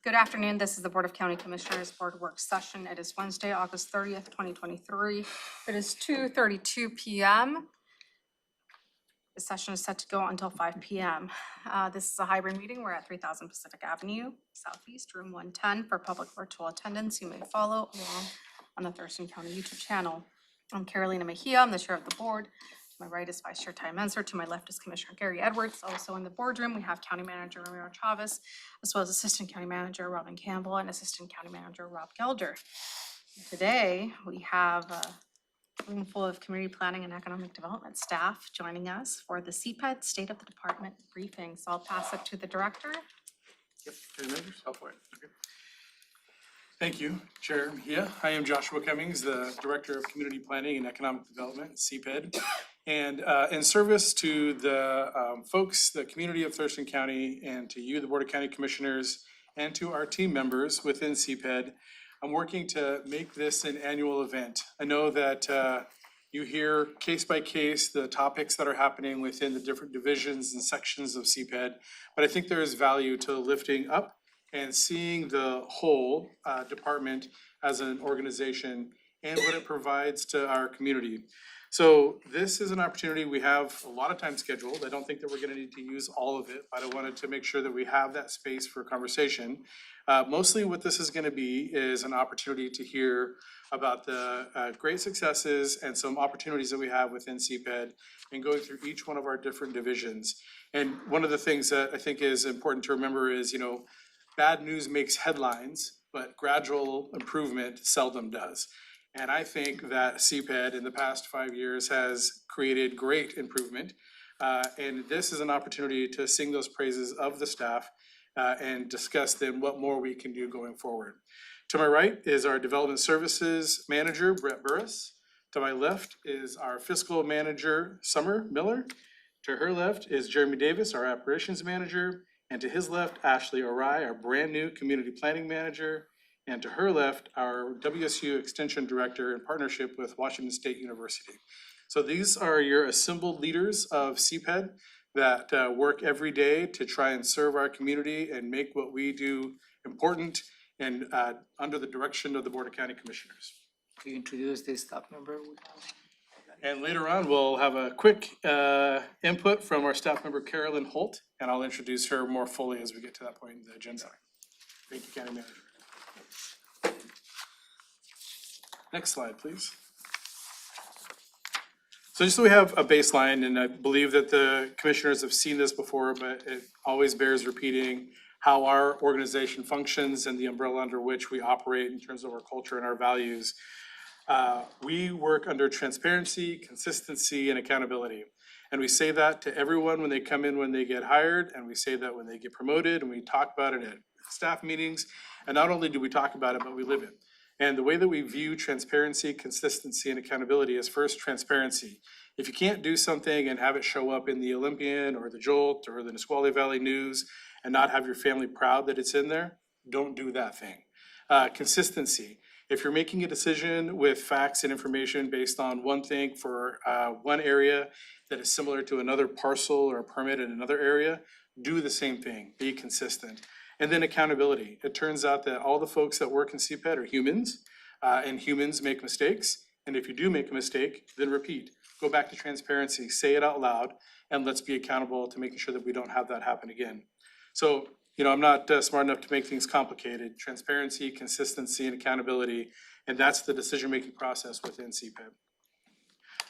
Good afternoon. This is the Board of County Commissioners Board Work Session. It is Wednesday, August 30th, 2023. It is 2:32 p.m. The session is set to go until 5 p.m. This is a hybrid meeting. We're at 3000 Pacific Avenue, Southeast, room 110. For public virtual attendance, you may follow along on the Thurston County YouTube channel. I'm Carolina Mejia. I'm the chair of the board. To my right is Vice Chair Ty Menzer. To my left is Commissioner Gary Edwards. Also in the boardroom, we have County Manager Ramiro Chavez, as well as Assistant County Manager Robin Campbell and Assistant County Manager Rob Gelder. Today, we have a room full of community planning and economic development staff joining us for the CPED State of the Department briefing. So I'll pass it to the director. Yep, County Managers, go for it. Okay. Thank you, Chair Mejia. I am Joshua Cummings, the Director of Community Planning and Economic Development, CPED. And in service to the folks, the community of Thurston County, and to you, the Board of County Commissioners, and to our team members within CPED, I'm working to make this an annual event. I know that you hear case by case the topics that are happening within the different divisions and sections of CPED, but I think there is value to lifting up and seeing the whole department as an organization and what it provides to our community. So this is an opportunity we have a lot of time scheduled. I don't think that we're gonna need to use all of it, but I wanted to make sure that we have that space for conversation. Mostly what this is gonna be is an opportunity to hear about the great successes and some opportunities that we have within CPED and going through each one of our different divisions. And one of the things that I think is important to remember is, bad news makes headlines, but gradual improvement seldom does. And I think that CPED in the past 5 years has created great improvement. And this is an opportunity to sing those praises of the staff and discuss then what more we can do going forward. To my right is our Development Services Manager, Brett Burris. To my left is our Fiscal Manager, Summer Miller. To her left is Jeremy Davis, our Operations Manager. And to his left, Ashley Orai, our brand new Community Planning Manager. And to her left, our WSU Extension Director in partnership with Washington State University. So these are your assembled leaders of CPED that work every day to try and serve our community and make what we do important and under the direction of the Board of County Commissioners. To introduce this staff member, we have. And later on, we'll have a quick input from our staff member Carolyn Holt, and I'll introduce her more fully as we get to that point in the agenda. Thank you, County Manager. Next slide, please. So just so we have a baseline, and I believe that the commissioners have seen this before, but it always bears repeating how our organization functions and the umbrella under which we operate in terms of our culture and our values. We work under transparency, consistency, and accountability. And we say that to everyone when they come in, when they get hired, and we say that when they get promoted, and we talk about it at staff meetings. And not only do we talk about it, but we live it. And the way that we view transparency, consistency, and accountability is first transparency. If you can't do something and have it show up in the Olympian or the Jolt or the Nisqually Valley News and not have your family proud that it's in there, don't do that thing. Consistency. If you're making a decision with facts and information based on one thing for one area that is similar to another parcel or permit in another area, do the same thing, be consistent. And then accountability. It turns out that all the folks that work in CPED are humans, and humans make mistakes. And if you do make a mistake, then repeat. Go back to transparency, say it out loud, and let's be accountable to making sure that we don't have that happen again. So, I'm not smart enough to make things complicated. Transparency, consistency, and accountability, and that's the decision-making process within CPED.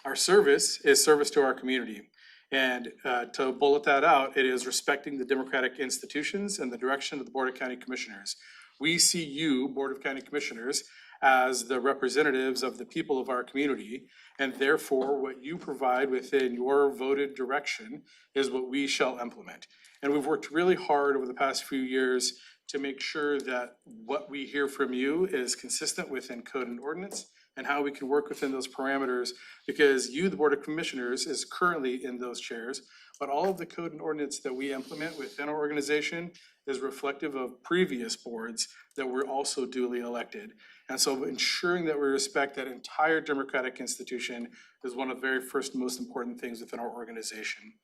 Our service is service to our community. And to bullet that out, it is respecting the democratic institutions and the direction of the Board of County Commissioners. We see you, Board of County Commissioners, as the representatives of the people of our community, and therefore what you provide within your voted direction is what we shall implement. And we've worked really hard over the past few years to make sure that what we hear from you is consistent within code and ordinance and how we can work within those parameters, because you, the Board of Commissioners, is currently in those chairs, but all of the code and ordinance that we implement within our organization is reflective of previous boards that were also duly elected. And so ensuring that we respect that entire democratic institution is one of the very first most important things within our organization.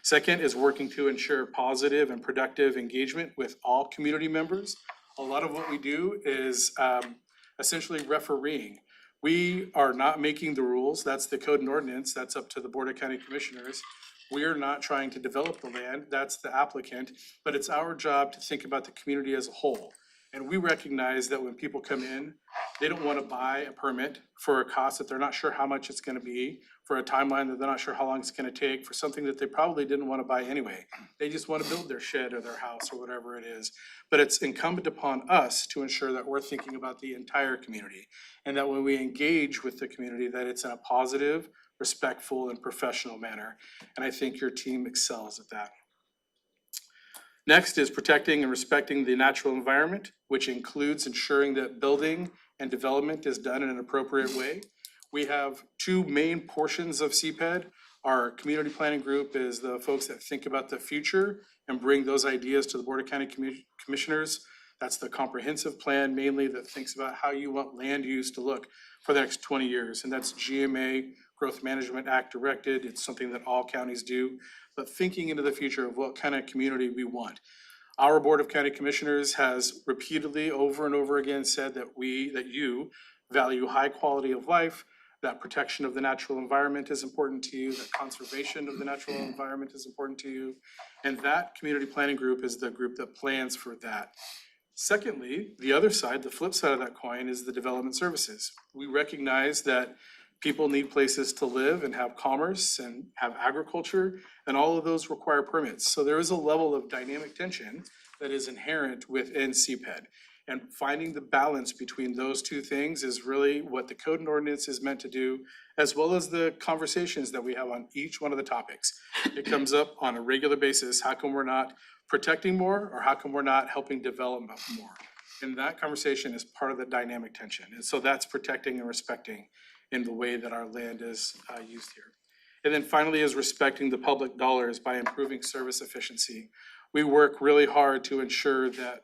Second is working to ensure positive and productive engagement with all community members, A lot of what we do is essentially refereeing. We are not making the rules. That's the code and ordinance. That's up to the Board of County Commissioners. We are not trying to develop the land. That's the applicant. But it's our job to think about the community as a whole. And we recognize that when people come in, they don't want to buy a permit for a cost that they're not sure how much it's going to be, for a timeline that they're not sure how long it's going to take, for something that they probably didn't want to buy anyway. They just want to build their shed or their house or whatever it is. But it's incumbent upon us to ensure that we're thinking about the entire community. And that when we engage with the community, that it's in a positive, respectful, and professional manner. And I think your team excels at that. Next is protecting and respecting the natural environment, which includes ensuring that building and development is done in an appropriate way. We have two main portions of CPED. Our community planning group is the folks that think about the future and bring those ideas to the Board of County Commissioners. That's the comprehensive plan mainly that thinks about how you want land use to look for the next 20 years. And that's GMA, Growth Management Act directed. It's something that all counties do. But thinking into the future of what kind of community we want. Our Board of County Commissioners has repeatedly over and over again said that you value high quality of life, that protection of the natural environment is important to you, that conservation of the natural environment is important to you. And that community planning group is the group that plans for that. Secondly, the other side, the flip side of that coin, is the development services. We recognize that people need places to live and have commerce and have agriculture, and all of those require permits. So there is a level of dynamic tension that is inherent within CPED. And finding the balance between those two things is really what the code and ordinance is meant to do, as well as the conversations that we have on each one of the topics. It comes up on a regular basis. How come we're not protecting more, or how come we're not helping develop more? And that conversation is part of the dynamic tension. And so that's protecting and respecting in the way that our land is used here. And then finally is respecting the public dollars by improving service efficiency. We work really hard to ensure that,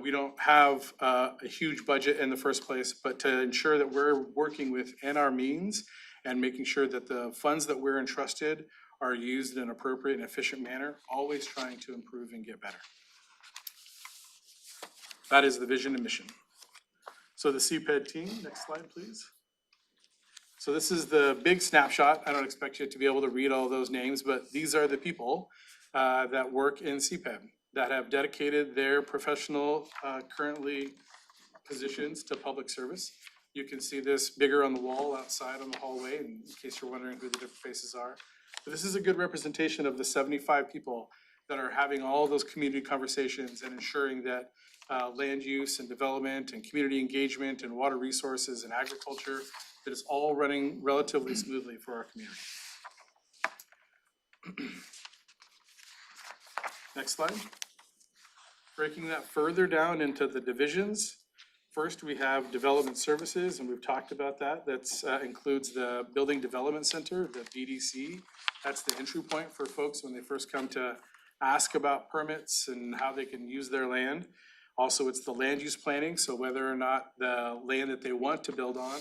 we don't have a huge budget in the first place, but to ensure that we're working within our means and making sure that the funds that we're entrusted are used in an appropriate and efficient manner, always trying to improve and get better. That is the vision and mission. So the CPED team, next slide, please. So this is the big snapshot. I don't expect you to be able to read all those names, but these are the people that work in CPED, that have dedicated their professional currently positions to public service. You can see this bigger on the wall outside on the hallway, in case you're wondering who the different faces are. But this is a good representation of the 75 people that are having all those community conversations and ensuring that land use and development and community engagement and water resources and agriculture, that it's all running relatively smoothly for our community. Next slide. Breaking that further down into the divisions. First, we have development services, and we've talked about that. That includes the Building Development Center, the BDC. That's the entry point for folks when they first come to ask about permits and how they can use their land. Also, it's the land use planning, so whether or not the land that they want to build on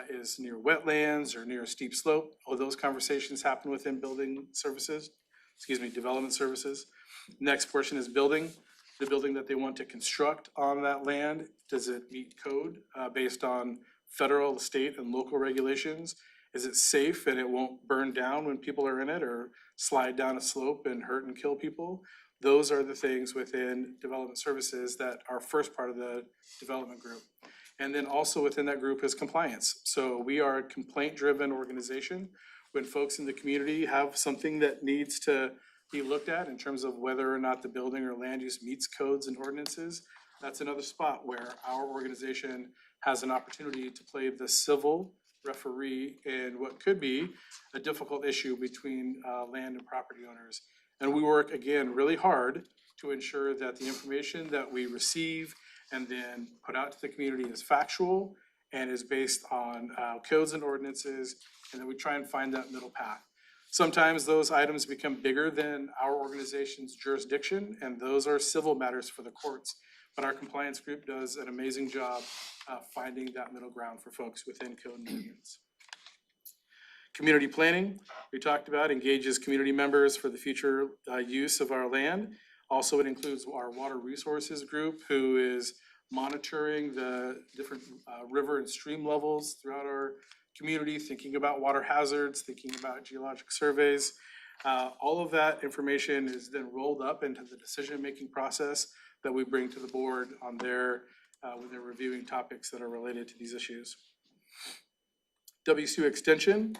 is near wetlands or near a steep slope. All those conversations happen within development services. Next portion is building. The building that they want to construct on that land, does it meet code based on federal, state, and local regulations? Is it safe and it won't burn down when people are in it or slide down a slope and hurt and kill people? Those are the things within development services that are first part of the development group. And then also within that group is compliance. So we are a complaint-driven organization. When folks in the community have something that needs to be looked at in terms of whether or not the building or land use meets codes and ordinances, that's another spot where our organization has an opportunity to play the civil referee in what could be a difficult issue between land and property owners. And we work, again, really hard to ensure that the information that we receive and then put out to the community is factual and is based on codes and ordinances, and then we try and find that middle path. Sometimes those items become bigger than our organization's jurisdiction, and those are civil matters for the courts. But our compliance group does an amazing job finding that middle ground for folks within code and ordinance. Community planning, we talked about, engages community members for the future use of our land. Also, it includes our water resources group, who is monitoring the different river and stream levels throughout our community, thinking about water hazards, thinking about geologic surveys. All of that information is then rolled up into the decision-making process that we bring to the board on their, when they're reviewing topics that are related to these issues. WSU Extension,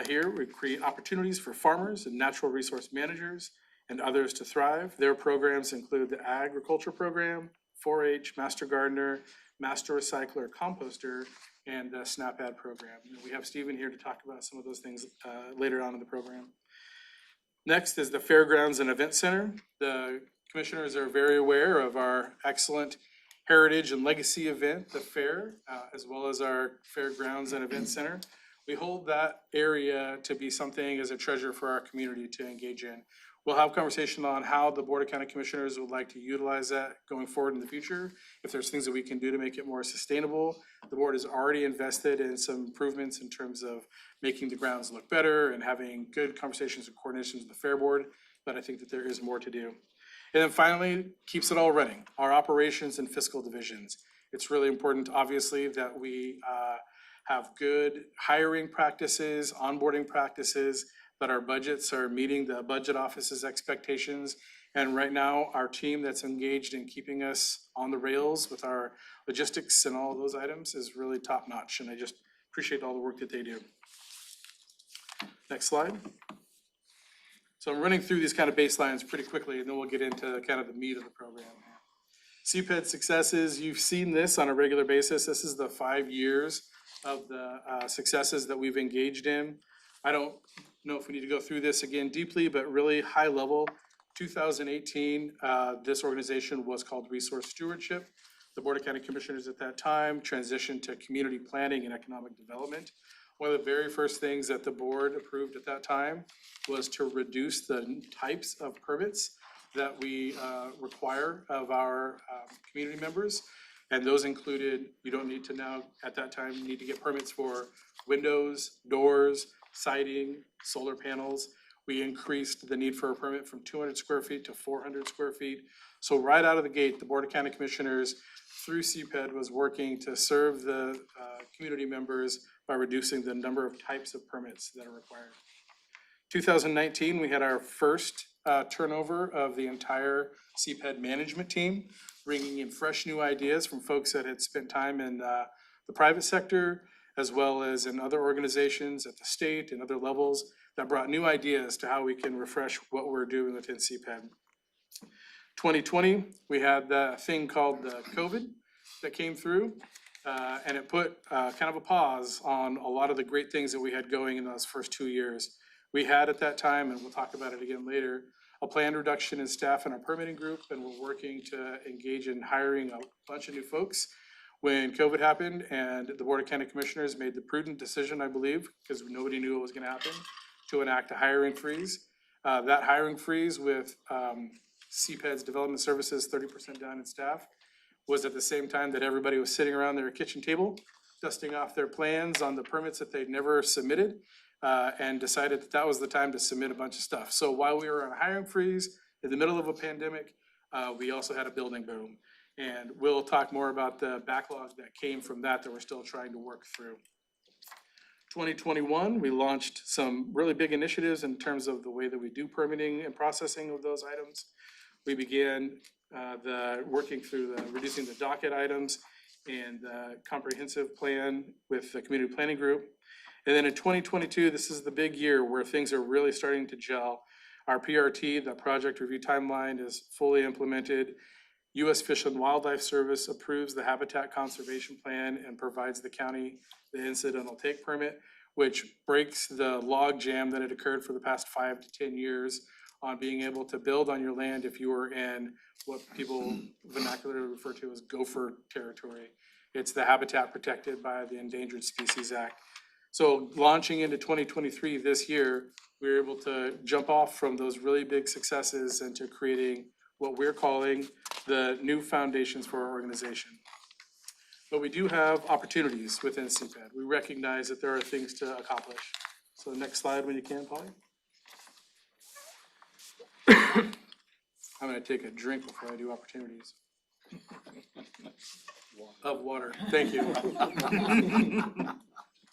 here we create opportunities for farmers and natural resource managers and others to thrive. Their programs include the agriculture program, 4-H, Master Gardener, Master Recycler, Composter, and the SNAP-Ad program. And we have Stephen here to talk about some of those things later on in the program. Next is the Fairgrounds and Event Center. The commissioners are very aware of our excellent heritage and legacy event, the fair, as well as our Fairgrounds and Event Center. We hold that area to be something as a treasure for our community to engage in. We'll have conversation on how the Board of County Commissioners would like to utilize that going forward in the future. If there's things that we can do to make it more sustainable. The board has already invested in some improvements in terms of making the grounds look better and having good conversations and coordinations with the Fair Board, but I think that there is more to do. And then finally, keeps it all running, our operations and fiscal divisions. It's really important, obviously, that we have good hiring practices, onboarding practices, that our budgets are meeting the budget office's expectations. And right now, our team that's engaged in keeping us on the rails with our logistics and all of those items is really top notch. And I just appreciate all the work that they do. Next slide. So I'm running through these kind of baselines pretty quickly, and then we'll get into kind of the meat of the program. CPED successes, you've seen this on a regular basis. This is the 5 years of the successes that we've engaged in. I don't know if we need to go through this again deeply, but really high level. 2018, this organization was called Resource Stewardship. The Board of County Commissioners at that time transitioned to community planning and economic development. One of the very first things that the board approved at that time was to reduce the types of permits that we require of our community members. And those included, you don't need to now, at that time, you need to get permits for windows, doors, siding, solar panels. We increased the need for a permit from 200 square feet to 400 square feet. So right out of the gate, the Board of County Commissioners through CPED was working to serve the community members by reducing the number of types of permits that are required. 2019, we had our first turnover of the entire CPED management team, bringing in fresh new ideas from folks that had spent time in the private sector, as well as in other organizations at the state and other levels that brought new ideas to how we can refresh what we're doing within CPED. 2020, we had the thing called the COVID that came through, and it put kind of a pause on a lot of the great things that we had going in those first 2 years. We had at that time, and we'll talk about it again later, a planned reduction in staff in our permitting group, and we're working to engage in hiring a bunch of new folks. When COVID happened and the Board of County Commissioners made the prudent decision, I believe, because nobody knew what was gonna happen, to enact a hiring freeze. That hiring freeze with CPED's development services 30% down in staff was at the same time that everybody was sitting around their kitchen table, dusting off their plans on the permits that they'd never submitted, and decided that that was the time to submit a bunch of stuff. So while we were on a hiring freeze in the middle of a pandemic, we also had a building boom. And we'll talk more about the backlog that came from that we're still trying to work through. 2021, we launched some really big initiatives in terms of the way that we do permitting and processing of those items. We began working through reducing the docket items and the comprehensive plan with the community planning group. And then in 2022, this is the big year where things are really starting to gel. Our PRT, the project review timeline, is fully implemented. U.S. Fish and Wildlife Service approves the habitat conservation plan and provides the county the incidental take permit, which breaks the log jam that had occurred for the past 5 to 10 years on being able to build on your land if you were in what people vernacularly refer to as gopher territory. It's the habitat protected by the Endangered Species Act. So launching into 2023 this year, we were able to jump off from those really big successes into creating what we're calling the new foundations for our organization. But we do have opportunities within CPED. We recognize that there are things to accomplish. So next slide when you can, Polly. I'm I take a drink before I do opportunities. Of water, thank you.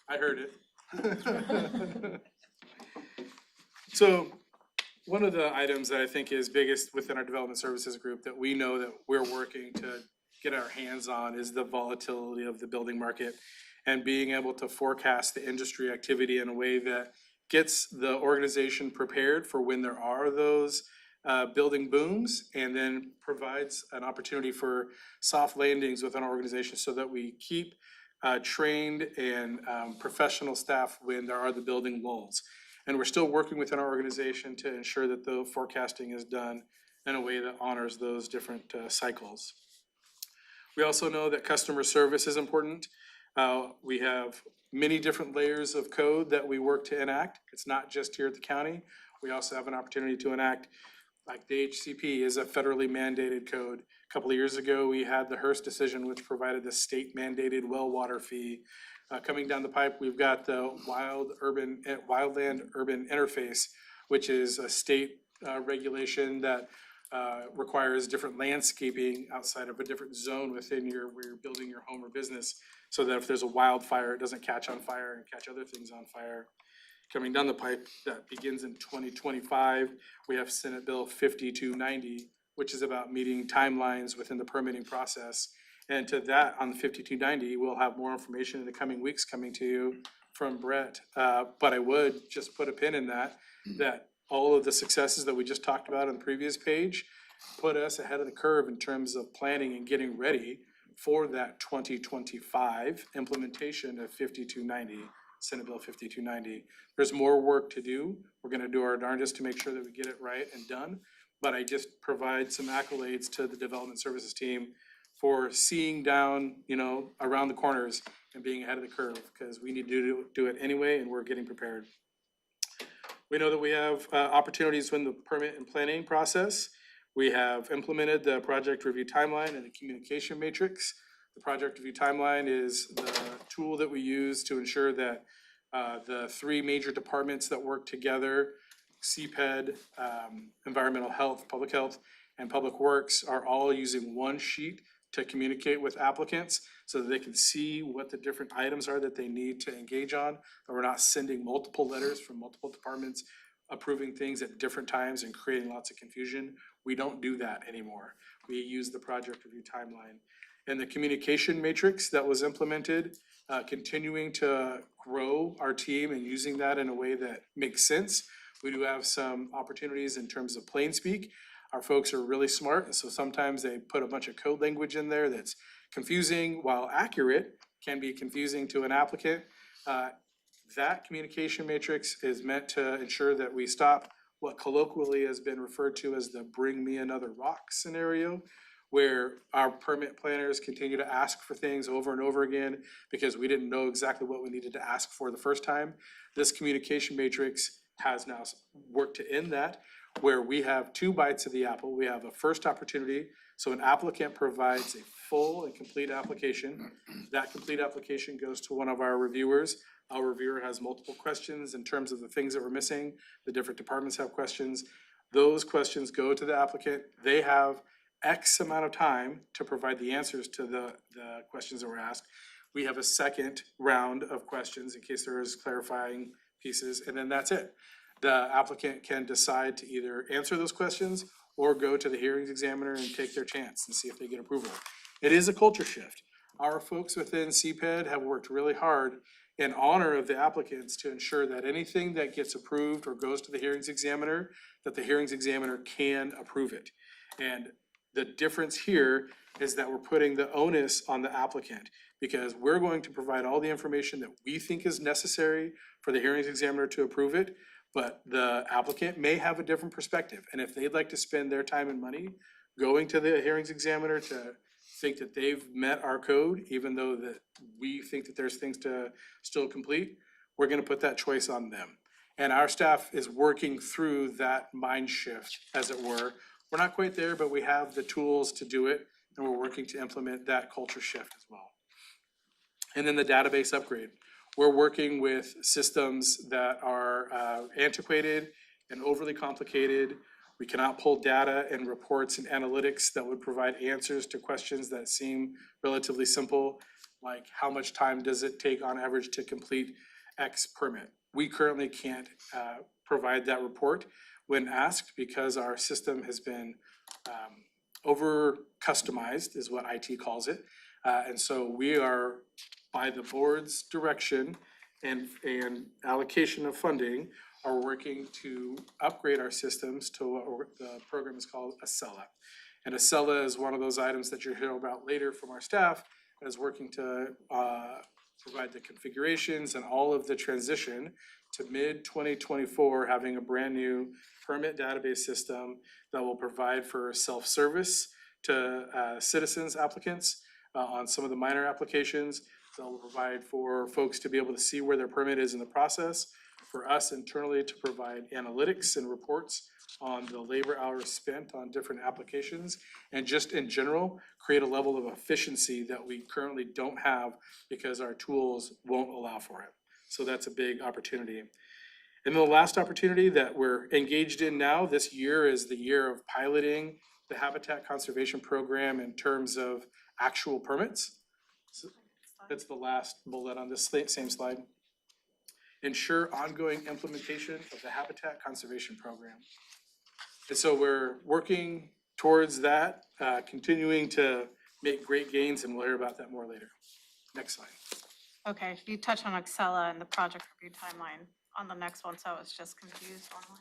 I heard it. So, one of the items that I think is biggest within our development services group that we know that we're working to get our hands on is the volatility of the building market and being able to forecast the industry activity in a way that gets the organization prepared for when there are those building booms, and then provides an opportunity for soft landings within our organization so that we keep trained and professional staff when there are the building lulls. And we're still working within our organization to ensure that the forecasting is done in a way that honors those different cycles. We also know that customer service is important. We have many different layers of code that we work to enact. It's not just here at the county. We also have an opportunity to enact, like the HCP is a federally mandated code. A couple of years ago, we had the Hearst decision, which provided the state mandated well water fee. Coming down the pipe, we've got the wildland urban interface, which is a state regulation that requires different landscaping outside of a different zone within where you're building your home or business, so that if there's a wildfire, it doesn't catch on fire and catch other things on fire. Coming down the pipe, that begins in 2025, we have Senate Bill 5290, which is about meeting timelines within the permitting process. And to that, on the 5290, we'll have more information in the coming weeks coming to you from Brett. But I would just put a pin in that all of the successes that we just talked about on the previous page put us ahead of the curve in terms of planning and getting ready for that 2025 implementation of 5290, Senate Bill 5290. There's more work to do. We're gonna do our darndest to make sure that we get it right and done. But I just provide some accolades to the development services team for seeing down, around the corners and being ahead of the curve, because we need to do it anyway, and we're getting prepared. We know that we have opportunities in the permit and planning process. We have implemented the project review timeline and the communication matrix. The project review timeline is the tool that we use to ensure that the three major departments that work together, CPED, Environmental Health, Public Health, and Public Works, are all using one sheet to communicate with applicants so that they can see what the different items are that they need to engage on. That we're not sending multiple letters from multiple departments approving things at different times and creating lots of confusion. We don't do that anymore. We use the project review timeline. And the communication matrix that was implemented, continuing to grow our team and using that in a way that makes sense. We do have some opportunities in terms of plain speak. Our folks are really smart, and so sometimes they put a bunch of code language in there that's confusing, while accurate, can be confusing to an applicant. That communication matrix is meant to ensure that we stop what colloquially has been referred to as the bring me another rock scenario, where our permit planners continue to ask for things over and over again because we didn't know exactly what we needed to ask for the first time. This communication matrix has now worked to end that, where we have two bites of the apple. We have a first opportunity, so an applicant provides a full and complete application. That complete application goes to one of our reviewers. Our reviewer has multiple questions in terms of the things that we're missing. The different departments have questions. Those questions go to the applicant. They have X amount of time to provide the answers to the questions that were asked. We have a second round of questions in case there is clarifying pieces, and then that's it. The applicant can decide to either answer those questions or go to the hearings examiner and take their chance and see if they get approval. It is a culture shift. Our folks within CPED have worked really hard in honor of the applicants to ensure that anything that gets approved or goes to the hearings examiner, that the hearings examiner can approve it. And the difference here is that we're putting the onus on the applicant, because we're going to provide all the information that we think is necessary for the hearings examiner to approve it, but the applicant may have a different perspective. And if they'd like to spend their time and money going to the hearings examiner to think that they've met our code, even though that we think that there's things to still complete, we're gonna put that choice on them. And our staff is working through that mind shift, as it were. We're not quite there, but we have the tools to do it, and we're working to implement that culture shift as well. And then the database upgrade. We're working with systems that are antiquated and overly complicated. We cannot pull data and reports and analytics that would provide answers to questions that seem relatively simple, like how much time does it take on average to complete X permit? We currently can't provide that report when asked because our system has been over customized is what IT calls it. And so we are, by the board's direction and allocation of funding, are working to upgrade our systems to what the program is called Acela. And Acela is one of those items that you'll hear about later from our staff that is working to provide the configurations and all of the transition to mid-2024, having a brand new permit database system that will provide for self-service to citizens applicants on some of the minor applications. That will provide for folks to be able to see where their permit is in the process, for us internally to provide analytics and reports on the labor hours spent on different applications, and just in general, create a level of efficiency that we currently don't have because our tools won't allow for it. So that's a big opportunity. And then the last opportunity that we're engaged in now, this year is the year of piloting the Habitat Conservation Program in terms of actual permits. So that's the last bullet on this same slide. Ensure ongoing implementation of the Habitat Conservation Program. And so we're working towards that, continuing to make great gains, and we'll hear about that more later. Next slide. Okay, you touched on Excella and the project review timeline on the next one, so I was just confused online.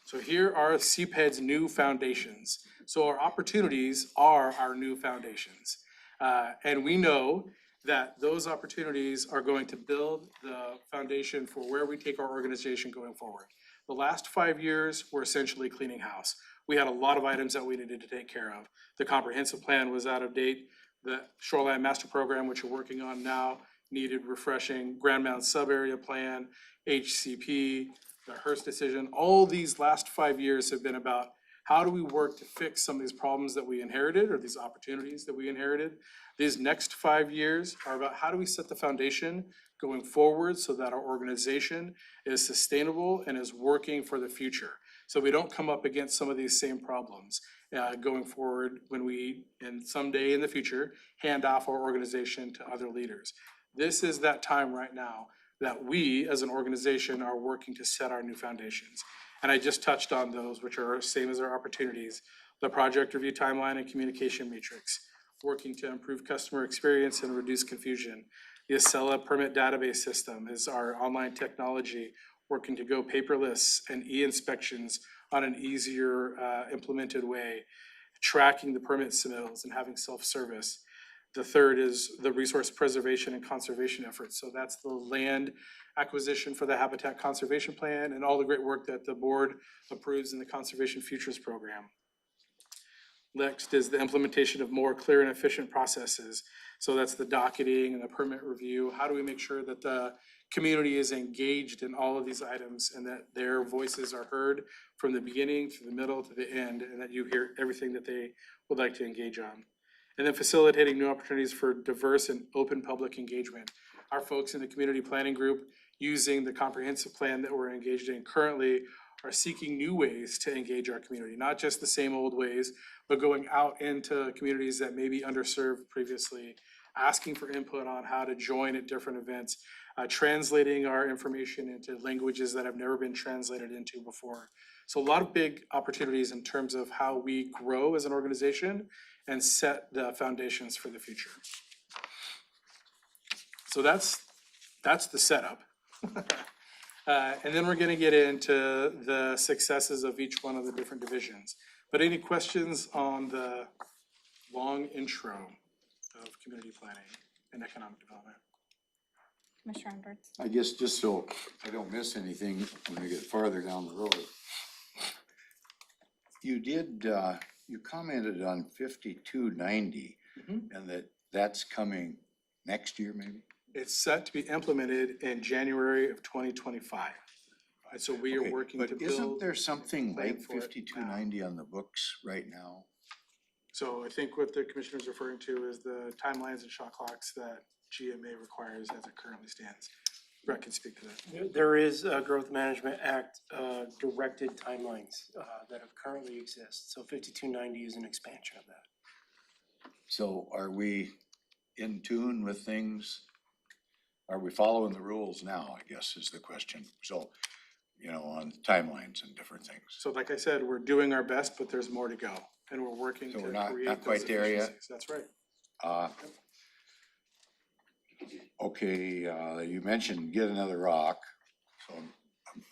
So here are CPED's new foundations. So our opportunities are our new foundations. And we know that those opportunities are going to build the foundation for where we take our organization going forward. The last 5 years, we're essentially cleaning house. We had a lot of items that we needed to take care of. The comprehensive plan was out of date. The Shoreline Master Program, which we're working on now, needed refreshing. Grand Mountain Sub-Area Plan, HCP, the Hearst decision. All these last 5 years have been about how do we work to fix some of these problems that we inherited or these opportunities that we inherited. These next 5 years are about how do we set the foundation going forward so that our organization is sustainable and is working for the future. So we don't come up against some of these same problems going forward when we, in someday in the future, hand off our organization to other leaders. This is that time right now that we as an organization are working to set our new foundations. And I just touched on those, which are same as our opportunities. The project review timeline and communication matrix, working to improve customer experience and reduce confusion. The Acela permit database system is our online technology, working to go paperless and e-inspections on an easier implemented way, tracking the permit submittals and having self-service. The third is the resource preservation and conservation efforts. So that's the land acquisition for the Habitat Conservation Plan and all the great work that the board approves in the Conservation Futures Program. Next is the implementation of more clear and efficient processes. So that's the docketing and the permit review. How do we make sure that the community is engaged in all of these items and that their voices are heard from the beginning to the middle to the end, and that you hear everything that they would like to engage on. And then facilitating new opportunities for diverse and open public engagement. Our folks in the community planning group, using the comprehensive plan that we're engaged in currently, are seeking new ways to engage our community, not just the same old ways, but going out into communities that may be underserved previously, asking for input on how to join at different events, translating our information into languages that have never been translated into before. So a lot of big opportunities in terms of how we grow as an organization and set the foundations for the future. So that's the setup. And then we're gonna get into the successes of each one of the different divisions. But any questions on the long intro of community planning and economic development? Commissioner Edwards. I guess just so I don't miss anything when we get farther down the road. You did, you commented on 5290 and that's coming next year maybe? It's set to be implemented in January of 2025. And so we are working to But build. isn't there something plan like for it 5290 on the books right now? So I think what the commissioner is referring to is the timelines and shot clocks that GMA requires as it currently stands. Brett can speak to that. There is a Growth Management Act directed timelines that currently exist. So 5290 is an expansion of that. So are we in tune with things? Are we following the rules now, I guess is the question. So, you know, on timelines and different things. So like I said, we're doing our best, but there's more to go, and we're working to So we're not create quite those there yet? efficiencies. That's right. Uh, Okay, you mentioned get another rock, so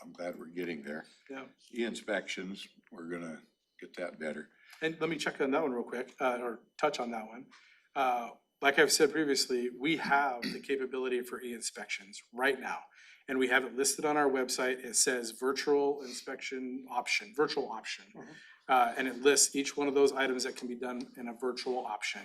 I'm glad we're getting there. Yeah. E-inspections, we're gonna get that better. And let me check on that one real quick, or touch on that one. Like I've said previously, we have the capability for e-inspections right now. And we have it listed on our website. It says virtual inspection option, virtual option. And it lists each one of those items that can be done in a virtual option.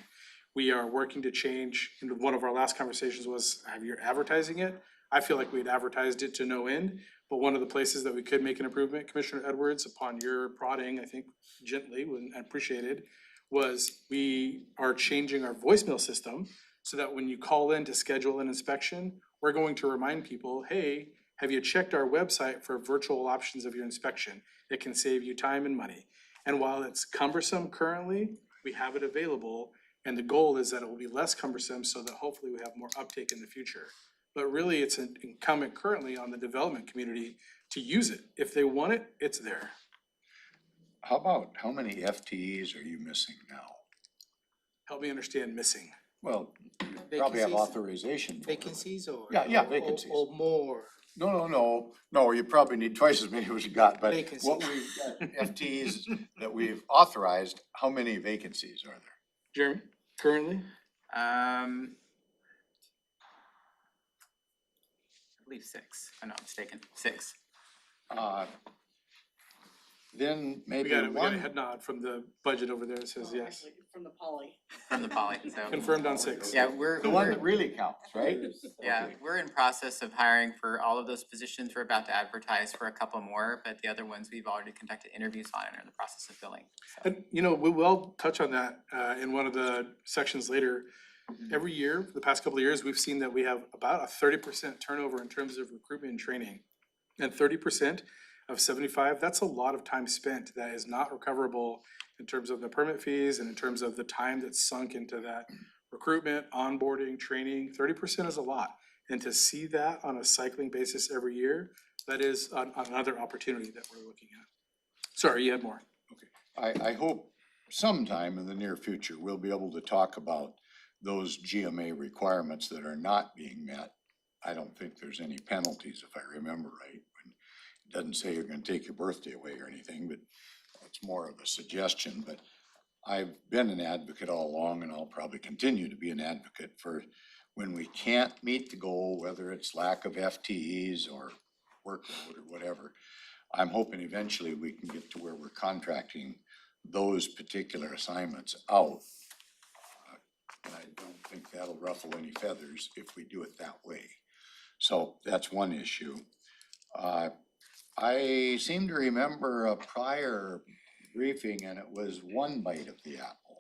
We are working to change, and one of our last conversations was, have you advertising it? I feel like we'd advertised it to no end, but one of the places that we could make an improvement, Commissioner Edwards, upon your prodding, I think gently and appreciated, was we are changing our voicemail system so that when you call in to schedule an inspection, we're going to remind people, hey, have you checked our website for virtual options of your inspection? It can save you time and money. And while it's cumbersome currently, we have it available. And the goal is that it will be less cumbersome so that hopefully we have more uptake in the future. But really, it's incumbent currently on the development community to use it. If they want it, it's there. How about, how many FTEs are you missing now? Help me understand missing. Well, you probably have Vacancies? authorization for it. Vacancies or? Yeah, vacancies. Or more. No, you probably need twice as many as you got, but Vacancies. what we've got, FTEs that we've authorized, how many vacancies are there? Jeremy, currently? I believe 6, if I'm not mistaken, 6. Then We maybe got a one, head nod from the budget over there that says yes. From the poly. From the poly, so. Confirmed on 6. Yeah, we're, the one that really counts, right? yeah, Okay. we're in process of hiring for all of those positions. We're about to advertise for a couple more, but the other ones we've already conducted interviews on and are in the process of filling. So, And, you know, we will touch on that in one of the sections later. Every year, for the past couple of years, we've seen that we have about a 30% turnover in terms of recruitment and training. And 30% of 75, that's a lot of time spent that is not recoverable in terms of the permit fees and in terms of the time that's sunk into that recruitment, onboarding, training. 30% is a lot. And to see that on a cycling basis every year, that is another opportunity that we're looking at. Sorry, you had more. I hope sometime in the near future, we'll be able to talk about those GMA requirements that are not being met. I don't think there's any penalties, if I remember right. It doesn't say you're gonna take your birthday away or anything, but it's more of a suggestion. But I've been an advocate all along, and I'll probably continue to be an advocate for when we can't meet the goal, whether it's lack of FTEs or workload or whatever. I'm hoping eventually we can get to where we're contracting those particular assignments out. And I don't think that'll ruffle any feathers if we do it that way. So that's one issue. I seem to remember a prior briefing and it was one bite of the apple.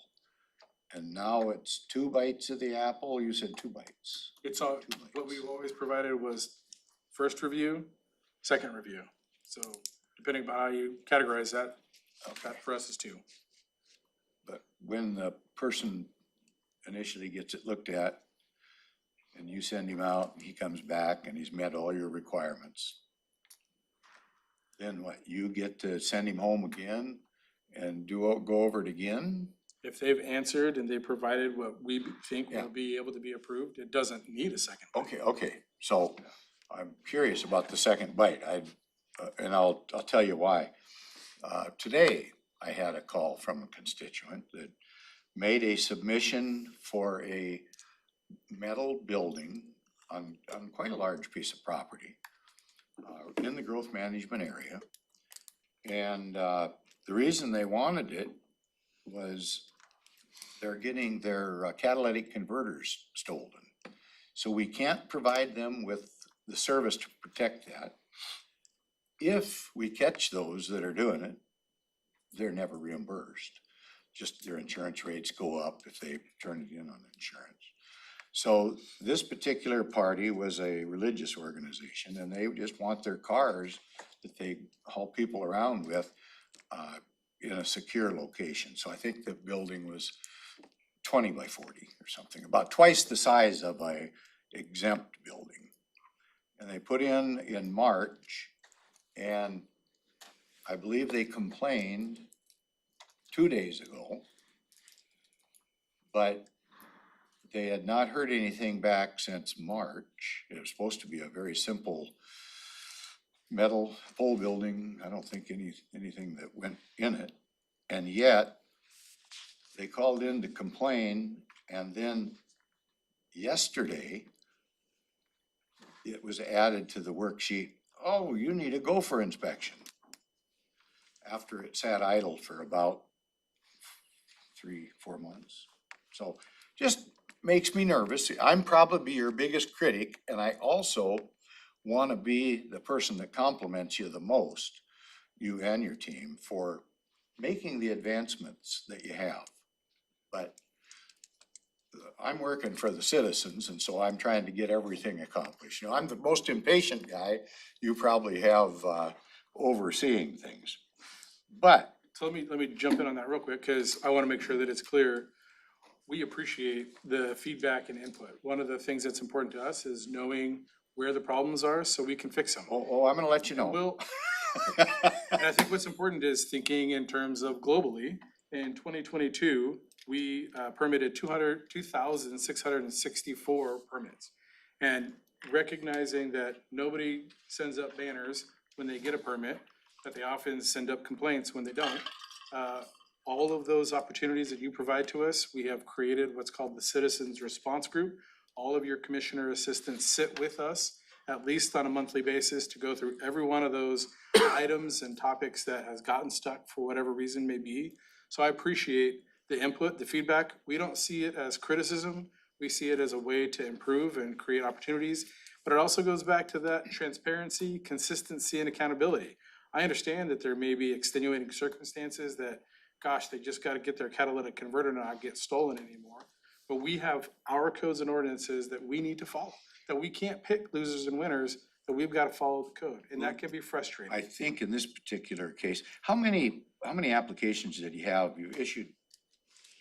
And now it's 2 bites of the apple. You said 2 bites. It's all, 2 bites. what we've always provided was first review, second review. So depending upon how you categorize that, that for us is 2. But when the person initially gets it looked at and you send him out and he comes back and he's met all your requirements, then what, you get to send him home again and go over it again? If they've answered and they provided what we think Yeah. will be able to be approved, it doesn't need a second. Okay, so I'm curious about the second bite. And I'll tell you why. Today, I had a call from a constituent that made a submission for a metal building on quite a large piece of property in the growth management area. And the reason they wanted it was they're getting their catalytic converters stolen. So we can't provide them with the service to protect that. If we catch those that are doing it, they're never reimbursed. Just their insurance rates go up if they turn it in on insurance. So this particular party was a religious organization, and they just want their cars that they haul people around with in a secure location. So I think the building was 20 by 40 or something, about twice the size of a exempt building. And they put in March, and I believe they complained 2 days ago, but they had not heard anything back since March. It was supposed to be a very simple metal pole building. I don't think anything that went in it. And yet, they called in to complain, and then yesterday, it was added to the worksheet, oh, you need to go for inspection. After it sat idle for about 3-4 months. So just makes me nervous. I'm probably your biggest critic, and I also want to be the person that compliments you the most, you and your team, for making the advancements that you have. But I'm working for the citizens, and so I'm trying to get everything accomplished. You know, I'm the most impatient guy you probably have overseeing things. But So let me jump in on that real quick, because I want to make sure that it's clear. We appreciate the feedback and input. One of the things that's important to us is knowing where the problems are so we can fix them. I'm gonna let you know. We'll, and I think what's important is thinking in terms of globally. In 2022, we permitted 2,664 permits. And recognizing that nobody sends up banners when they get a permit, that they often send up complaints when they don't. All of those opportunities that you provide to us, we have created what's called the Citizens Response Group. All of your commissioner assistants sit with us at least on a monthly basis to go through every one of those items and topics that has gotten stuck for whatever reason may be. So I appreciate the input, the feedback. We don't see it as criticism. We see it as a way to improve and create opportunities. But it also goes back to that transparency, consistency, and accountability. I understand that there may be extenuating circumstances that, gosh, they just gotta get their catalytic converter and not get stolen anymore. But we have our codes and ordinances that we need to follow, that we can't pick losers and winners, that we've gotta follow the code, and that can be frustrating. I think in this particular case, how many applications did you have? You issued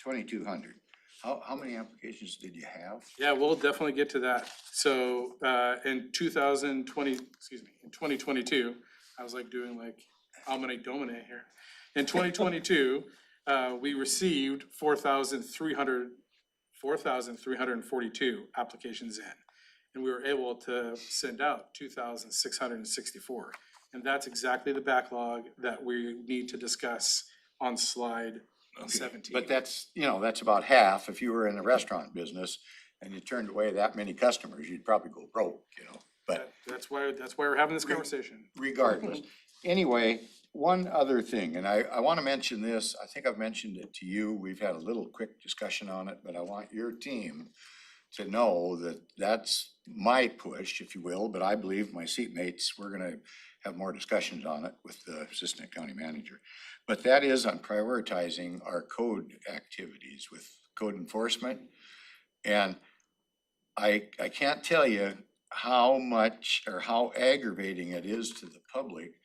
2,200. How many applications did you have? Yeah, we'll definitely get to that. So, in 2022, I was like doing like Almanac Domine here. In 2022, we received 4,342 applications in. And we were able to send out 2,664. And that's exactly the backlog that we need to discuss on slide 17. But that's, that's about half. If you were in the restaurant business and you turned away that many customers, you'd probably go broke, But That's why we're having this conversation. regardless, anyway, one other thing, and I want to mention this, I think I've mentioned it to you. We've had a little quick discussion on it, but I want your team to know that that's my push, if you will, but I believe my seatmates, we're gonna have more discussions on it with the assistant county manager. But that is on prioritizing our code activities with code enforcement. And I can't tell you how much or how aggravating it is to the public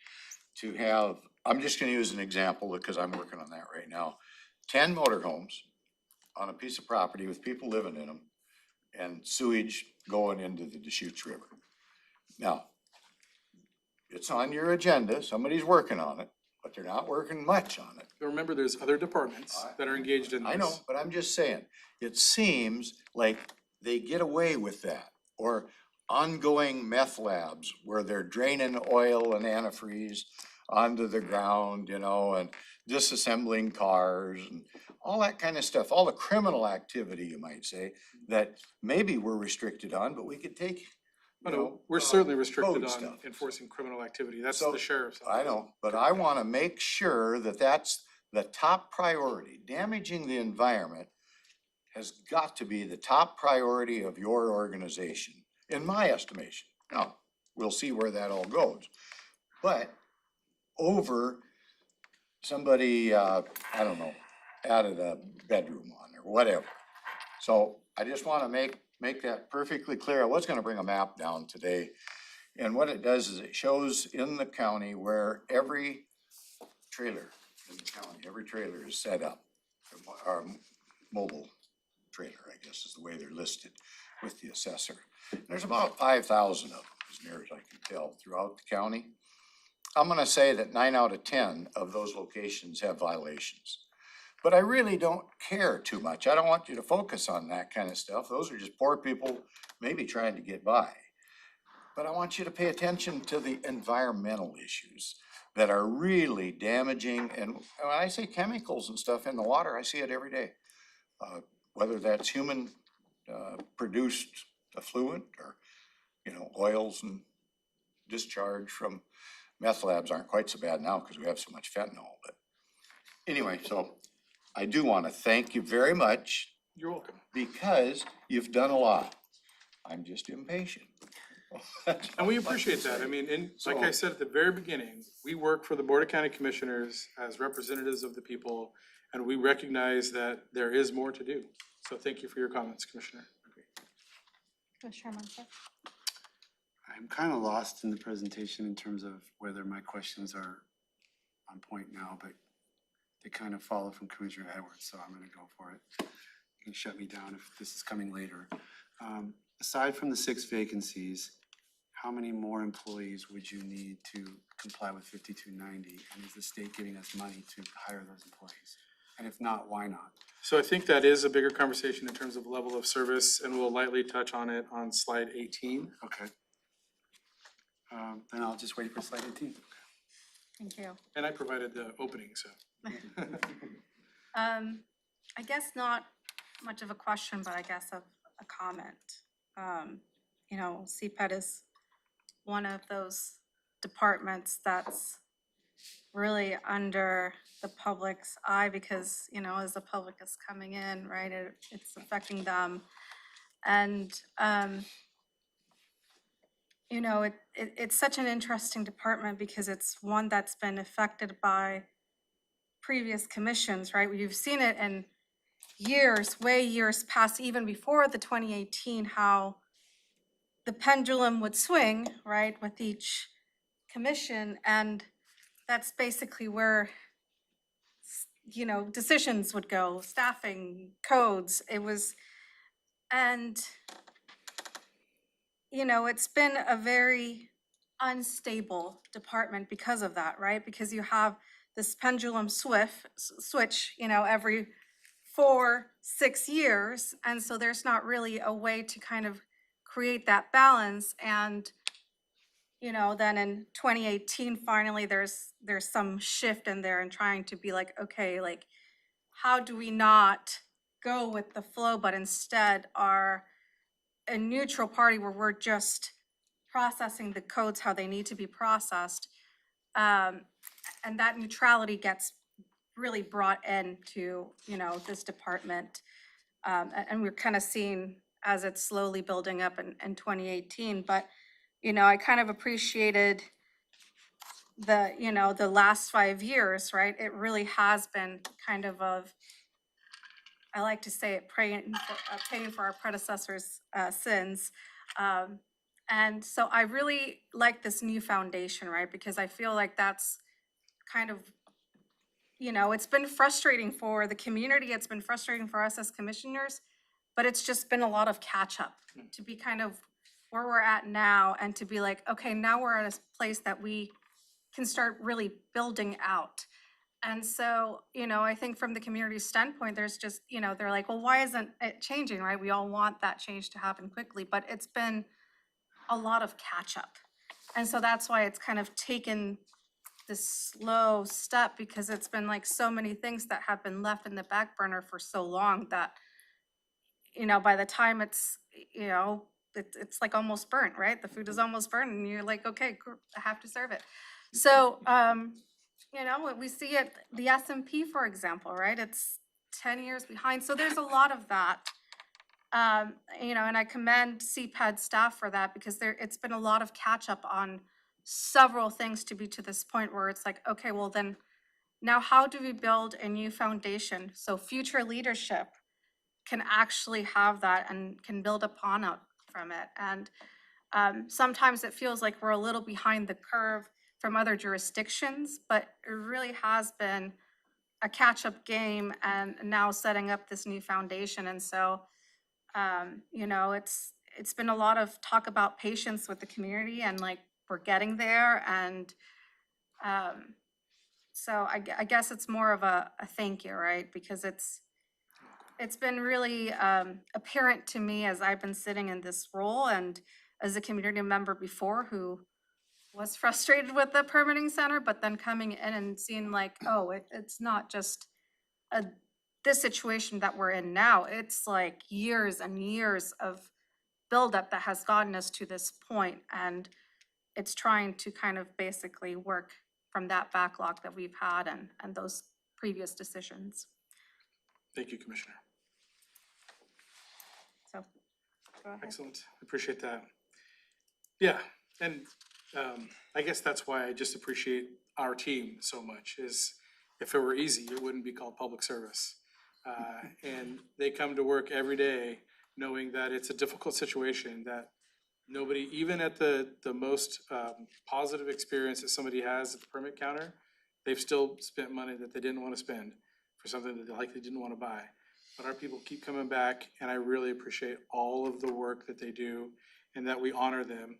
to have, I'm just gonna use an example because I'm working on that right now. 10 motorhomes on a piece of property with people living in them and sewage going into the Deschutes River. Now, it's on your agenda, somebody's working on it, but they're not working much on it. But remember, there's other departments that are engaged in this. I know, but I'm just saying, it seems like they get away with that. Or ongoing meth labs where they're draining oil and antifreeze onto the ground, and disassembling cars and all that kind of stuff, all the criminal activity, you might say, that maybe we're restricted on, but we could take, We're certainly restricted code on stuff. enforcing criminal activity. That's So, the sheriff's. I know, but I want to make sure that that's the top priority. Damaging the environment has got to be the top priority of your organization, in my estimation. Now, we'll see where that all goes. But over somebody, added a bedroom on or whatever. So I just want to make make that perfectly clear. I was gonna bring a map down today. And what it does is it shows in the county where every trailer in the county, every trailer is set up. Or mobile trailer, I guess is the way they're listed with the assessor. There's about 5,000 of them, as near as I can tell, throughout the county. I'm gonna say that 9 out of 10 of those locations have violations. But I really don't care too much. I don't want you to focus on that kind of stuff. Those are just poor people maybe trying to get by. But I want you to pay attention to the environmental issues that are really damaging. And when I say chemicals and stuff in the water, I see it every day. Whether that's human produced effluent or, you know, oils and discharge from meth labs aren't quite so bad now because we have so much fentanyl. But anyway, so I do want to thank you very much You're welcome. because you've done a lot. I'm just impatient. And we appreciate that. I mean, and like I said at the very beginning, we work for the Board of County Commissioners as representatives of the people, and we recognize that there is more to do. So thank you for your comments, Commissioner. Commissioner Munson? I'm kind of lost in the presentation in terms of whether my questions are on point now, but they kind of follow from Commissioner Edwards, so I'm gonna go for it. You can shut me down if this is coming later. Aside from the 6 vacancies, how many more employees would you need to comply with 5290? And is the state giving us money to hire those employees? And if not, why not? So I think that is a bigger conversation in terms of level of service, and we'll lightly touch on it on slide 18. Okay. Then I'll just wait for slide 18. Thank you. And I provided the opening, so. I guess not much of a question, but I guess a comment. You know, CPED is one of those departments that's really under the public's eye because, you know, as the public is coming in, right, it's affecting them. And, you know, it's such an interesting department because it's one that's been affected by previous commissions, right? You've seen it in years, way years past, even before the 2018, how the pendulum would swing, right, with each commission. And that's basically where, you know, decisions would go, staffing, codes. It was, and, you know, it's been a very unstable department because of that, right? Because you have this pendulum switch, you know, every 4-6 years. And so there's not really a way to kind of create that balance. And, you know, then in 2018, finally, there's some shift in there and trying to be like, okay, like, how do we not go with the flow, but instead are a neutral party where we're just processing the codes how they need to be processed. And that neutrality gets really brought into, you know, this department. And we're kind of seeing as it's slowly building up in 2018. But, you know, I kind of appreciated the, you know, the last 5 years, right? It really has been kind of I like to say it, paying for our predecessors' sins. And so I really like this new foundation, right? Because I feel like that's kind of, you know, it's been frustrating for the community. It's been frustrating for us as commissioners, but it's just been a lot of catch up to be kind of where we're at now and to be like, okay, now we're at a place that we can start really building out. And so, you know, I think from the community's standpoint, there's just, you know, they're like, well, why isn't it changing, right? We all want that change to happen quickly, but it's been a lot of catch up. And so that's why it's kind of taken this slow step because it's been like so many things that have been left in the back burner for so long that, you know, by the time it's, you know, it's like almost burnt, right? The food is almost burnt and you're like, okay, I have to serve it. So, you know, we see it, the S&P, for example, right? It's 10 years behind. So there's a lot of that. You know, and I commend CPED staff for that because it's been a lot of catch up on several things to be to this point where it's like, okay, well then, now how do we build a new foundation so future leadership can actually have that and can build upon it from it. And sometimes it feels like we're a little behind the curve from other jurisdictions, but it really has been a catch-up game and now setting up this new foundation. And so, you know, it's been a lot of talk about patience with the community and like we're getting there. And so I guess it's more of a thank you, right? Because it's been really apparent to me as I've been sitting in this role and as a community member before who was frustrated with the permitting center, but then coming in and seeing like, oh, it's not just this situation that we're in now. It's like years and years of buildup that has gotten us to this point, and it's trying to kind of basically work from that backlog that we've had and those previous decisions. Thank you, Commissioner. So, go ahead. Excellent, appreciate that. Yeah, and I guess that's why I just appreciate our team so much, is if it were easy, it wouldn't be called public service. And they come to work every day knowing that it's a difficult situation, that nobody, even at the most positive experience that somebody has at the permit counter, they've still spent money that they didn't want to spend for something that they likely didn't want to buy. But our people keep coming back, and I really appreciate all of the work that they do and that we honor them.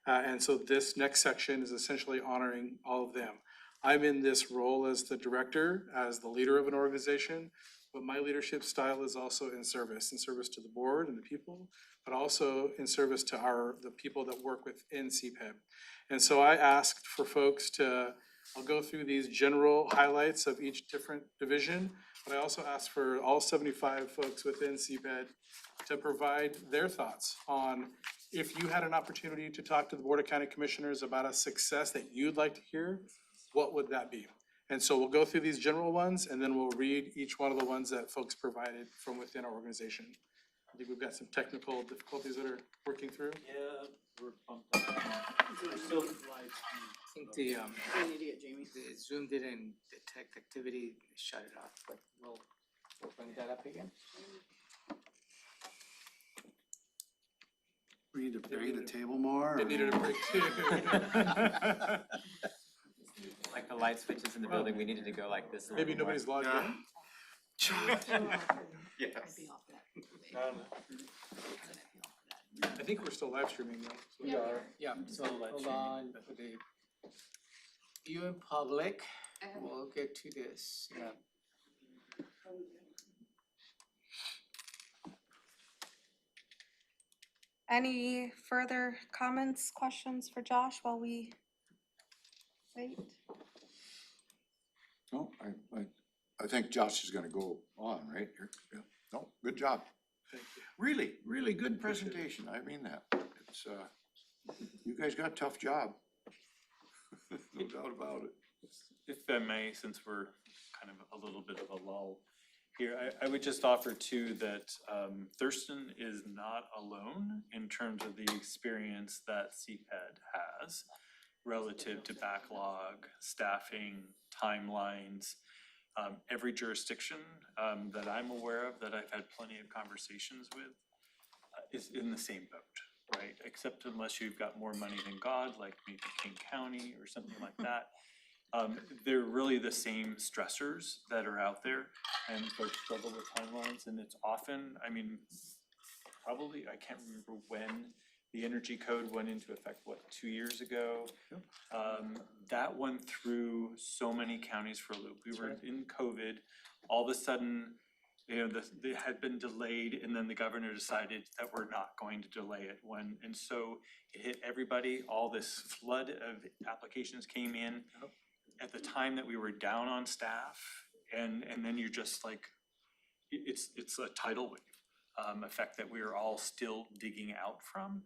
And so this next section is essentially honoring all of them. I'm in this role as the director, as the leader of an organization, but my leadership style is also in service to the board and the people, but also in service to the people that work within CPEB. And so I asked for folks I'll go through these general highlights of each different division, but I also asked for all 75 folks within CPED to provide their thoughts on if you had an opportunity to talk to the Board of County Commissioners about a success that you'd like to hear, what would that be? And so we'll go through these general ones and then we'll read each one of the ones that folks provided from within our organization. I think we've got some technical difficulties that are working through. Yeah, we're pumped up. I think the Zoom didn't detect activity, shut it off, but we'll bring that up again. We need to bring the table more. They needed a break too. Like the light switches in the building, we needed to go like this a Maybe little more. nobody's logged in. Yes. I think we're still live streaming though. So We are, yeah, so hold on for the view in public, we'll get to this, yeah. Any further comments, questions for Josh while we wait? No, I think Josh is gonna go on, right? Yeah. No, good job. Thank you. Really, really good presentation. I mean that. It's, you guys got a tough job. No doubt about it. If I may, since we're kind of a little bit of a lull here, I would just offer too that Thurston is not alone in terms of the experience that CPED has relative to backlog, staffing, timelines. Every jurisdiction that I'm aware of, that I've had plenty of conversations with, is in the same boat, right? Except unless you've got more money than God, like maybe King County or something like that. They're really the same stressors that are out there, and folks struggle with timelines, and it's often, I mean, probably, I can't remember when the energy code went into effect, what, 2 years ago? That went through so many counties for a loop. We were in COVID, all of a sudden, you know, they had been delayed, and then the governor decided that we're not going to delay it and so it hit everybody. All this flood of applications came in at the time that we were down on staff, and then you're just like, it's a tidal wave effect that we are all still digging out from,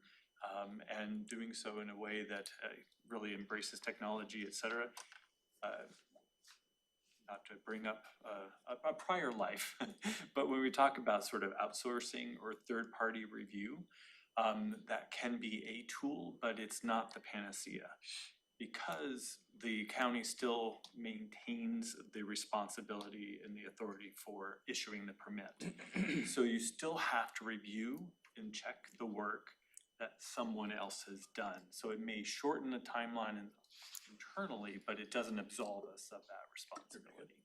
and doing so in a way that really embraces technology, et cetera. Not to bring up a prior life, but when we talk about sort of outsourcing or third-party review, that can be a tool, but it's not the panacea. because the county still maintains the responsibility and the authority for issuing the permit. So you still have to review and check the work that someone else has done. So it may shorten the timeline internally, but it doesn't absolve us of that responsibility.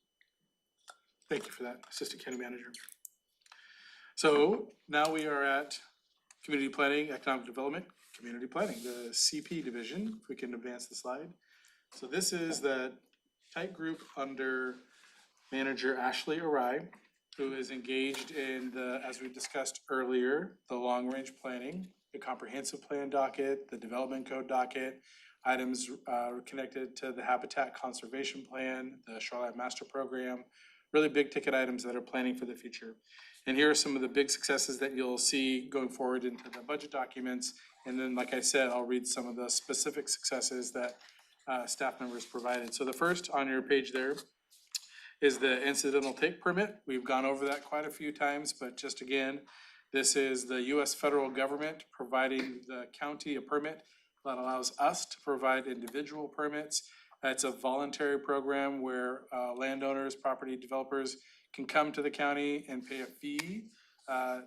Thank you for that, Assistant County Manager. So now we are at Community Planning, Economic Development, Community Planning, the CP division, if we can advance the slide. So this is that tight group under Manager Ashley Arai, who is engaged in the, as we discussed earlier, the long-range planning, the comprehensive plan docket, the development code docket, items connected to the habitat conservation plan, the shoreline master program, really big ticket items that are planning for the future. And here are some of the big successes that you'll see going forward into the budget documents. And then, like I said, I'll read some of the specific successes that staff members provided. So the first on your page there is the incidental take permit. We've gone over that quite a few times, but just again, this is the US federal government providing the county a permit that allows us to provide individual permits. It's a voluntary program where landowners, property developers can come to the county and pay a fee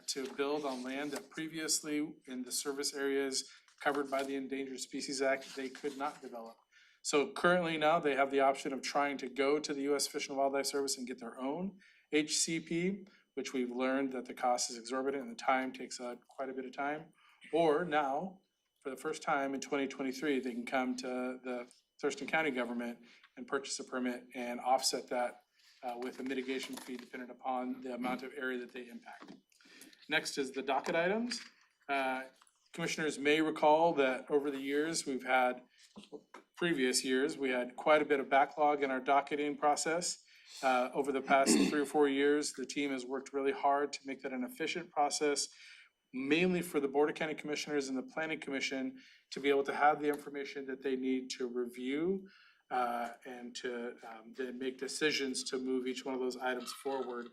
to build on land that previously in the service areas covered by the Endangered Species Act, they could not develop. So currently now they have the option of trying to go to the US Fish and Wildlife Service and get their own HCP, which we've learned that the cost is exorbitant and the time takes quite a bit of time. Or now, for the first time in 2023, they can come to the Thurston County government and purchase a permit and offset that with a mitigation fee dependent upon the amount of area that they impact. Next is the docket items. Commissioners may recall that over the years, previous years, we had quite a bit of backlog in our docketing process. Over the past 3 or 4 years, the team has worked really hard to make that an efficient process, mainly for the Board of County Commissioners and the Planning Commission to be able to have the information that they need to review and to then make decisions to move each one of those items forward.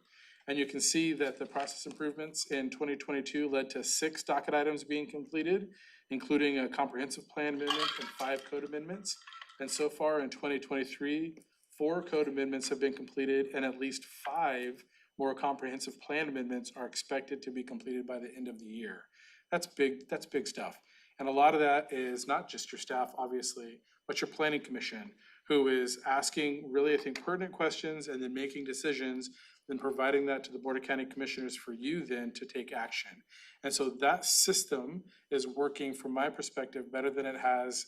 And you can see that the process improvements in 2022 led to 6 docket items being completed, including a comprehensive plan amendment and 5 code amendments. And so far in 2023, 4 code amendments have been completed and at least 5 more comprehensive plan amendments are expected to be completed by the end of the year. That's big stuff. And a lot of that is not just your staff, obviously, but your planning commission, who is asking really, I think, pertinent questions and then making decisions, then providing that to the Board of County Commissioners for you then to take action. And so that system is working, from my perspective, better than it has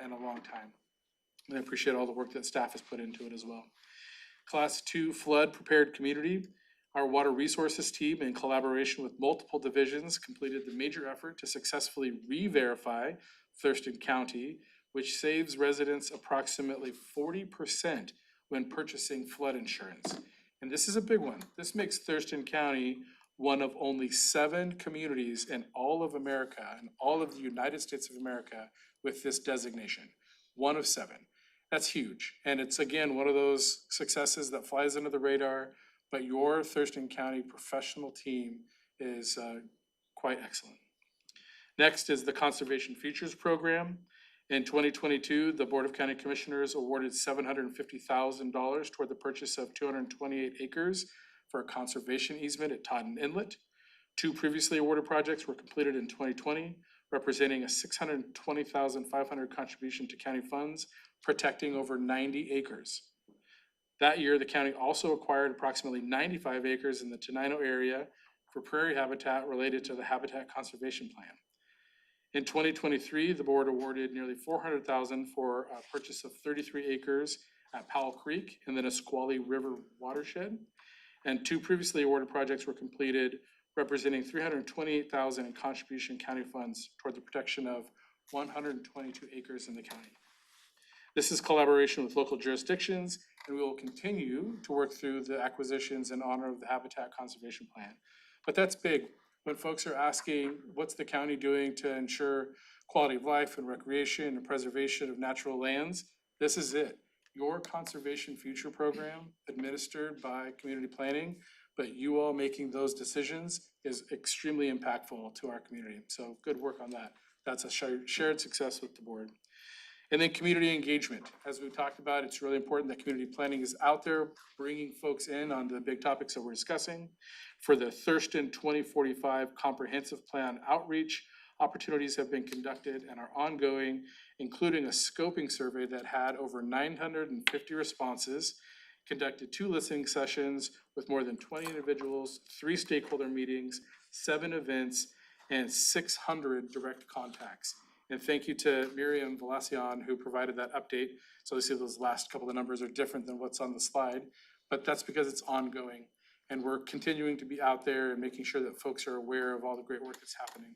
in a long time. And I appreciate all the work that staff has put into it as well. Class 2 flood prepared community. Our water resources team, in collaboration with multiple divisions, completed the major effort to successfully re-verify Thurston County, which saves residents approximately 40% when purchasing flood insurance. And this is a big one. This makes Thurston County one of only 7 communities in all of America, in all of the United States of America, with this designation. 1 of 7. That's huge. And it's, again, one of those successes that flies under the radar, but your Thurston County professional team is quite excellent. Next is the Conservation Features Program. In 2022, the Board of County Commissioners awarded $750,000 toward the purchase of 228 acres for a conservation easement at Totten Inlet. 2 previously awarded projects were completed in 2020, representing a $620,500 contribution to county funds, protecting over 90 acres. That year, the county also acquired approximately 95 acres in the Tenino area for prairie habitat related to the Habitat Conservation Plan. In 2023, the board awarded nearly $400,000 for a purchase of 33 acres at Powell Creek in the Nisqually River watershed. And 2 previously awarded projects were completed, representing $328,000 in contribution county funds toward the protection of 122 acres in the county. This is collaboration with local jurisdictions, and we will continue to work through the acquisitions in honor of the Habitat Conservation Plan. But that's big. When folks are asking, what's the county doing to ensure quality of life and recreation and preservation of natural lands? This is it. Your Conservation Future Program, administered by Community Planning, but you all making those decisions is extremely impactful to our community. So good work on that. That's a shared success with the board. And then community engagement. As we talked about, it's really important that community planning is out there, bringing folks in on the big topics that we're discussing. For the Thurston 2045 Comprehensive Plan outreach, opportunities have been conducted and are ongoing, including a scoping survey that had over 950 responses, conducted 2 listening sessions with more than 20 individuals, 3 stakeholder meetings, 7 events, and 600 direct contacts. And thank you to Miriam Valacion who provided that update. So you see those last couple of numbers are different than what's on the slide, but that's because it's ongoing. And we're continuing to be out there and making sure that folks are aware of all the great work that's happening.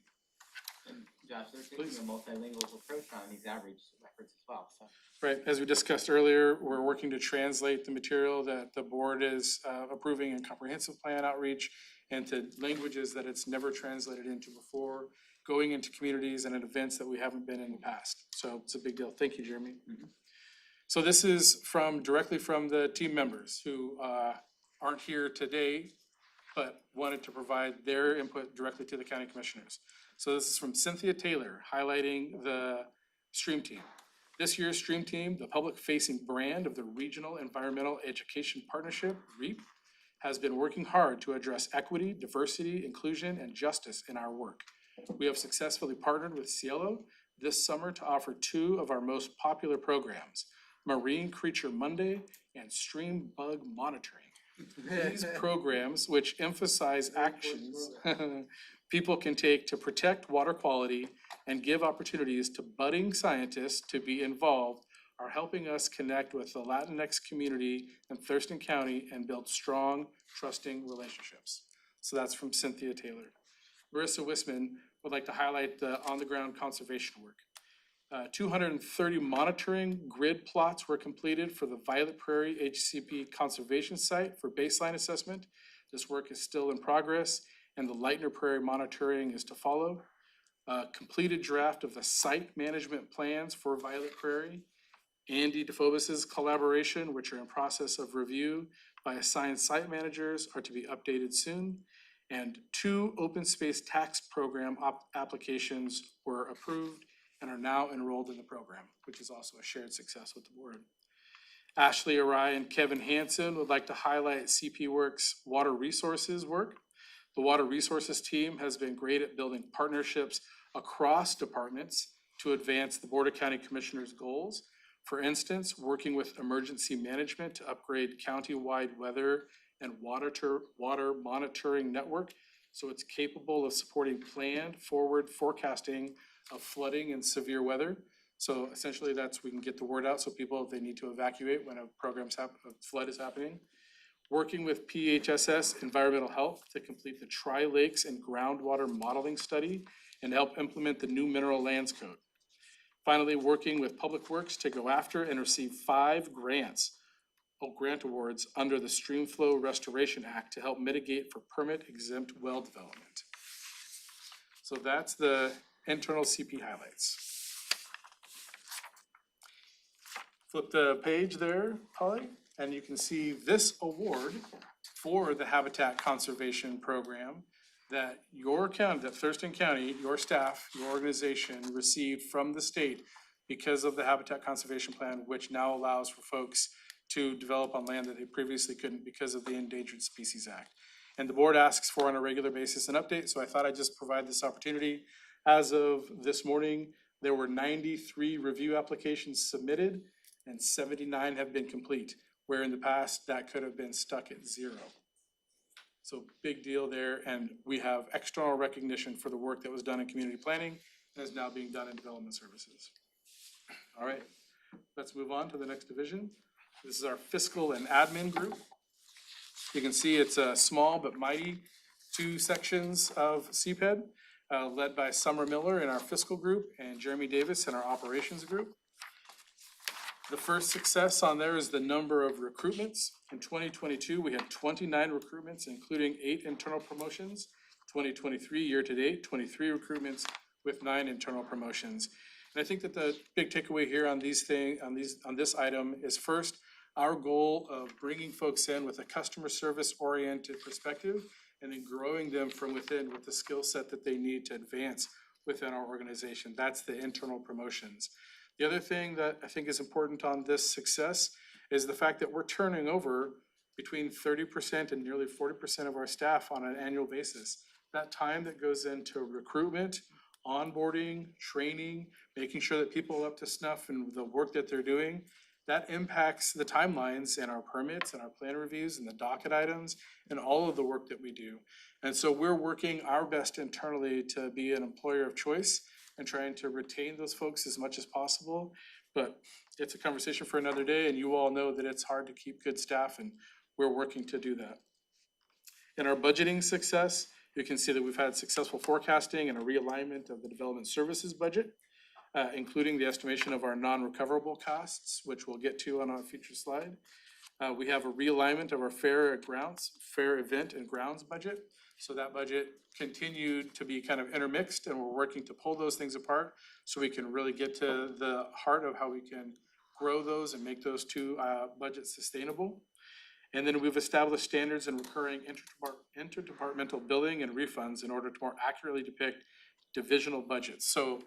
And Josh, they're taking a multilingual approach on these outreach efforts as well, so. Right, as we discussed earlier, we're working to translate the material that the board is approving in comprehensive plan outreach into languages that it's never translated into before, going into communities and at events that we haven't been in the past. So it's a big deal. Thank you, Jeremy. So this is directly from the team members who aren't here today, but wanted to provide their input directly to the county commissioners. So this is from Cynthia Taylor, highlighting the STREAM team. This year's STREAM team, the public-facing brand of the Regional Environmental Education Partnership, REAP, has been working hard to address equity, diversity, inclusion, and justice in our work. We have successfully partnered with Cielo this summer to offer 2 of our most popular programs, Marine Creature Monday and Stream Bug Monitoring. These programs, which emphasize actions people can take to protect water quality and give opportunities to budding scientists to be involved, are helping us connect with the Latinx community in Thurston County and build strong, trusting relationships. So that's from Cynthia Taylor. Marissa Wisman would like to highlight the on-the-ground conservation work. 230 monitoring grid plots were completed for the Violet Prairie HCP Conservation Site for baseline assessment. This work is still in progress, and the Lightner Prairie monitoring is to follow. Completed draft of the site management plans for Violet Prairie. Andy DeFobis's collaboration, which are in process of review by assigned site managers, are to be updated soon. And 2 open space tax program applications were approved and are now enrolled in the program, which is also a shared success with the board. Ashley Arai and Kevin Hansen would like to highlight CP Works' water resources work. The water resources team has been great at building partnerships across departments to advance the Board of County Commissioners' goals. For instance, working with emergency management to upgrade county-wide weather and water monitoring network so it's capable of supporting planned forward forecasting of flooding and severe weather. So essentially we can get the word out so people, if they need to evacuate when a flood is happening. Working with PHSS Environmental Health to complete the Tri-Lakes and groundwater modeling study and help implement the new mineral lands code. Finally, working with Public Works to go after and receive 5 grant awards under the Streamflow Restoration Act to help mitigate for permit-exempt well development. So that's the internal CP highlights. Flip the page there, Holly, and you can see this award for the Habitat Conservation Program that your county, that Thurston County, your staff, your organization received from the state because of the Habitat Conservation Plan, which now allows for folks to develop on land that they previously couldn't because of the Endangered Species Act. And the board asks for on a regular basis an update, so I thought I'd just provide this opportunity. As of this morning, there were 93 review applications submitted and 79 have been complete, where in the past that could have been stuck at 0. So big deal there, and we have external recognition for the work that was done in community planning and is now being done in development services. All right, let's move on to the next division. This is our fiscal and admin group. You can see it's a small but mighty 2 sections of CPED, led by Summer Miller in our fiscal group and Jeremy Davis in our operations group. The first success on there is the number of recruitments. In 2022, we had 29 recruitments, including 8 internal promotions. 2023, year-to-date, 23 recruitments with 9 internal promotions. And I think that the big takeaway here on this item is first, our goal of bringing folks in with a customer service oriented perspective and then growing them from within with the skill set that they need to advance within our organization. That's the internal promotions. The other thing that I think is important on this success is the fact that we're turning over between 30% and nearly 40% of our staff on an annual basis. That time that goes into recruitment, onboarding, training, making sure that people are up to snuff and the work that they're doing, that impacts the timelines and our permits and our plan reviews and the docket items and all of the work that we do. And so we're working our best internally to be an employer of choice and trying to retain those folks as much as possible. But it's a conversation for another day, and you all know that it's hard to keep good staff, and we're working to do that. In our budgeting success, you can see that we've had successful forecasting and a realignment of the development services budget, including the estimation of our non-recoverable costs, which we'll get to on a future slide. We have a realignment of our fair event and grounds budget. So that budget continued to be kind of intermixed, and we're working to pull those things apart so we can really get to the heart of how we can grow those and make those two budgets sustainable. And then we've established standards in recurring interdepartmental billing and refunds in order to more accurately depict divisional budgets. So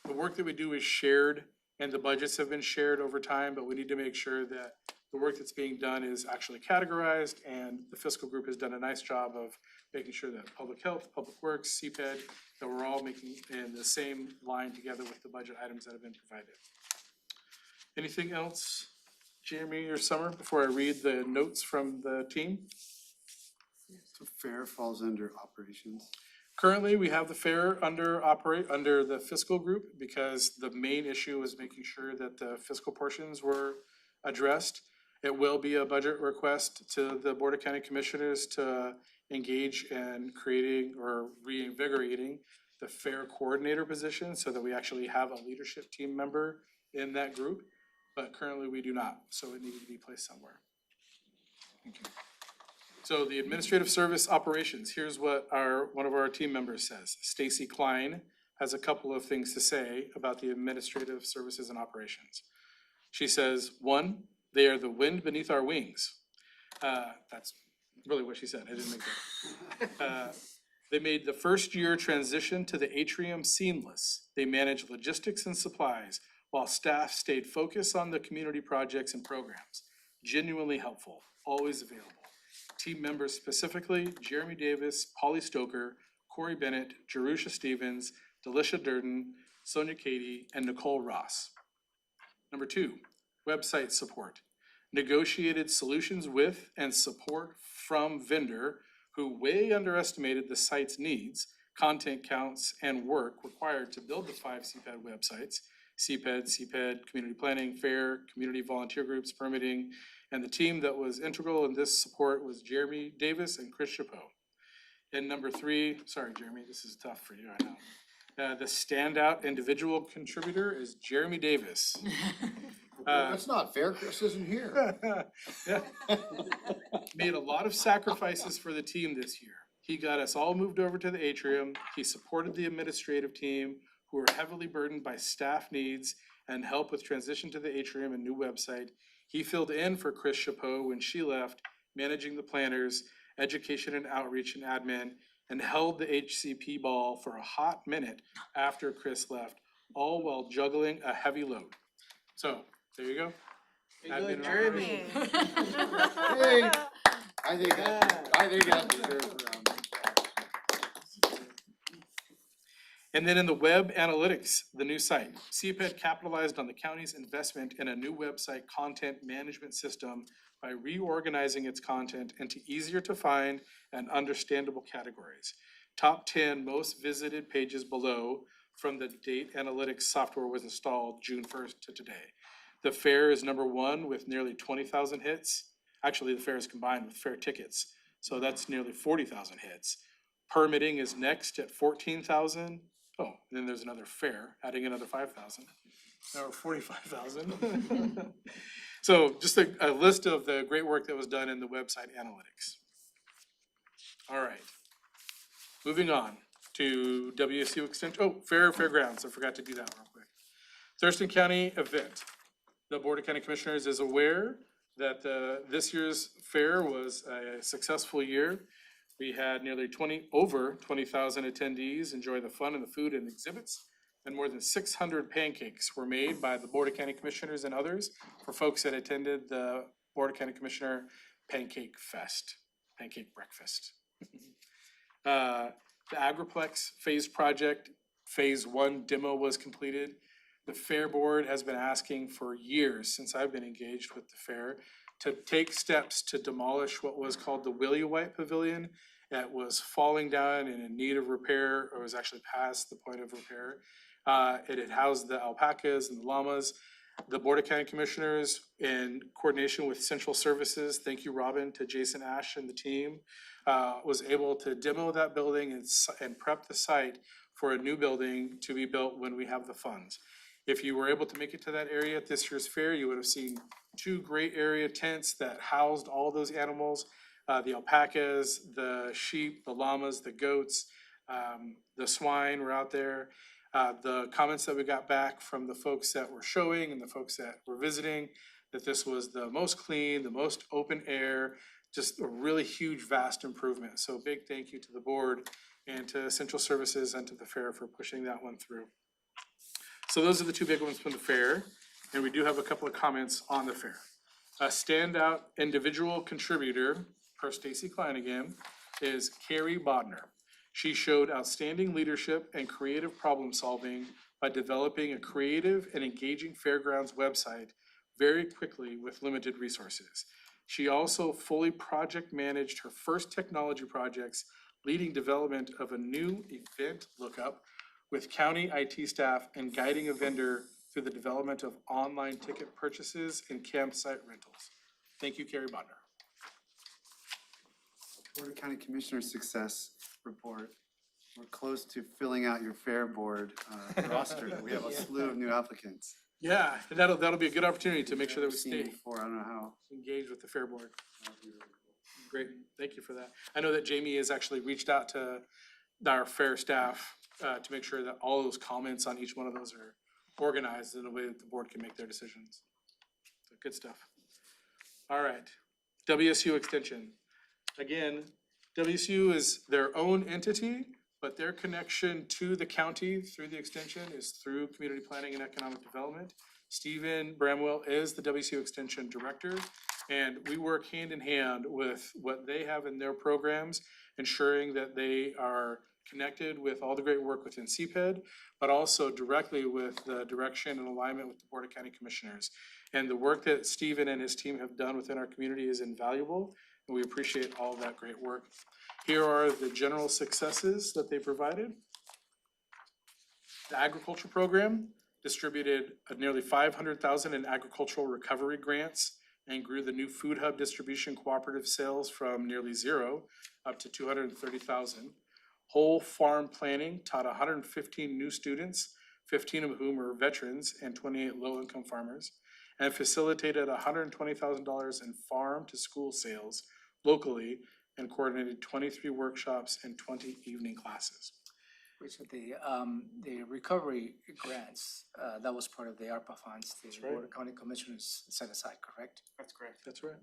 the work that we do is shared and the budgets have been shared over time, but we need to make sure that the work that's being done is actually categorized, and the fiscal group has done a nice job of making sure that public health, public works, CPED, that we're all making in the same line together with the budget items that have been provided. Anything else, Jeremy or Summer, before I read the notes from the team? So fair falls under operations. Currently, we have the fair under the fiscal group because the main issue is making sure that the fiscal portions were addressed. It will be a budget request to the Board of County Commissioners to engage in creating or reinvigorating the fair coordinator position so that we actually have a leadership team member in that group. But currently we do not, so it needed to be placed somewhere. Thank you. So the administrative service operations, here's what one of our team members says. Stacy Klein has a couple of things to say about the administrative services and operations. She says, one, they are the wind beneath our wings. That's really what she said, I didn't make that. They made the first year transition to the atrium seamless. They managed logistics and supplies while staff stayed focused on the community projects and programs. Genuinely helpful, always available. Team members specifically, Jeremy Davis, Polly Stoker, Corey Bennett, Jerusha Stevens, Delisha Durden, Sonia Katie, and Nicole Ross. Number two, website support. Negotiated solutions with and support from vendor who way underestimated the site's needs, content counts, and work required to build the 5 CPED websites: CPED, community planning, fair, community volunteer groups, permitting, and the team that was integral in this support was Jeremy Davis and Chris Chapeau. And number three, sorry, Jeremy, this is tough for you, I know. The standout individual contributor is Jeremy Davis. That's not fair, Chris isn't here. Yeah. Made a lot of sacrifices for the team this year. He got us all moved over to the atrium. He supported the administrative team, who were heavily burdened by staff needs and help with transition to the atrium and new website. He filled in for Chris Chapeau when she left, managing the planners, education and outreach and admin, and held the HCP ball for a hot minute after Chris left, all while juggling a heavy load. So, there you go. Admin and Jeremy. Hey, I think that deserves a round. And then in the web analytics, the new site, CPED capitalized on the county's investment in a new website content management system by reorganizing its content into easier to find and understandable categories. Top 10 most visited pages below from the date analytics software was installed June 1st to today. The fair is number 1 with nearly 20,000 hits. Actually, the fair is combined with fair tickets, so that's nearly 40,000 hits. Permitting is next at 14,000. Oh, and then there's another fair, adding another 5,000, or 45,000. So just a list of the great work that was done in the website analytics. All right, moving on to WSU Extension, fairgrounds, I forgot to do that real quick. Thurston County event. The Board of County Commissioners is aware that this year's fair was a successful year. We had nearly over 20,000 attendees enjoy the fun and the food and exhibits and more than 600 pancakes were made by the Board of County Commissioners and others for folks that attended the Board of County Commissioner Pancake Fest, Pancake Breakfast. The Agriplex Phase Project, Phase 1 demo was completed. The Fair Board has been asking for years, since I've been engaged with the fair, to take steps to demolish what was called the Willie White Pavilion. That was falling down and in need of repair, or was actually past the point of repair. It had housed the alpacas and the llamas. The Board of County Commissioners, in coordination with Central Services, thank you, Robin, to Jason Ash and the team, was able to demo that building and prep the site for a new building to be built when we have the funds. If you were able to make it to that area at this year's fair, you would have seen 2 great area tents that housed all those animals. The alpacas, the sheep, the llamas, the goats, the swine were out there. The comments that we got back from the folks that were showing and the folks that were visiting, that this was the most clean, the most open air, just a really huge, vast improvement. So big thank you to the board and to Central Services and to the fair for pushing that one through. So those are the 2 big ones from the fair, and we do have a couple of comments on the fair. A standout individual contributor, per Stacy Klein again, is Carrie Bodner. She showed outstanding leadership and creative problem solving by developing a creative and engaging fairgrounds website very quickly with limited resources. She also fully project managed her first technology projects, leading development of a new event lookup with county IT staff and guiding a vendor through the development of online ticket purchases and campsite rentals. Thank you, Carrie Bodner. Board of County Commissioner Success Report. We're close to filling out your fair board roster. We have a slew of new applicants. Yeah, and that'll be a good opportunity to make sure that we Seen stay before, I don't know how. engaged with the fair board. Great, thank you for that. I know that Jamie has actually reached out to our fair staff to make sure that all those comments on each one of those are organized in a way that the board can make their decisions. So good stuff. All right, WSU Extension. Again, WSU is their own entity, but their connection to the county through the extension is through Community Planning and Economic Development. Stephen Bramwell is the WSU Extension Director, and we work hand in hand with what they have in their programs, ensuring that they are connected with all the great work within CPED, but also directly with the direction and alignment with the Board of County Commissioners. And the work that Stephen and his team have done within our community is invaluable, and we appreciate all of that great work. Here are the general successes that they provided. The agriculture program distributed nearly $500,000 in agricultural recovery grants and grew the new food hub distribution cooperative sales from nearly 0 up to 230,000. Whole farm planning taught 115 new students, 15 of whom are veterans and 28 low-income farmers, and facilitated $120,000 in farm to school sales locally and coordinated 23 workshops and 20 evening classes. Which of the recovery grants, that was part of the ARPA funds, the That's right. Board of County Commissioners set aside, correct? That's correct. That's right.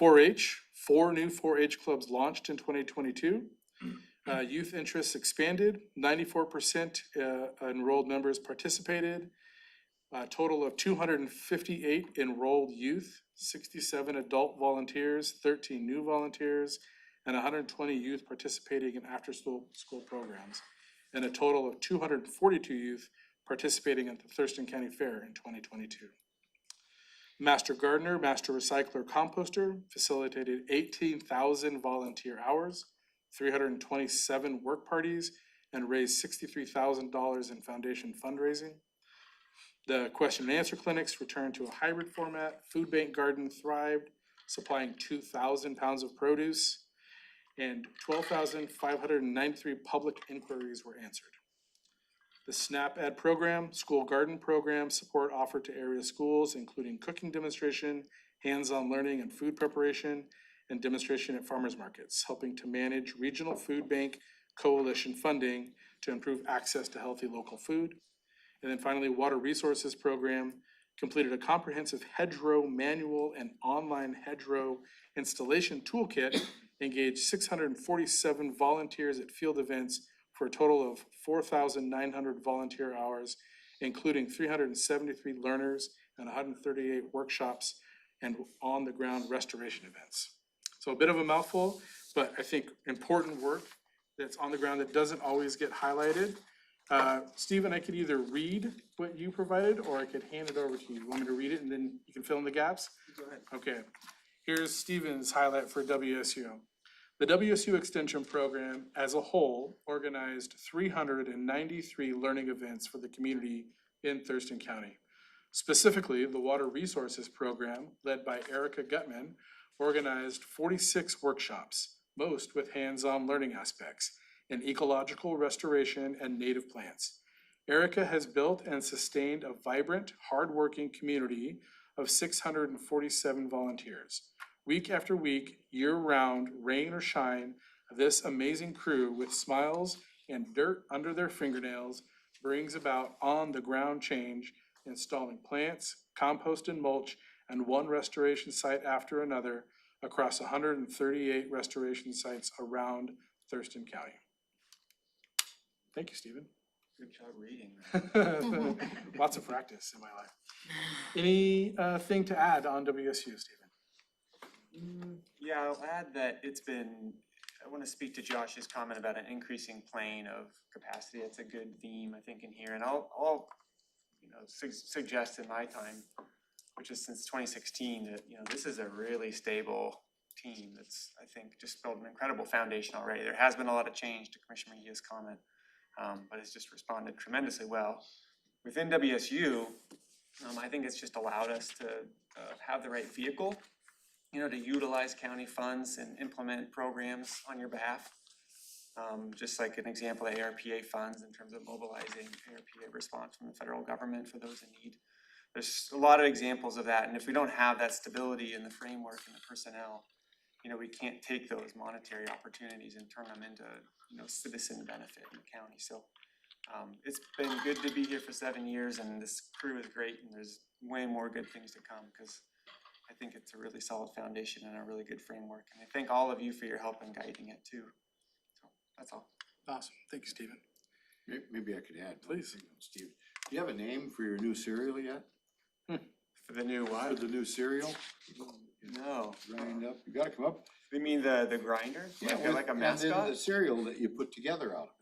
4-H, 4 new 4-H clubs launched in 2022. Youth interests expanded, 94% enrolled members participated. A total of 258 enrolled youth, 67 adult volunteers, 13 new volunteers, and 120 youth participating in after-school programs, and a total of 242 youth participating at the Thurston County Fair in 2022. Master Gardener, Master Recycler, Composter facilitated 18,000 volunteer hours, 327 work parties, and raised $63,000 in foundation fundraising. The question and answer clinics returned to a hybrid format. Food Bank Garden thrived, supplying 2,000 pounds of produce, and 12,593 public inquiries were answered. The SNAP Ed program, school garden program, support offered to area schools, including cooking demonstration, hands-on learning and food preparation, and demonstration at farmers markets, helping to manage regional food bank coalition funding to improve access to healthy local food. And then finally, Water Resources Program completed a comprehensive hedgerow manual and online hedgerow installation toolkit, engaged 647 volunteers at field events for a total of 4,900 volunteer hours, including 373 learners and 138 workshops and on-the-ground restoration events. So a bit of a mouthful, but I think important work that's on the ground that doesn't always get highlighted. Stephen, I could either read what you provided or I could hand it over to you. You want me to read it and then you can fill in the gaps? Go ahead. Okay, here's Stephen's highlight for WSU. The WSU Extension Program as a whole organized 393 learning events for the community in Thurston County. Specifically, the Water Resources Program, led by Erica Gutman, organized 46 workshops, most with hands-on learning aspects in ecological restoration and native plants. Erica has built and sustained a vibrant, hardworking community of 647 volunteers. Week after week, year-round, rain or shine, this amazing crew with smiles and dirt under their fingernails brings about on-the-ground change, installing plants, compost and mulch, and one restoration site after another across 138 restoration sites around Thurston County. Thank you, Stephen. Good job reading. Lots of practice in my life. Any thing to add on WSU, Stephen? Yeah, I'll add that I want to speak to Josh's comment about an increasing plane of capacity. It's a good theme, I think, in here. And I'll suggest in my time, which is since 2016, that, this is a really stable team that's, I think, just built an incredible foundation already. There has been a lot of change, to Commissioner Mejia's comment, but it's just responded tremendously well. Within WSU, I think it's just allowed us to have the right vehicle, to utilize county funds and implement programs on your behalf. Just like an example of ARPA funds in terms of mobilizing ARPA response from the federal government for those in need. There's a lot of examples of that, and if we don't have that stability in the framework and the personnel, we can't take those monetary opportunities and turn them into, citizen benefit in the county. So it's been good to be here for 7 years, and this crew is great, and there's way more good things to come, because I think it's a really solid foundation and a really good framework. And I thank all of you for your help in guiding it too. So that's all. Awesome. Thank you, Stephen. Maybe I could add. Please. Steve, do you have a name for your new cereal yet? For the new For what? the new cereal? No. Grind up, you gotta come up. You mean the grinder? Like a And then mascot? the cereal that you put together out of it.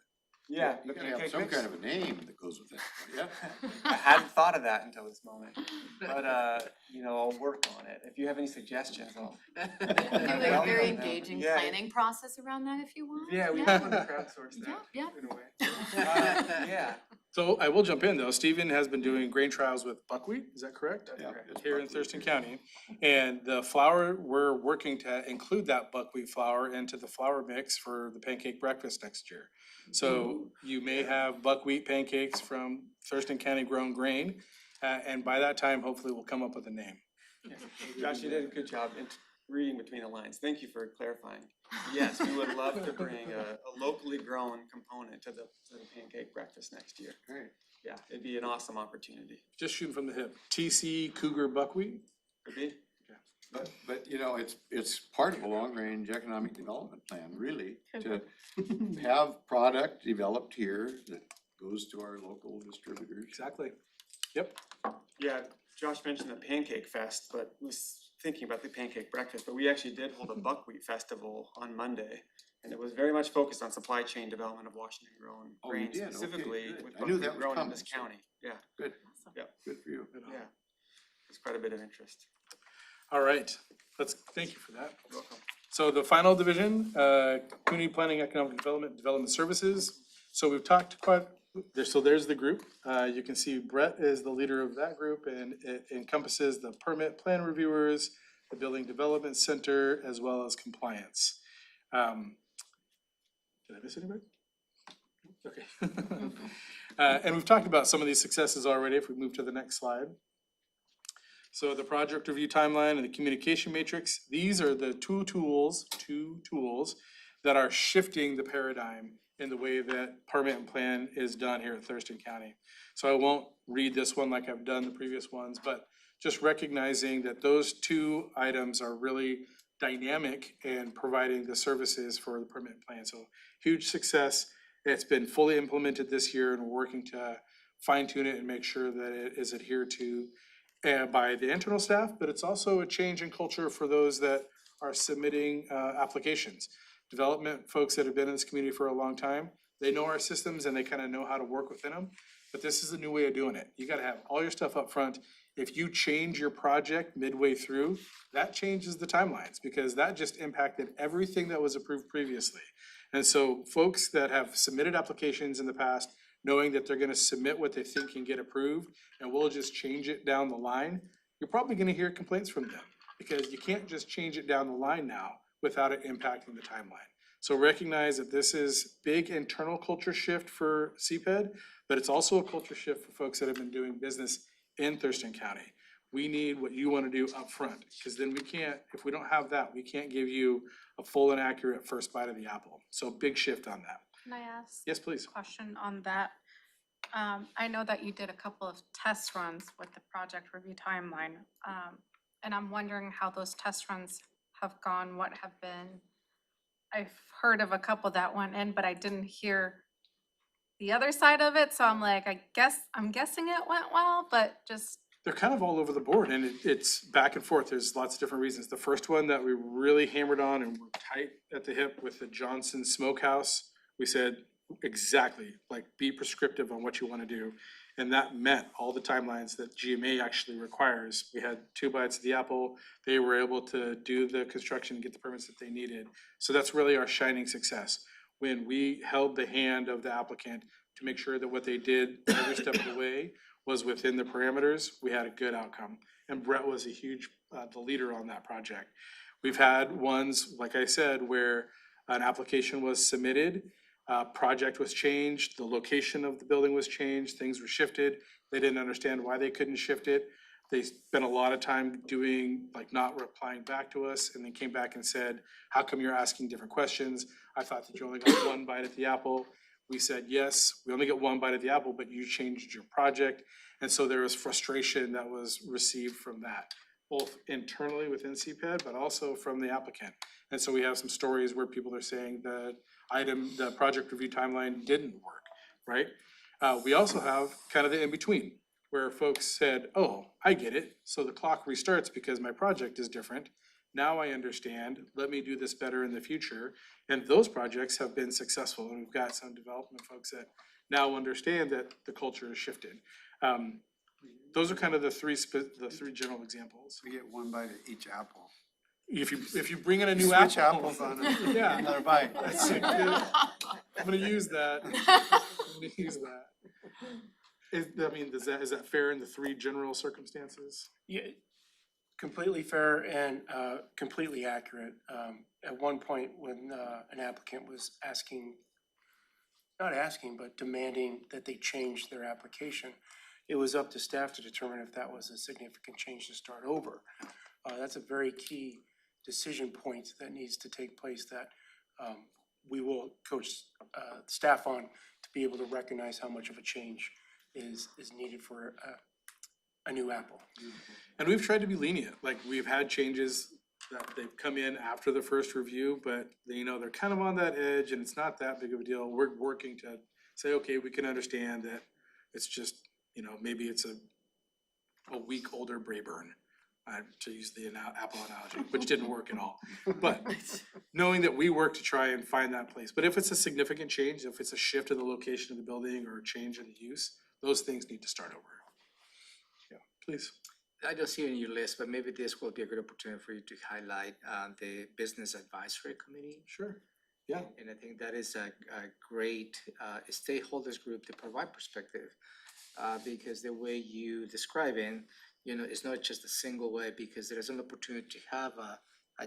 Yeah. You the gotta have pancake some mix. kind of a name that goes with that, yeah? I hadn't thought of that until this moment, but I'll work on it. If you have any suggestions, I'll. Do a very Yeah. engaging Yeah. planning process around that if you want. Yeah, we want to crowdsource that Yeah, in a way. Yeah. So I will jump in though. Stephen has been doing grain trials with buckwheat, is that correct? Yeah, correct. it's Here in buckwheat. Thurston County. And the flour, we're working to include that buckwheat flour into the flour mix for the pancake breakfast next year. So you may have buckwheat pancakes from Thurston County grown grain. And by that time, hopefully we'll come up with a name. Josh, you did a good job in reading between the lines. Thank you for clarifying. Yes, we would love to bring a locally grown component to the pancake breakfast next year. Great. Yeah, it'd be an awesome opportunity. Just shooting from the hip. TC Cougar Buckwheat. Could be. But it's part of a long-range economic development plan, really, to have product developed here that goes to our local distributors. Exactly. Yep. Yeah, Josh mentioned the Pancake Fest, but was thinking about the pancake breakfast, but we actually did hold a buckwheat festival on Monday. And it was very much focused on supply chain development of Washington grown Oh, you grains, did? Okay, specifically good. with I knew that buckwheat was grown in coming, this so- county. Yeah, Good. Yep. Good for you. yeah. There's quite a bit of interest. All right. Thank you for that. You're welcome. So the final division, community planning, economic development, development services. So we've talked so there's the group. You can see Brett is the leader of that group, and it encompasses the permit plan reviewers, the building development center, as well as compliance. Did I miss anybody? Okay. And we've talked about some of these successes already, if we move to the next slide. So the project review timeline and the communication matrix, these are the two tools that are shifting the paradigm in the way that permit and plan is done here at Thurston County. So I won't read this one like I've done the previous ones, but just recognizing that those two items are really dynamic in providing the services for the permit plan. So huge success It's been fully implemented this year and we're working to fine tune it and make sure that it is adhered to by the internal staff, but it's also a change in culture for those that are submitting applications. Development folks that have been in this community for a long time, they know our systems and they kind of know how to work within them. But this is a new way of doing it. You gotta have all your stuff up front. If you change your project midway through, that changes the timelines because that just impacted everything that was approved previously. And so folks that have submitted applications in the past, knowing that they're gonna submit what they think can get approved, and we'll just change it down the line, you're probably gonna hear complaints from them. Because you can't just change it down the line now without it impacting the timeline. So recognize that this is big internal culture shift for CPED, but it's also a culture shift for folks that have been doing business in Thurston County. We need what you wanna do up front, because then we can't, if we don't have that, we can't give you a full and accurate first bite of the apple. So big shift on that. Can I ask Yes, please. a question on that? I know that you did a couple of test runs with the project review timeline. And I'm wondering how those test runs have gone, what have been. I've heard of a couple that went in, but I didn't hear the other side of it, so I'm like, I'm guessing it went well, but just, They're kind of all over the board and it's back and forth. There's lots of different reasons. The first one that we really hammered on and were tight at the hip with the Johnson Smokehouse, we said exactly, like be prescriptive on what you wanna do. And that met all the timelines that GMA actually requires. We had 2 bites of the apple. They were able to do the construction and get the permits that they needed. So that's really our shining success. When we held the hand of the applicant to make sure that what they did every step of the way was within the parameters, we had a good outcome. And Brett was a huge, the leader on that project. We've had ones, like I said, where an application was submitted, project was changed, the location of the building was changed, things were shifted. They didn't understand why they couldn't shift it. They spent a lot of time doing, like not replying back to us, and then came back and said, how come you're asking different questions? I thought that you only got 1 bite at the apple. We said, yes, we only get 1 bite at the apple, but you changed your project. And so there was frustration that was received from that, both internally within CPED, but also from the applicant. And so we have some stories where people are saying that the project review timeline didn't work, right? We also have kind of the in-between, where folks said, oh, I get it, so the clock restarts because my project is different. Now I understand, let me do this better in the future. And those projects have been successful, and we've got some development folks that now understand that the culture has shifted. Those are kind of the three general examples. We get 1 bite of each apple. If you bring in a new apple. Switch apples on it. Yeah. Another bite. That's a good, I'm gonna use that. I'm gonna use that. Is that fair in the 3 general circumstances? Yeah, completely fair and completely accurate. At one point, when an applicant was not asking, but demanding that they change their application, it was up to staff to determine if that was a significant change to start over. That's a very key decision point that needs to take place that we will coach staff on to be able to recognize how much of a change is needed for a new apple. And we've tried to be lenient, like we've had changes that they've come in after the first review, but they're kind of on that edge and it's not that big of a deal. We're working to say, okay, we can understand that it's just, maybe it's a week older Brayburn, to use the apple analogy, which didn't work at all. But knowing that we work to try and find that place. But if it's a significant change, if it's a shift in the location of the building or a change in the use, those things need to start over. Yeah, please. I don't see it in your list, but maybe this will be a good opportunity for you to highlight the Business Advisory Committee. Sure, yeah. And I think that is a great stakeholders group to provide perspective. Because the way you describe it, it's not just a single way, because there is an opportunity to have a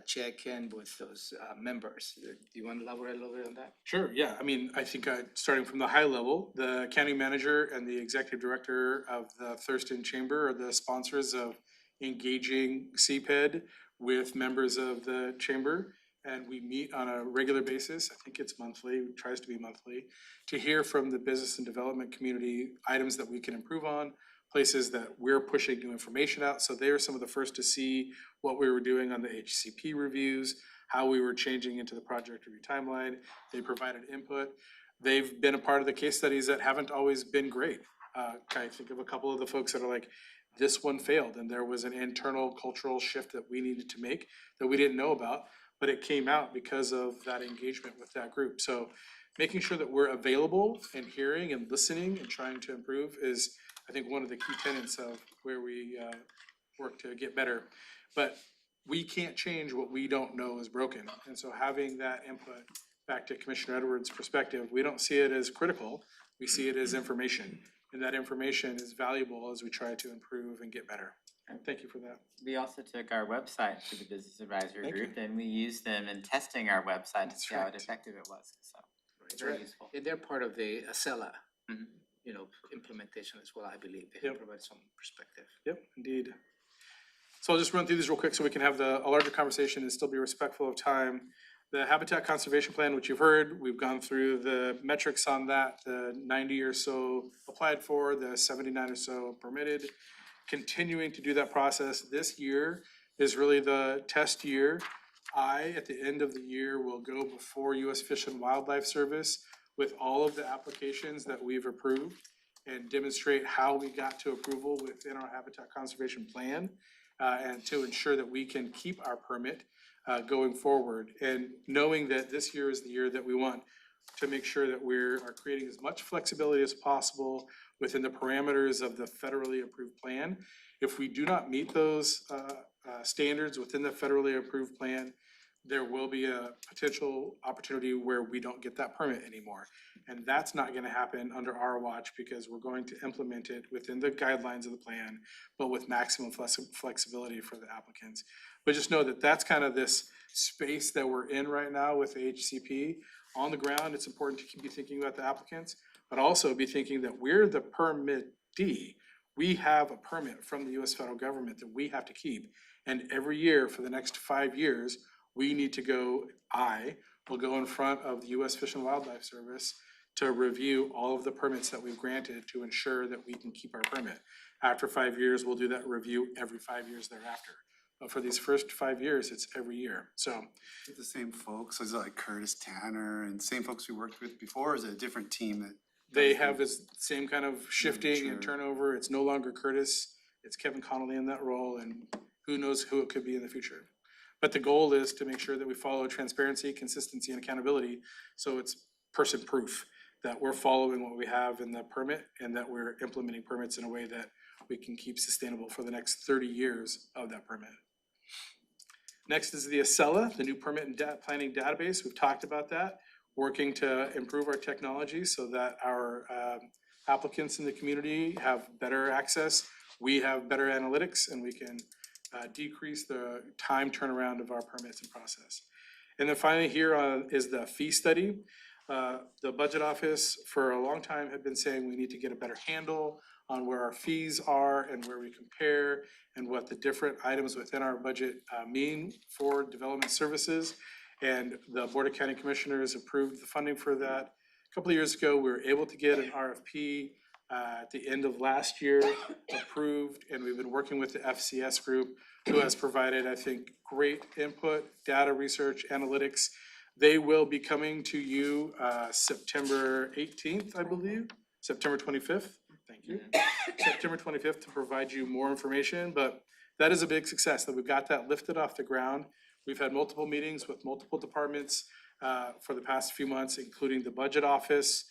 check-in with those members. Do you want to elaborate a little bit on that? Sure, yeah. I think starting from the high level, the county manager and the executive director of the Thurston Chamber are the sponsors of engaging CPED with members of the chamber. And we meet on a regular basis, I think it's monthly, it tries to be monthly, to hear from the business and development community items that we can improve on, places that we're pushing new information out. So they are some of the first to see what we were doing on the HCP reviews, how we were changing into the project review timeline. They provided input. they've been a part of the case studies that haven't always been great. I think of a couple of the folks that are like, this one failed, and there was an internal cultural shift that we needed to make that we didn't know about, but it came out because of that engagement with that group. So making sure that we're available and hearing and listening and trying to improve is, I think, one of the key tenets of where we work to get better. But we can't change what we don't know is broken. And so having that input, back to Commissioner Edwards' perspective, we don't see it as critical, we see it as information. And that information is valuable as we try to improve and get better. Thank you for that. We also took our website to the business advisory Thank you. group and we used them in testing our website to That's see how right. effective it was, so it's Right. very useful. And they're part of the Acela, Mhm. you know, implementation as well, I believe. They Yep. provide some perspective. Yep, indeed. So I'll just run through these real quick so we can have a larger conversation and still be respectful of time. The Habitat Conservation Plan, which you've heard, we've gone through the metrics on that, the 90 or so applied for, the 79 or so permitted. Continuing to do that process. This year is really the test year. At the end of the year, will go before U.S. Fish and Wildlife Service with all of the applications that we've approved and demonstrate how we got to approval within our Habitat Conservation Plan, and to ensure that we can keep our permit going forward. And knowing that this year is the year that we want to make sure that we are creating as much flexibility as possible within the parameters of the federally approved plan. If we do not meet those standards within the federally approved plan, there will be a potential opportunity where we don't get that permit anymore. And that's not gonna happen under our watch because we're going to implement it within the guidelines of the plan, but with maximum flexibility for the applicants. But just know that that's kind of this space that we're in right now with the HCP. On the ground, it's important to be thinking about the applicants, but also be thinking that we're the permittee. We have a permit from the US federal government that we have to keep. And every year for the next 5 years, we need to go, I will go in front of the US Fish and Wildlife Service to review all of the permits that we've granted to ensure that we can keep our permit. After 5 years, we'll do that review every 5 years thereafter. But for these first 5 years, it's every year. So Is it the same folks? Is it like Curtis Tanner and same folks we worked with before, or is it a different team that? they does have the- this same kind of shifting and Sure. turnover. It's no longer Curtis, it's Kevin Connolly in that role, and who knows who it could be in the future. But the goal is to make sure that we follow transparency, consistency, and accountability, so it's person-proof, that we're following what we have in the permit and that we're implementing permits in a way that we can keep sustainable for the next 30 years of that permit. Next is the Acela, the new permit and planning database. We've talked about that, working to improve our technology so that our applicants in the community have better access. We have better analytics and we can decrease the time turnaround of our permits and process. And then finally here is the fee study. The budget office for a long time had been saying we need to get a better handle on where our fees are and where we compare and what the different items within our budget mean for development services. And the Board of County Commissioners approved the funding for that. A couple of years ago, we were able to get an RFP at the end of last year approved, and we've been working with the FCS group, who has provided, I think, great input, data research, analytics. They will be coming to you September 18th, I believe, September 25th. Thank you. September 25th to provide you more information, but that is a big success that we've got that lifted off the ground. We've had multiple meetings with multiple departments for the past few months, including the Budget Office,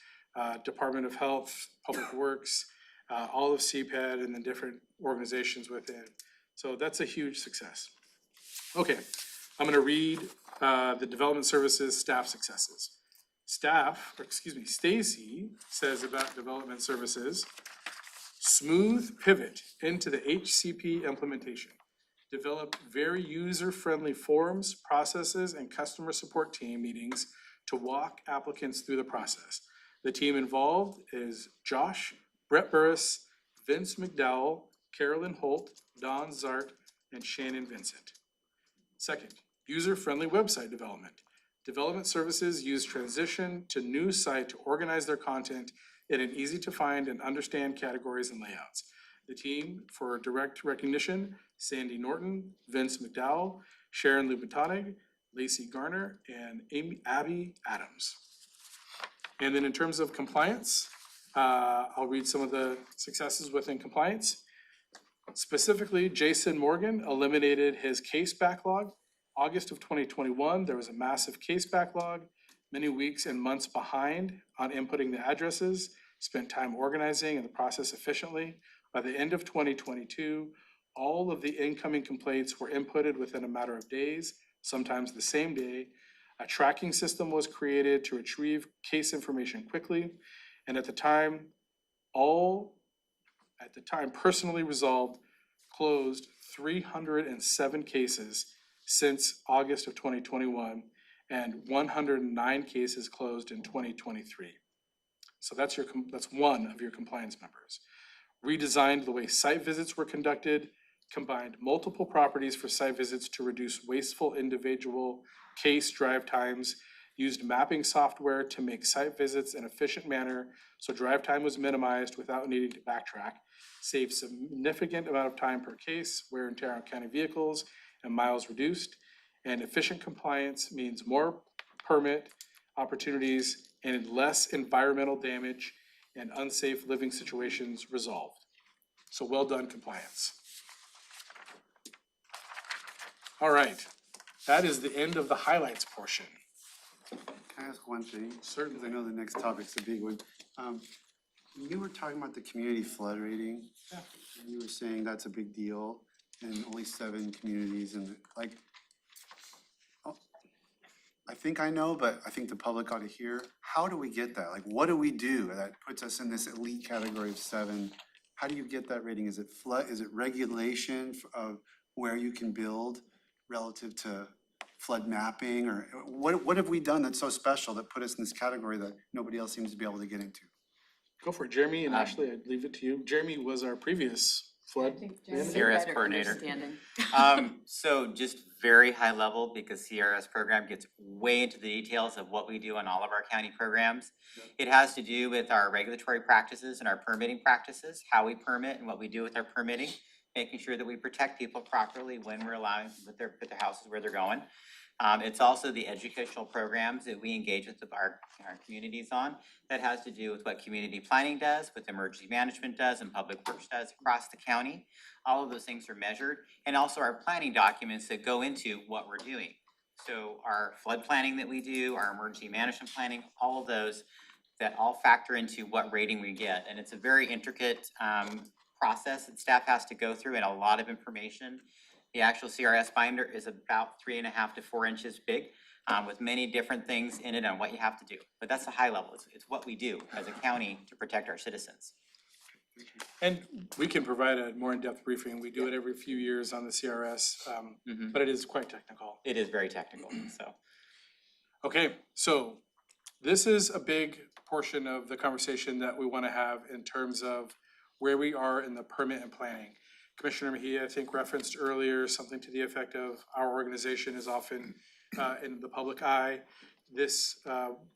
Department of Health, Public Works, all of CPED, and the different organizations within. So that's a huge success. Okay, I'm gonna read the Development Services staff successes. Stacy says about Development Services, smooth pivot into the HCP implementation. Develop very user-friendly forums, processes, and customer support team meetings to walk applicants through the process. The team involved is Josh, Brett Burris, Vince McDowell, Carolyn Holt, Don Zart, and Shannon Vincent. Second, user-friendly website development. Development Services use transition to new site to organize their content in an easy-to-find and understand categories and layouts. The team for direct recognition, Sandy Norton, Vince McDowell, Sharon Lubitanig, Lacey Garner, and Abby Adams. And then in terms of compliance, I'll read some of the successes within compliance. Specifically, Jason Morgan eliminated his case backlog. August of 2021, there was a massive case backlog, many weeks and months behind on inputting the addresses, spent time organizing the process efficiently. By the end of 2022, all of the incoming complaints were inputted within a matter of days, sometimes the same day. A tracking system was created to retrieve case information quickly, and at the time personally resolved, closed 307 cases since August of 2021, and 109 cases closed in 2023. So that's one of your compliance members. Redesigned the way site visits were conducted, combined multiple properties for site visits to reduce wasteful individual case drive times, used mapping software to make site visits an efficient manner so drive time was minimized without needing to backtrack, saved significant amount of time per case, wear and tear on county vehicles, and miles reduced. And efficient compliance means more permit opportunities and less environmental damage and unsafe living situations resolved. So well done, compliance. All right, that is the end of the highlights portion. Can I ask one thing? Certainly. Because I know the next topic's a big one. You were talking about the community flood rating. Yeah. And you were saying that's a big deal in only 7 communities and like, I think I know, but I think the public ought to hear. How do we get that? Like, what do we do that puts us in this elite category of 7? How do you get that rating? Is it flood, is it regulation of where you can build relative to flood mapping? Or what have we done that's so special that put us in this category that nobody else seems to be able to get into? Go for it, Jeremy, and Ashley, I'd leave it to you. Jeremy was our previous flood. CRS coordinator. So just very high level, because CRS program gets way into the details of what we do on all of our county programs. It has to do with our regulatory practices and our permitting practices, how we permit and what we do with our permitting, making sure that we protect people properly when we're allowing them to put their houses where they're going. It's also the educational programs that we engage with our communities on that has to do with what community planning does, what emergency management does, and public works does across the county. All of those things are measured, and also our planning documents that go into what we're doing. So our flood planning that we do, our emergency management planning, all of those that all factor into what rating we get. And it's a very intricate process that staff has to go through and a lot of information. The actual CRS binder is about 3.5 to 4 inches big, with many different things in it on what you have to do. But that's the high level. It's what we do as a county to protect our citizens. And we can provide a more in-depth briefing. We do it every few years on the CRS, but it is quite technical. It is very technical, so. Okay, so this is a big portion of the conversation that we want to have in terms of where we are in the permit and planning. Commissioner Mejia, I think, referenced earlier something to the effect of our organization is often in the public eye. This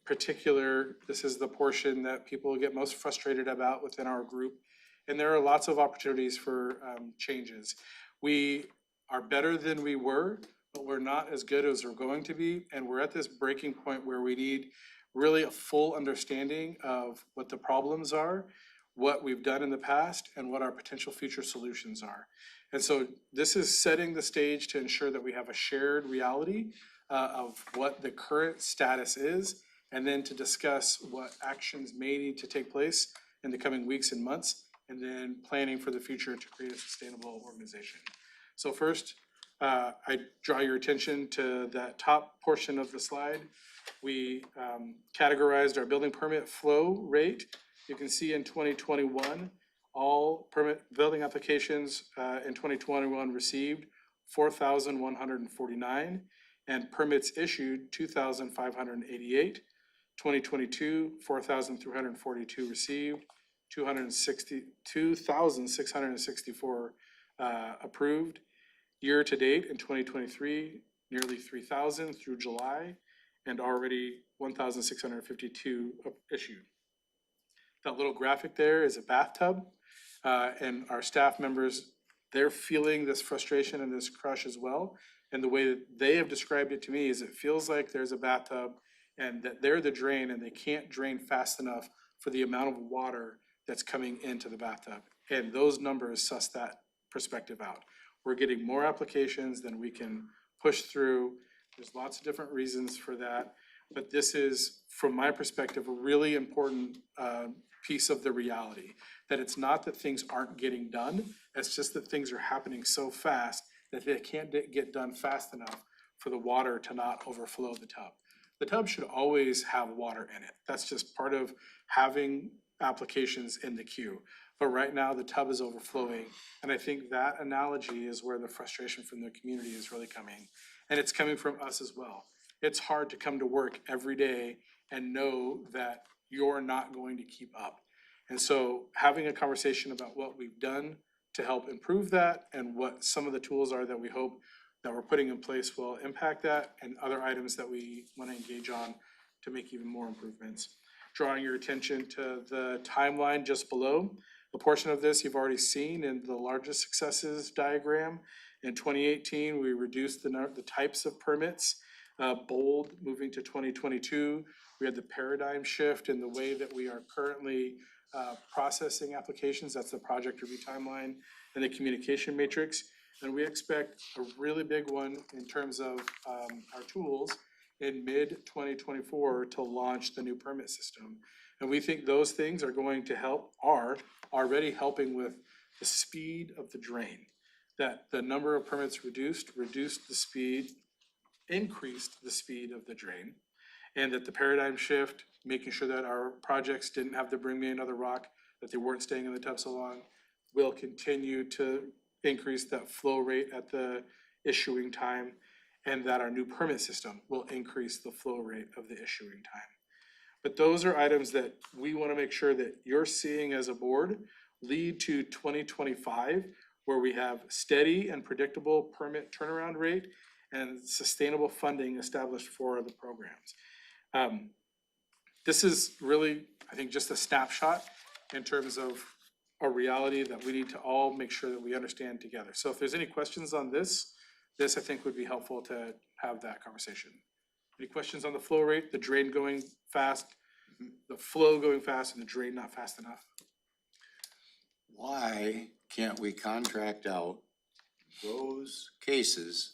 this is the portion that people get most frustrated about within our group. And there are lots of opportunities for changes. We are better than we were, but we're not as good as we're going to be. And we're at this breaking point where we need really a full understanding of what the problems are, what we've done in the past, and what our potential future solutions are. And so this is setting the stage to ensure that we have a shared reality of what the current status is, and then to discuss what actions may need to take place in the coming weeks and months, and then planning for the future to create a sustainable organization. So first, I draw your attention to that top portion of the slide. We categorized our building permit flow rate. You can see in 2021, all permit building applications in 2021 received 4,149, and permits issued 2,588. 2022, 4,342 received, 2,664 approved. Year to date in 2023, nearly 3,000 through July, and already 1,652 issued. That little graphic there is a bathtub, and our staff members, they're feeling this frustration and this crush as well. And the way that they have described it to me is it feels like there's a bathtub and that they're the drain and they can't drain fast enough for the amount of water that's coming into the bathtub. And those numbers suss that perspective out. We're getting more applications than we can push through. There's lots of different reasons for that. But this is, from my perspective, a really important piece of the reality. That it's not that things aren't getting done, it's just that things are happening so fast that they can't get done fast enough for the water to not overflow the tub. The tub should always have water in it. That's just part of having applications in the queue. But right now, the tub is overflowing, and I think that analogy is where the frustration from the community is really coming. And it's coming from us as well. It's hard to come to work every day and know that you're not going to keep up. And so having a conversation about what we've done to help improve that and what some of the tools are that we hope that we're putting in place will impact that, and other items that we want to engage on to make even more improvements. Drawing your attention to the timeline just below. A portion of this you've already seen in the largest successes diagram. In 2018, we reduced the types of permits, bold moving to 2022. We had the paradigm shift in the way that we are currently processing applications. That's the project review timeline and the communication matrix. And we expect a really big one in terms of our tools in mid-2024 to launch the new permit system. And we think those things are going to help, are already helping with the speed of the drain. That the number of permits reduced the speed, increased the speed of the drain. And that the paradigm shift, making sure that our projects didn't have to bring me another rock, that they weren't staying in the tub so long, will continue to increase that flow rate at the issuing time, and that our new permit system will increase the flow rate of the issuing time. But those are items that we want to make sure that you're seeing as a board lead to 2025, where we have steady and predictable permit turnaround rate and sustainable funding established for the programs. This is really, I think, just a snapshot in terms of a reality that we need to all make sure that we understand together. So if there's any questions on this I think would be helpful to have that conversation. Any questions on the flow rate, the drain going fast, the flow going fast, and the drain not fast enough? Why can't we contract out those cases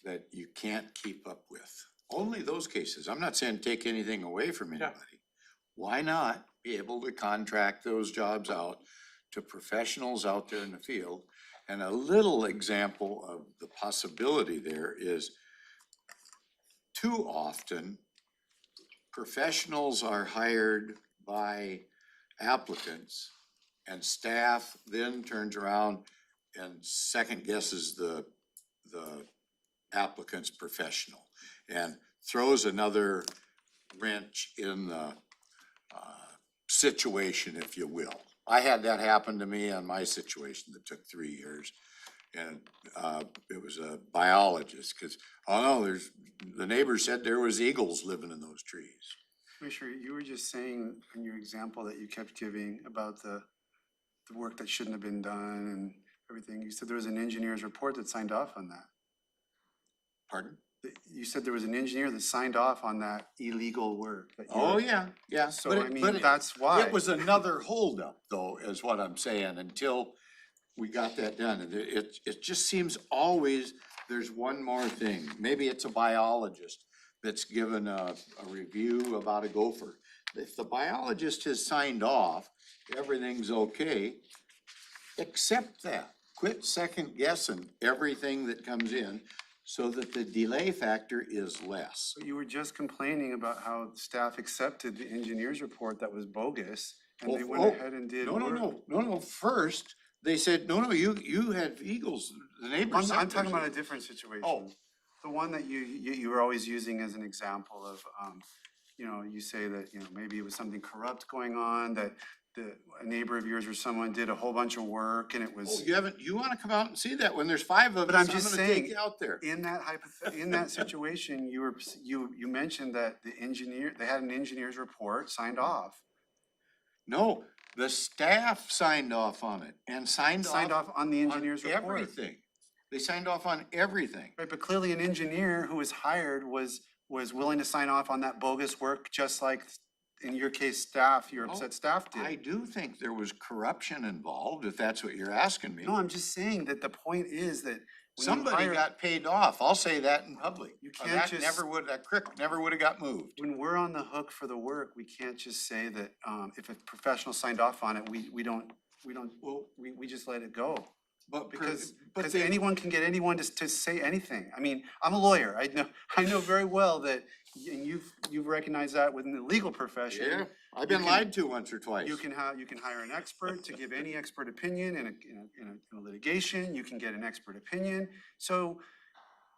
that you can't keep up with? Only those cases. I'm not saying take anything away from anybody. Why not be able to contract those jobs out to professionals out there in the field? And a little example of the possibility there is, too often, professionals are hired by applicants and staff then turns around and second guesses the applicant's professional and throws another wrench in the situation, if you will. I had that happen to me on my situation that took 3 years. And it was a biologist, cause, oh no, the neighbor said there was eagles living in those trees. Commissioner, you were just saying in your example that you kept giving about the work that shouldn't have been done and everything, you said there was an engineer's report that signed off on that. Pardon? You said there was an engineer that signed off on that illegal work. That you Oh, were- yeah. So But I it- mean, but it- that's why. It was another holdup though, is what I'm saying, until we got that done. And it just seems always, there's one more thing. Maybe it's a biologist that's given a review about a gopher. If the biologist has signed off, everything's okay, accept that. Quit second guessing everything that comes in so that the delay factor is less. You were just complaining about how staff accepted the engineer's report that was bogus and they went ahead and did work. No, first, they said, no, you had eagles, the neighbors said. I'm talking there's about a different situation. Oh. The one that you were always using as an example of, you say that, maybe it was something corrupt going on, that a neighbor of yours or someone did a whole bunch of work and it Oh, was. you wanna come out and see that when there's 5 of But us, I'm I'm just gonna take saying, you out there. in that situation, you mentioned that they had an engineer's report signed off. No, the staff signed off on it and signed off on the on engineer's report. everything. They signed off on everything. Right, but clearly an engineer who was hired was was willing to sign off on that bogus work, just like in your case, staff, your No, upset staff I did. do think there was corruption involved, if that's what you're asking me. No, I'm just saying that the point is that when you Somebody hire- got paid off, I'll say that in public. You Or can't that just- never would, that crick never would have got moved. when we're on the hook for the work, we can't just say that, if a professional signed off on it, we just let it go. But Because they, anyone can get anyone to say anything. I mean, I'm a lawyer. I know very well that, and you've recognized that within the legal profession. yeah, I've You been can- lied to once or twice. You can hire an expert to give any expert opinion in a litigation. You can get an expert opinion. So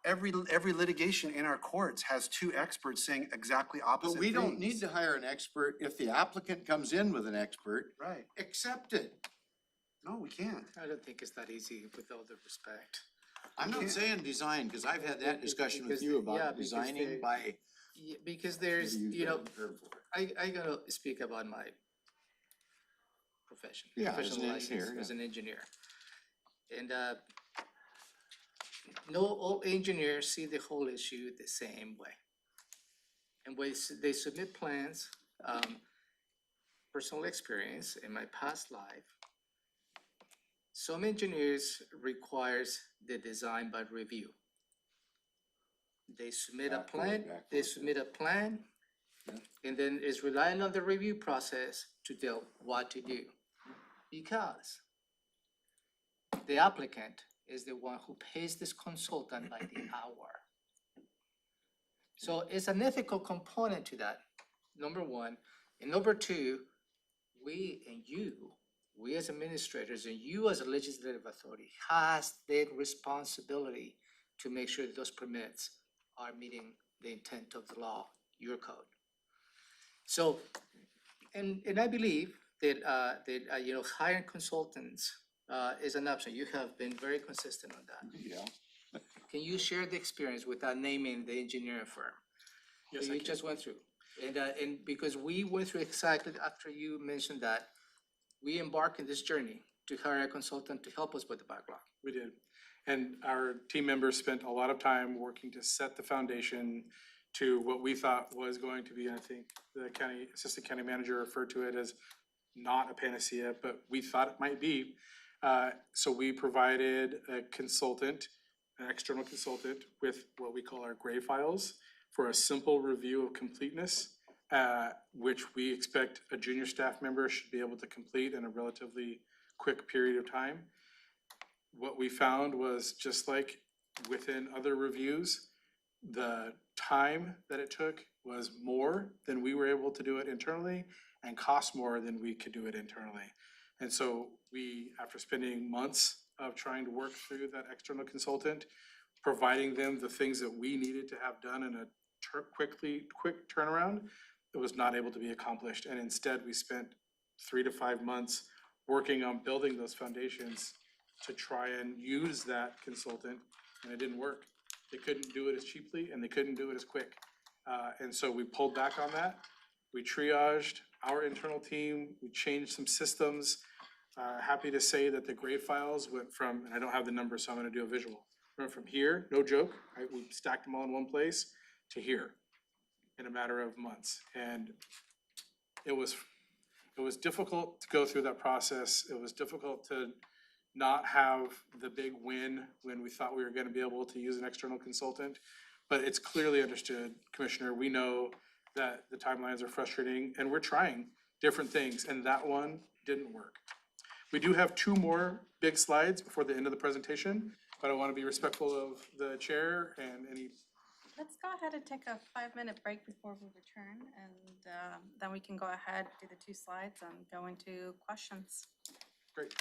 every litigation in our courts has two experts saying exactly opposite But things. we don't need to hire an expert if the applicant comes in with an expert, Right. accept it. No, we can't. I don't think it's that easy with all the respect. I'm not can't- saying design, cause I've had that discussion with Because- you yeah, about because designing they- by. Yeah, because there's, what do you know, get prepared for? I gotta speak about my profession, Yeah, as professional an license engineer, as yeah. an engineer. And no, all engineers see the whole issue the same way. And when they submit plans, personal experience in my past life, some engineers requires the design by review. They submit a Backward, plan, and then is relying on the review process to tell what to do. Because the applicant is the one who pays this consultant by the hour. So it's an ethical component to that, number one. And number two, we as administrators and you as a legislative authority has the responsibility to make sure that those permits are meeting the intent of the law, your code. So, and I believe that, you know, hiring consultants, is an option. You have been very consistent on that. Yeah. Can you share the experience without naming the engineering firm? Yes, that I you can. just went through? And because we went through exactly after you mentioned that, we embarked in this journey to hire a consultant to help us with the backlog. We did. And our team members spent a lot of time working to set the foundation to what we thought was going to be, I think the assistant county manager referred to it as not a panacea, but we thought it might be. So we provided a consultant, an external consultant with what we call our gray files for a simple review of completeness, which we expect a junior staff member should be able to complete in a relatively quick period of time. What we found was just like within other reviews, the time that it took was more than we were able to do it internally and cost more than we could do it internally. And so we, after spending months of trying to work through that external consultant, providing them the things that we needed to have done in a quick turnaround, it was not able to be accomplished. And instead, we spent 3 to 5 months working on building those foundations to try and use that consultant, and it didn't work. They couldn't do it as cheaply and they couldn't do it as quick. And so we pulled back on that. We triaged our internal team, we changed some systems. Happy to say that the grade files went from, and I don't have the numbers, so I'm gonna do a visual. Went from here, no joke, we stacked them all in one place, to here in a matter of months. And it was difficult to go through that process. It was difficult to not have the big win when we thought we were gonna be able to use an external consultant. But it's clearly understood, Commissioner, we know that the timelines are frustrating and we're trying different things and that one didn't work. We do have 2 more big slides before the end of the presentation, but I wanna be respectful of the chair and any. Let's go ahead and take a 5-minute break before we return, and then we can go ahead, do the 2 slides and go into questions. Great.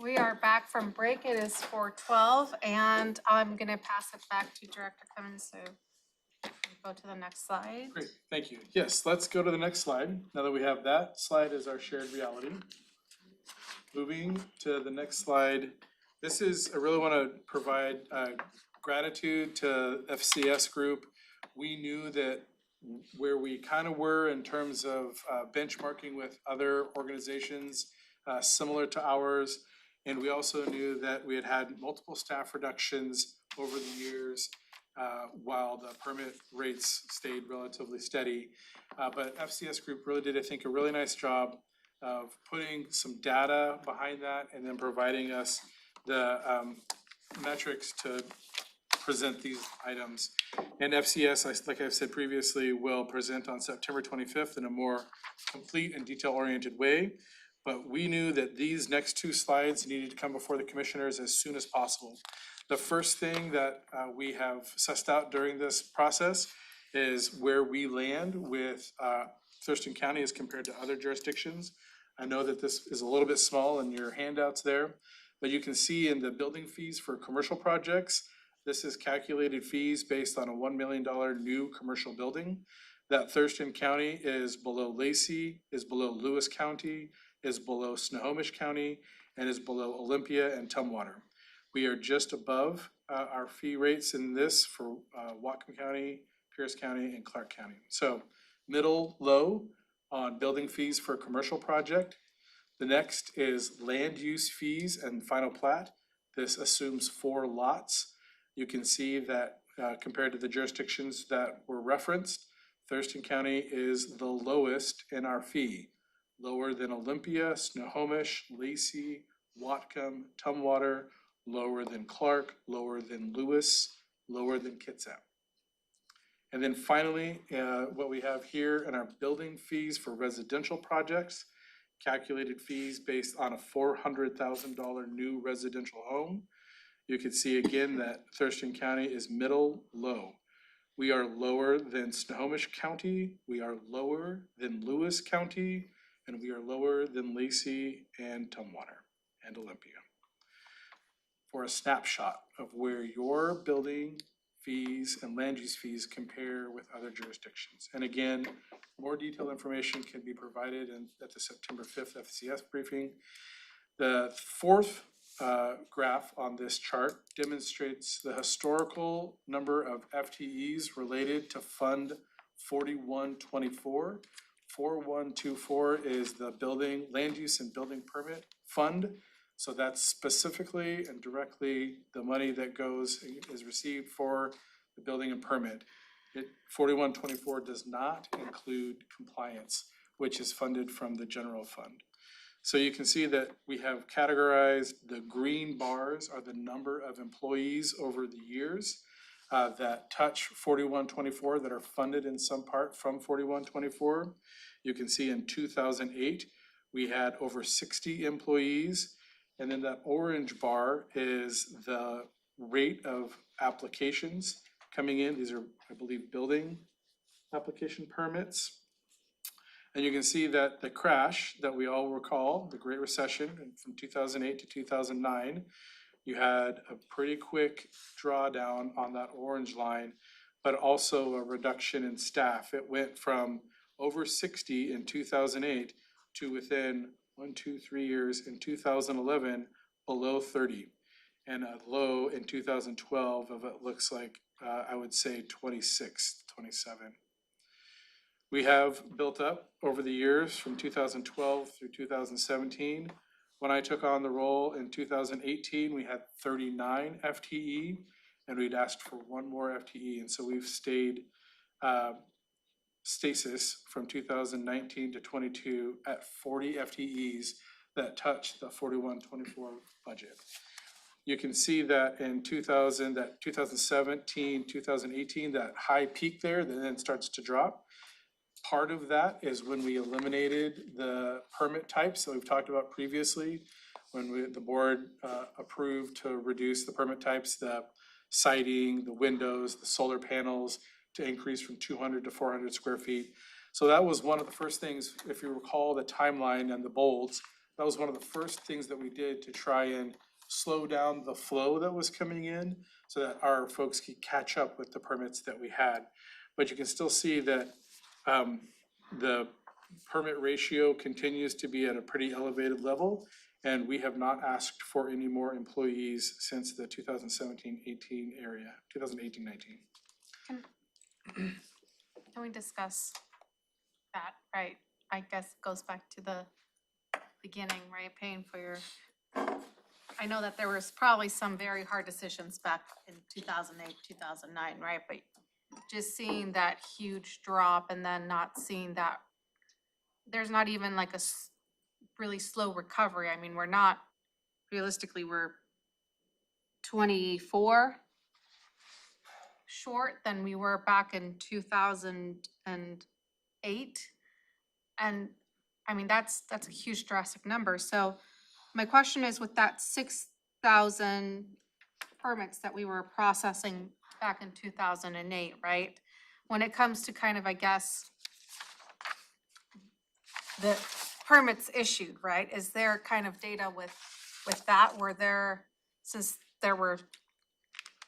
We are back from break. It is 4:12, and I'm gonna pass it back to Director Cummins, so go to the next slide. Great, thank you. Yes, let's go to the next slide. Now that we have that slide as our shared reality. Moving to the next slide, this is, I really want to provide gratitude to FCS Group. We knew that where we kind of were in terms of benchmarking with other organizations similar to ours. And we also knew that we had had multiple staff reductions over the years while the permit rates stayed relatively steady. But FCS Group really did, I think, a really nice job of putting some data behind that and then providing us the metrics to present these items. And FCS, like I've said previously, will present on September 25th in a more complete and detail-oriented way. But we knew that these next two slides needed to come before the commissioners as soon as possible. The first thing that we have sussed out during this process is where we land with Thurston County as compared to other jurisdictions. I know that this is a little bit small in your handouts there, but you can see in the building fees for commercial projects, this is calculated fees based on a $1 million new commercial building. That Thurston County is below Lacey, is below Lewis County, is below Snohomish County, and is below Olympia and Tumwater. We are just above our fee rates in this for Whatcom County, Pierce County, and Clark County. So middle, low on building fees for a commercial project. The next is land use fees and final plat. This assumes 4 lots. You can see that compared to the jurisdictions that were referenced, Thurston County is the lowest in our fee. Lower than Olympia, Snohomish, Lacey, Whatcom, Tumwater, lower than Clark, lower than Lewis, lower than Kitsap. And then finally, what we have here in our building fees for residential projects, calculated fees based on a $400,000 new residential home. You can see again that Thurston County is middle low. We are lower than Snohomish County, we are lower than Lewis County, and we are lower than Lacey and Tumwater and Olympia. For a snapshot of where your building fees and land use fees compare with other jurisdictions. And again, more detailed information can be provided at the September 5th FCS briefing. The fourth graph on this chart demonstrates the historical number of FTEs related to Fund 4124. 4124 is the building, land use and building permit fund. So that's specifically and directly the money that is received for the building and permit. 4124 does not include compliance, which is funded from the general fund. So you can see that we have categorized the green bars are the number of employees over the years that touch 4124 that are funded in some part from 4124. You can see in 2008, we had over 60 employees. And then that orange bar is the rate of applications coming in. These are, I believe, building application permits. And you can see that the crash that we all recall, the Great Recession from 2008 to 2009, you had a pretty quick drawdown on that orange line, but also a reduction in staff. It went from over 60 in 2008 to within 3 years in 2011 below 30, and a low in 2012 of it looks like I would say 26, 27. We have built up over the years from 2012 through 2017. When I took on the role in 2018, we had 39 FTE, and we'd asked for 1 more FTE, and so we've stayed stasis from 2019 to 22 at 40 FTEs that touch the 4124 budget. You can see that in 2017, 2018, that high peak there that then starts to drop. Part of that is when we eliminated the permit types that we've talked about previously, when the board approved to reduce the permit types, the siding, the windows, the solar panels, to increase from 200 to 400 square feet. So that was one of the first things, if you recall the timeline and the bolds, That was one of the first things that we did to try and slow down the flow that was coming in so that our folks could catch up with the permits that we had. But you can still see that the permit ratio continues to be at a pretty elevated level. And we have not asked for any more employees since the 2017-18 area, 2018-19. Can we discuss that, right? I guess it goes back to the beginning, right? Paying for your, I know that there was probably some very hard decisions back in 2008, 2009, right? But just seeing that huge drop and then not seeing that, there's not even like a really slow recovery. I mean, we're not, realistically, we're 24 short than we were back in 2008. And I mean, that's a huge drastic number. So my question is, with that 6,000 permits that we were processing back in 2008, right? When it comes to kind of, I guess, the permits issued, right? Is there kind of data with that? Were there, since there were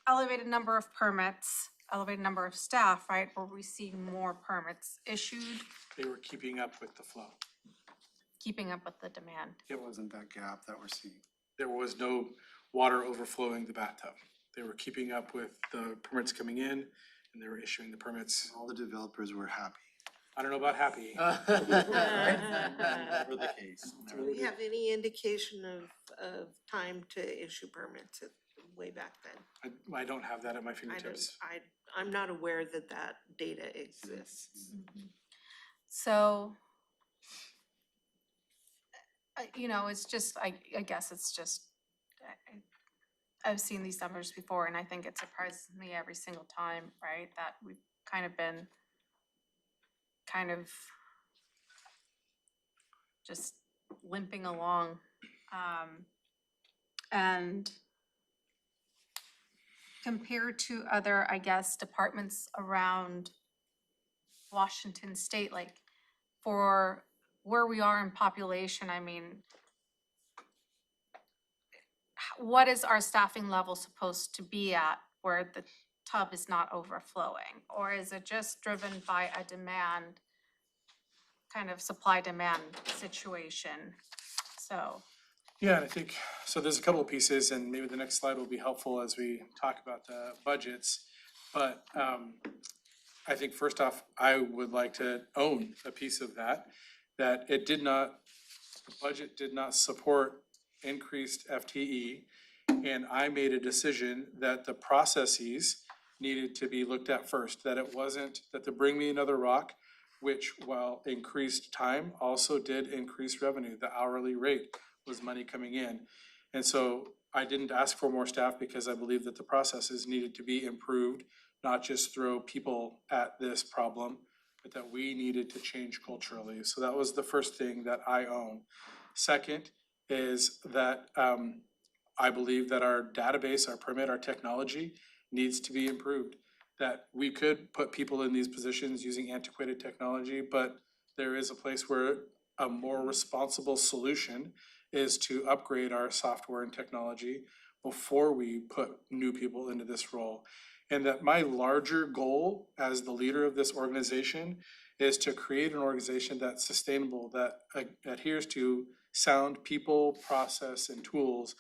elevated number of permits, elevated number of staff, right? Were we seeing more permits issued, They were keeping up with the flow. keeping up with the demand? It wasn't that gap that we're seeing. There was no water overflowing the bathtub. They were keeping up with the permits coming in and they were issuing the permits. All the developers were happy. I don't know about happy. Never the case. Do we have any indication of time to issue permits way back then? I don't have that at my I don't, fingertips. I'm not aware that that data exists. So, you know, it's just, I guess it's just, I've seen these numbers before and I think it surprises me every single time, right? That we've kind of been just limping along. And compared to other, I guess, departments around Washington State, like for where we are in population, I mean, what is our staffing level supposed to be at where the tub is not overflowing? Or is it just driven by a demand, kind of supply-demand situation? So. Yeah, and I think, so there's a couple of pieces and maybe the next slide will be helpful as we talk about the budgets. But I think first off, I would like to own a piece of that it did not, the budget did not support increased FTE. And I made a decision that the processes needed to be looked at first, that it wasn't, that the Bring Me Another Rock, which while increased time, also did increase revenue. The hourly rate was money coming in. And so I didn't ask for more staff because I believe that the processes needed to be improved, not just throw people at this problem, but that we needed to change culturally. So that was the first thing that I own. Second is that I believe that our database, our permit, our technology needs to be improved. That we could put people in these positions using antiquated technology, but there is a place where a more responsible solution is to upgrade our software and technology before we put new people into this role. And that my larger goal as the leader of this organization is to create an organization that's sustainable, that adheres to sound people, process, and tools,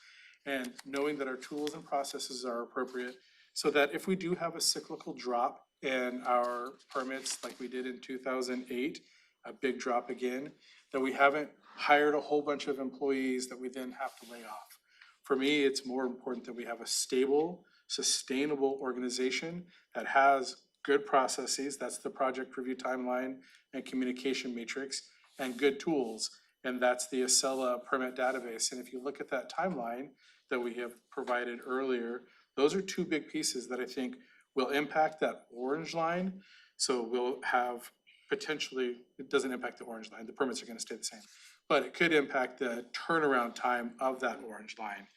and knowing that our tools and processes are appropriate, so that if we do have a cyclical drop in our permits like we did in 2008, a big drop again, that we haven't hired a whole bunch of employees that we then have to lay off. For me, it's more important that we have a stable, sustainable organization that has good processes, that's the project review timeline and communication matrix, and good tools, and that's the Acela permit database. And if you look at that timeline that we have provided earlier, those are two big pieces that I think will impact that orange line. So we'll have potentially, it doesn't impact the orange line, the permits are gonna stay the same, but it could impact the turnaround time of that orange line.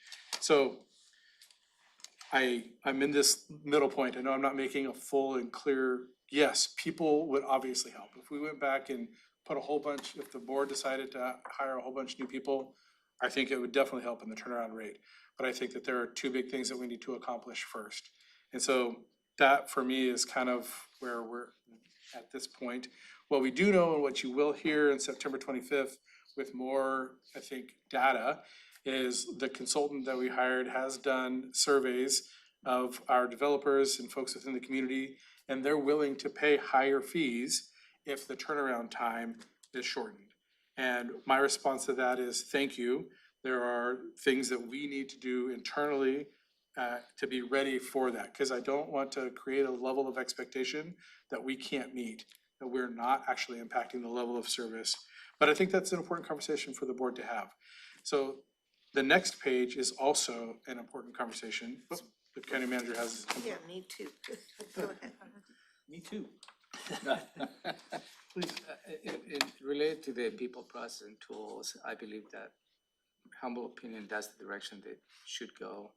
So I'm in this middle point. I know I'm not making a full and clear, yes, people would obviously help. If we went back and put a whole bunch, if the board decided to hire a whole bunch of new people, I think it would definitely help in the turnaround rate. But I think that there are two big things that we need to accomplish first. And so that for me is kind of where we're at this point. What we do know and what you will hear in September 25th with more, I think, data is the consultant that we hired has done surveys of our developers and folks within the community, and they're willing to pay higher fees if the turnaround time is shortened. And my response to that is thank you. There are things that we need to do internally to be ready for that, because I don't want to create a level of expectation that we can't meet, that we're not actually impacting the level of service. But I think that's an important conversation for the board to have. So the next page is also an important conversation. Oop, the county manager has. Yeah, me too. Go ahead. Me too. Please. Related to the people process and tools, I believe that, humble opinion, that's the direction that should go.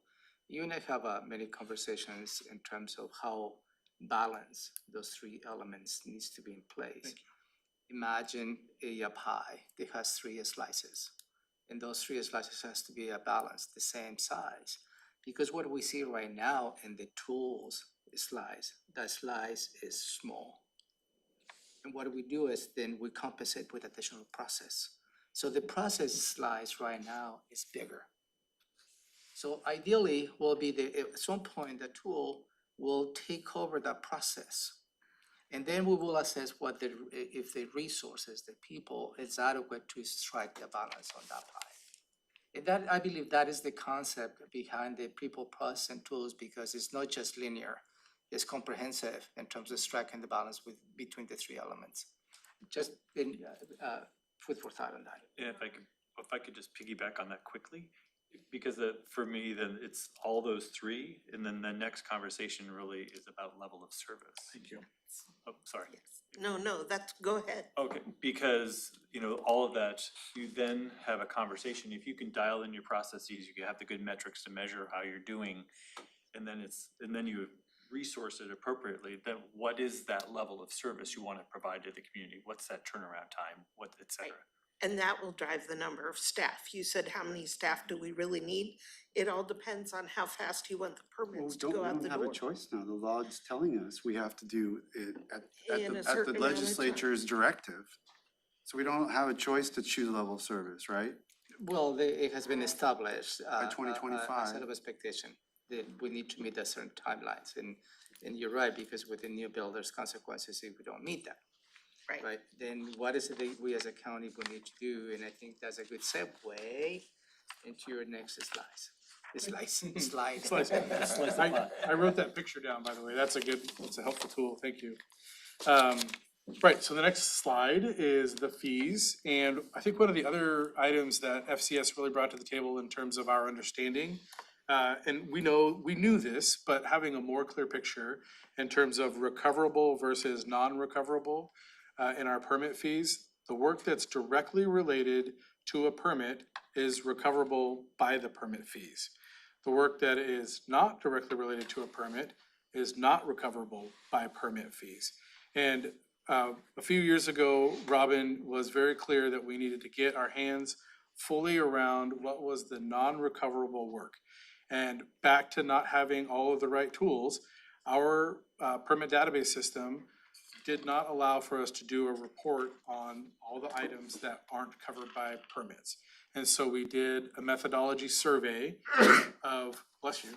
You and I have many conversations in terms of how balanced those three elements needs to be in place. Imagine a pie that has 3 slices, and those 3 slices has to be a balance, the same size. Because what we see right now in the tools slice, that slice is small. And what we do is then we compensate with additional process. So the process slice right now is bigger. So ideally will be at some point the tool will take over that process. And then we will assess if the resources, the people is adequate to strike the balance on that pie. And that, I believe that is the concept behind the people process and tools, because it's not just linear, it's comprehensive in terms of striking the balance between the 3 elements. Just in food for thought on that. And if I could just piggyback on that quickly, because for me, then it's all those 3, and then the next conversation really is about level of service. Thank you. Oh, sorry. No, go ahead. Okay, because, all of that, you then have a conversation. If you can dial in your processes, you can have the good metrics to measure how you're doing, and then you resource it appropriately, then what is that level of service you want to provide to the community? What's that turnaround time, et cetera? And that will drive the number of staff. You said, how many staff do we really need? It all depends on how fast you want the Well, permits we to go out don't the have a door. choice now. The law is telling us we have to do it In a at certain the amount of time. legislature's directive. So we don't have a choice to choose a level of service, right? Well, it has been established. By A 2025. set of expectation that we need to meet a certain timelines, and you're right, because with the new bill, there's consequences if we don't meet that. Right, then what is it that we as a county will need to do, and I think that's a good segue into your next slide. I wrote that picture down, by the way. That's a helpful tool. Thank you. Right, so the next slide is the fees. And I think one of the other items that FCS really brought to the table in terms of our understanding, and we knew this, but having a more clear picture in terms of recoverable versus non-recoverable in our permit fees, the work that's directly related to a permit is recoverable by the permit fees. The work that is not directly related to a permit is not recoverable by permit fees. And a few years ago, Robin was very clear that we needed to get our hands fully around what was the non-recoverable work. And back to not having all of the right tools, our permit database system did not allow for us to do a report on all the items that aren't covered by permits. And so we did a methodology survey of, bless you,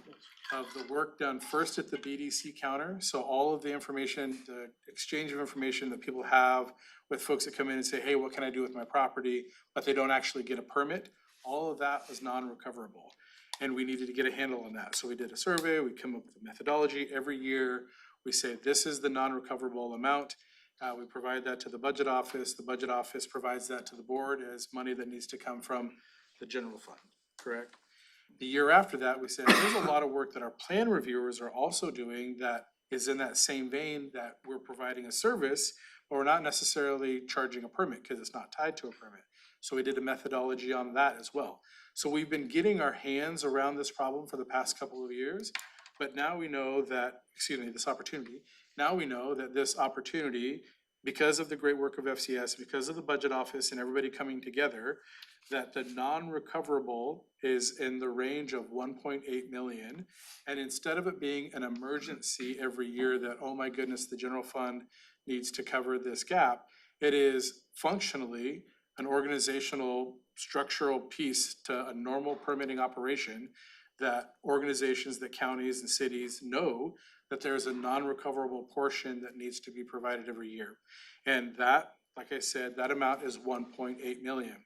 of the work done first at the BDC counter. So all of the information, the exchange of information that people have with folks that come in and say, hey, what can I do with my property? But they don't actually get a permit. All of that was non-recoverable. And we needed to get a handle on that. So we did a survey, we come up with a methodology every year. We say, this is the non-recoverable amount. We provide that to the budget office. The budget office provides that to the board as money that needs to come from the general fund, correct? The year after that, we said, there's a lot of work that our plan reviewers are also doing that is in that same vein, that we're providing a service, but we're not necessarily charging a permit because it's not tied to a permit. So we did a methodology on that as well. So we've been getting our hands around this problem for the past couple of years, but now we know that, this opportunity, now we know that this opportunity because of the great work of FCS, because of the budget office and everybody coming together, that the non-recoverable is in the range of 1.8 million. And instead of it being an emergency every year that, oh my goodness, the general fund needs to cover this gap, it is functionally an organizational structural piece to a normal permitting operation that organizations, that counties and cities know that there's a non-recoverable portion that needs to be provided every year. And that, like I said, that amount is 1.8 million.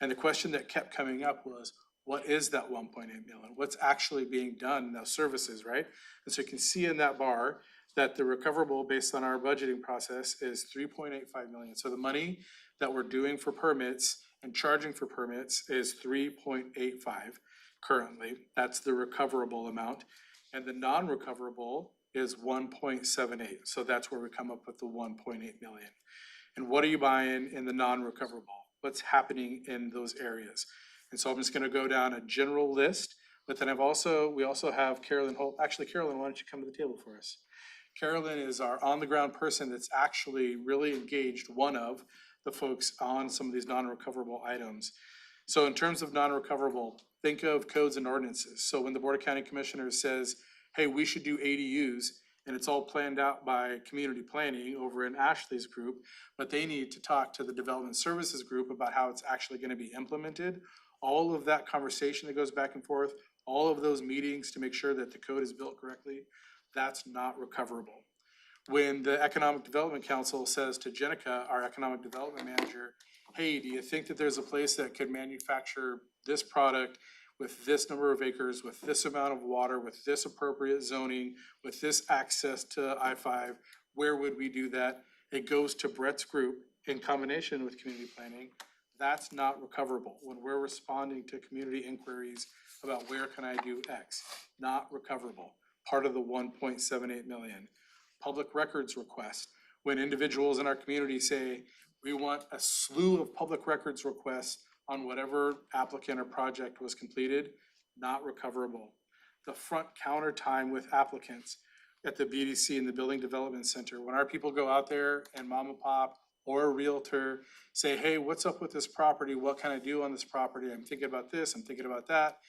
And the question that kept coming up was, what is that 1.8 million? What's actually being done in those services, right? And so you can see in that bar that the recoverable based on our budgeting process is 3.85 million. So the money that we're doing for permits and charging for permits is 3.85 currently. That's the recoverable amount. And the non-recoverable is 1.78. So that's where we come up with the 1.8 million. And what are you buying in the non-recoverable? What's happening in those areas? And so I'm just gonna go down a general list, but then we also have Carolyn Holt. Actually, Carolyn, why don't you come to the table for us? Carolyn is our on-the-ground person that's actually really engaged, one of the folks on some of these non-recoverable items. So in terms of non-recoverable, think of codes and ordinances. So when the Board of County Commissioners says, hey, we should do ADUs, and it's all planned out by community planning over in Ashley's group, but they need to talk to the development services group about how it's actually gonna be implemented. All of that conversation that goes back and forth, all of those meetings to make sure that the code is built correctly, that's not recoverable. When the Economic Development Council says to Jenica, our Economic Development Manager, hey, do you think that there's a place that could manufacture this product with this number of acres, with this amount of water, with this appropriate zoning, with this access to I-5, where would we do that? It goes to Brett's group in combination with community planning. That's not recoverable. When we're responding to community inquiries about where can I do X, not recoverable, part of the 1.78 million. Public records request, when individuals in our community say, we want a slew of public records requests on whatever applicant or project was completed, not recoverable. The front counter time with applicants at the BDC and the Building Development Center, when our people go out there and mom and pop or a realtor say, hey, what's up with this property? What can I do on this property? I'm thinking about this, I'm thinking about that.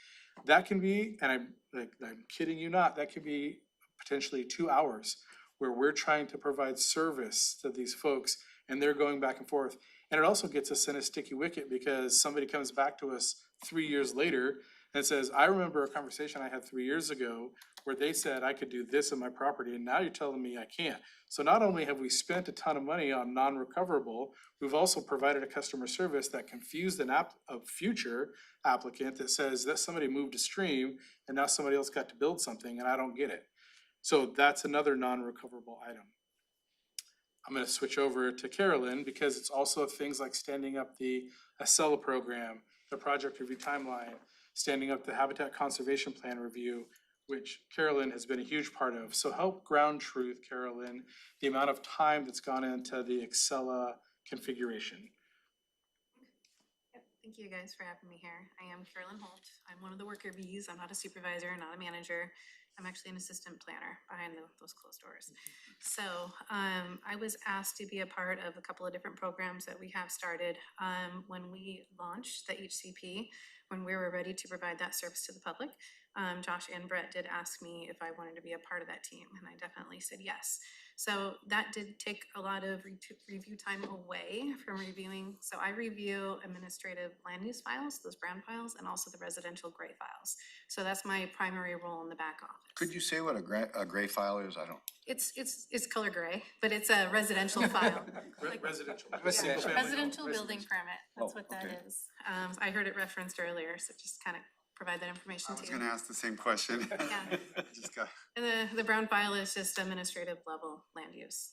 That can be, and I'm kidding you not, that could be potentially 2 hours where we're trying to provide service to these folks and they're going back and forth. And it also gets us in a sticky wicket because somebody comes back to us 3 years later and says, I remember a conversation I had 3 years ago where they said I could do this on my property and now you're telling me I can't. So not only have we spent a ton of money on non-recoverable, we've also provided a customer service that confused a future applicant that says that somebody moved a stream and now somebody else got to build something and I don't get it. So that's another non-recoverable item. I'm gonna switch over to Carolyn because it's also things like standing up the Acela program, the project review timeline, standing up the Habitat Conservation Plan review, which Carolyn has been a huge part of. So help ground truth, Carolyn, the amount of time that's gone into the Acela configuration. Yep, thank you guys for having me here. I am Carolyn Holt. I'm one of the worker bees. I'm not a supervisor, not a manager. I'm actually an assistant planner behind those closed doors. So I was asked to be a part of a couple of different programs that we have started. When we launched the HCP, when we were ready to provide that service to the public, Josh and Brett did ask me if I wanted to be a part of that team, and I definitely said yes. So that did take a lot of review time away from reviewing. So I review administrative land use files, those brown files, and also the residential gray files. So that's my primary role in the back office. Could you say what a gray file is? I don't. It's color gray, but it's a residential file. Residential. Residential building permit, that's Oh, what that okay. is. I heard it referenced earlier, so just kind of provide that information I to was you. gonna ask the same question. Yeah. Just got. And the brown file is just administrative level land use.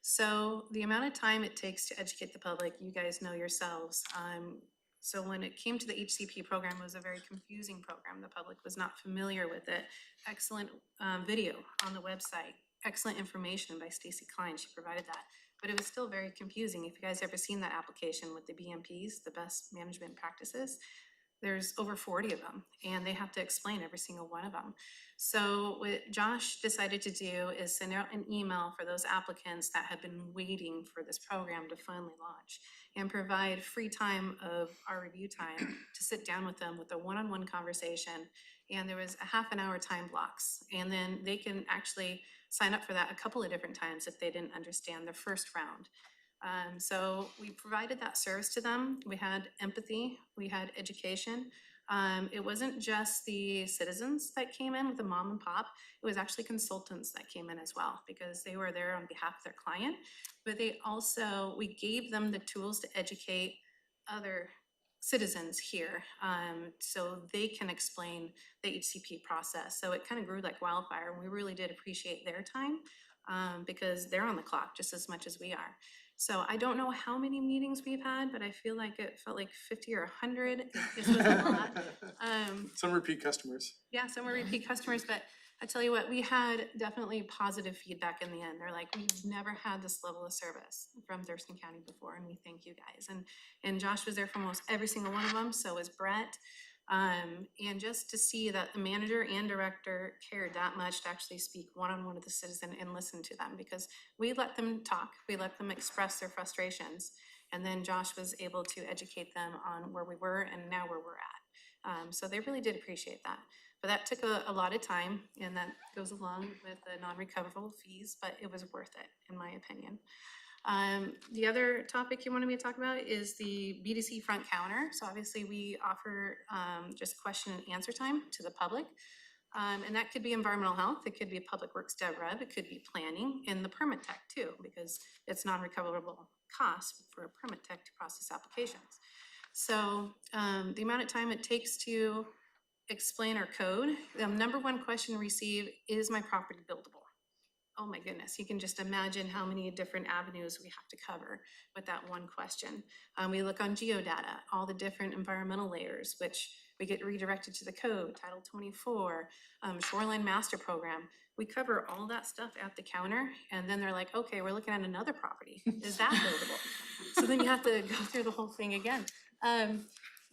So the amount of time it takes to educate the public, you guys know yourselves. So when it came to the HCP program, it was a very confusing program. The public was not familiar with it. Excellent video on the website, excellent information by Stacy Klein, she provided that. But it was still very confusing. If you guys ever seen that application with the BMPs, the best management practices, there's over 40 of them, and they have to explain every single one of them. So what Josh decided to do is send out an email for those applicants that have been waiting for this program to finally launch, and provide free time of our review time to sit down with them with a one-on-one conversation. And there was a half an hour time blocks, and then they can actually sign up for that a couple of different times if they didn't understand the first round. So we provided that service to them. We had empathy, we had education. It wasn't just the citizens that came in with the mom and pop, it was actually consultants that came in as well, because they were there on behalf of their client. But they also, we gave them the tools to educate other citizens here, so they can explain the HCP process. So it kind of grew like wildfire, and we really did appreciate their time, because they're on the clock just as much as we are. So I don't know how many meetings we've had, but I feel like it felt like 50 or 100. This was a lot. Some repeat customers. Yeah, some were repeat customers, but I tell you what, we had definitely positive feedback in the end. They're like, we've never had this level of service from Thurston County before, and we thank you guys. And Josh was there for almost every single one of them, so was Brett. And just to see that the manager and director cared that much to actually speak one-on-one with the citizen and listen to them, because we let them talk, we let them express their frustrations. And then Josh was able to educate them on where we were and now where we're at. So they really did appreciate that. But that took a lot of time, and that goes along with the non-recoverable fees, but it was worth it, in my opinion. The other topic you wanted me to talk about is the BDC front counter. So obviously we offer just question and answer time to the public. And that could be environmental health, it could be public works DevRev, it could be planning, and the permit tech too, because it's non-recoverable cost for a permit tech to process applications. So the amount of time it takes to explain our code, the number one question received, is my property buildable? Oh my goodness, you can just imagine how many different avenues we have to cover with that one question. We look on geodata, all the different environmental layers, which we get redirected to the code, Title 24, Shoreline Master Program. We cover all that stuff at the counter, and then they're like, okay, we're looking at another property. Is that buildable? So then you have to go through the whole thing again.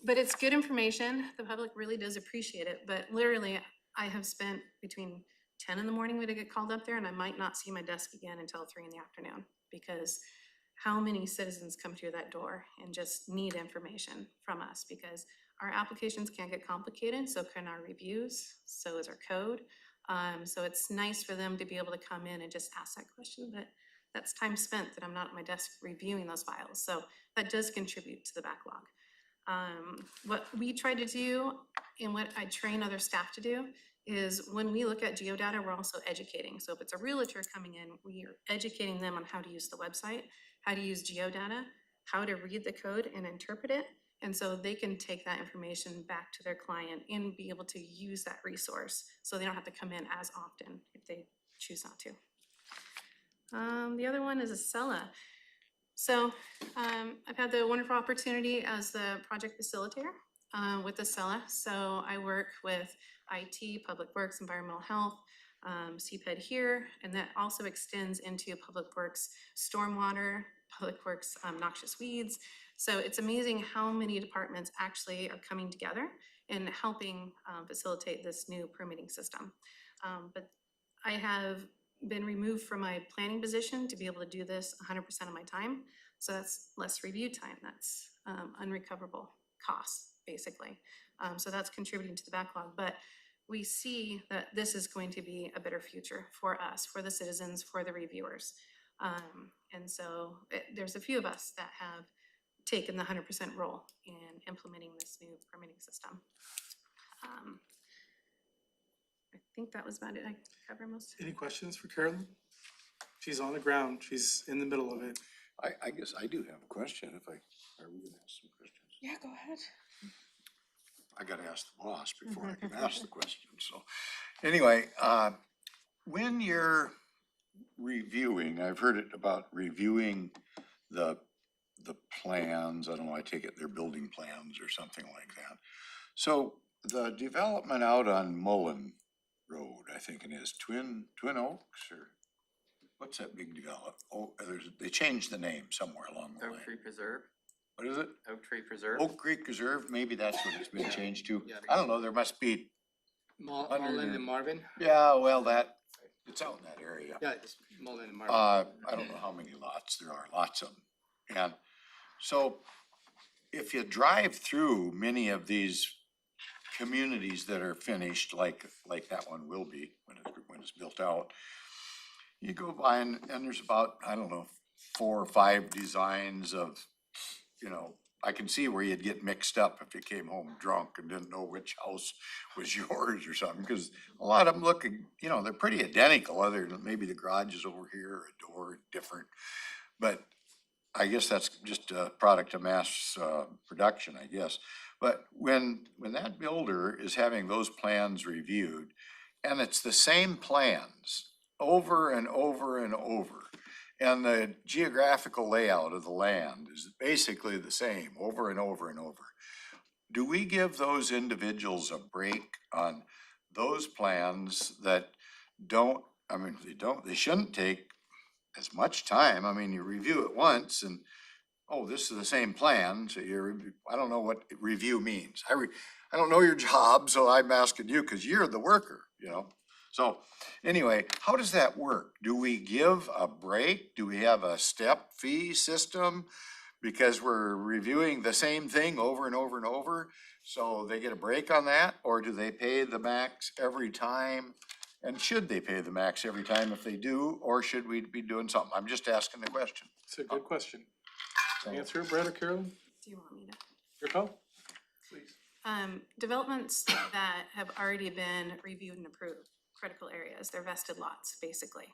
But it's good information. The public really does appreciate it, but literally I have spent between 10 in the morning when I get called up there, and I might not see my desk again until 3 in the afternoon, because how many citizens come through that door and just need information from us, because our applications can get complicated, so can our reviews, so is our code. So it's nice for them to be able to come in and just ask that question, but that's time spent that I'm not at my desk reviewing those files. So that does contribute to the backlog. What we try to do, and what I train other staff to do, is when we look at geodata, we're also educating. So if it's a realtor coming in, we are educating them on how to use the website, how to use geodata, how to read the code and interpret it. And so they can take that information back to their client and be able to use that resource, so they don't have to come in as often if they choose not to. The other one is Acela. So I've had the wonderful opportunity as the project facilitator with Acela. So I work with IT, Public Works, Environmental Health, CPED here, and that also extends into Public Works, Stormwater, Public Works, Noxious Weeds. So it's amazing how many departments actually are coming together and helping facilitate this new permitting system. But I have been removed from my planning position to be able to do this 100% of my time. So that's less review time, that's unrecoverable costs, basically. So that's contributing to the backlog. But we see that this is going to be a better future for us, for the citizens, for the reviewers. And so there's a few of us that have taken the 100% role in implementing this new permitting system. I think that was about it. I covered most. Any questions for Carolyn? She's on the ground. She's in the middle of it. I guess I do have a question if are we gonna ask some questions? Yeah, go ahead. I gotta ask the boss before I can ask the question, so. Anyway, when you're reviewing, I've heard it about reviewing the plans, I don't know, I take it they're building plans or something like that. So the development out on Mullen Road, I think it is, Twin Oaks, or what's that big develop? Oh, they changed the name somewhere along the Oak line. Tree Preserve. what is it? Oak Tree Preserve. Oak Creek Reserve, maybe that's what it's been changed to. Yeah. I don't know, there must be, Mullen and Marvin? yeah, well, it's out in that area. Yeah, it's Mullen and Marvin. I don't know how many lots there are, lots of them. And so if you drive through many of these communities that are finished, like that one will be when it's built out, you go by and there's about, I don't know, 4 or 5 designs of, you know, I can see where you'd get mixed up if you came home drunk and didn't know which house was yours or something, because a lot of them look, you know, they're pretty identical, other than maybe the garage is over here, or a door different. But I guess that's just a product of mass production, I guess. But when that builder is having those plans reviewed, and it's the same plans over and over and over, and the geographical layout of the land is basically the same over and over and over, do we give those individuals a break on those plans that don't, I mean, they shouldn't take as much time? I mean, you review it once and, oh, this is the same plan, so I don't know what review means. I don't know your job, so I'm asking you because you're the worker, you know? So anyway, how does that work? Do we give a break? Do we have a step fee system? Because we're reviewing the same thing over and over and over, so they get a break on that? Or do they pay the max every time? And should they pay the max every time if they do, or should we be doing something? I'm just asking the question. It's a good question. Answer it, Brett or Carolyn? Do you want me to? Your call? Developments that have already been reviewed and approved, critical areas, they're vested lots, basically.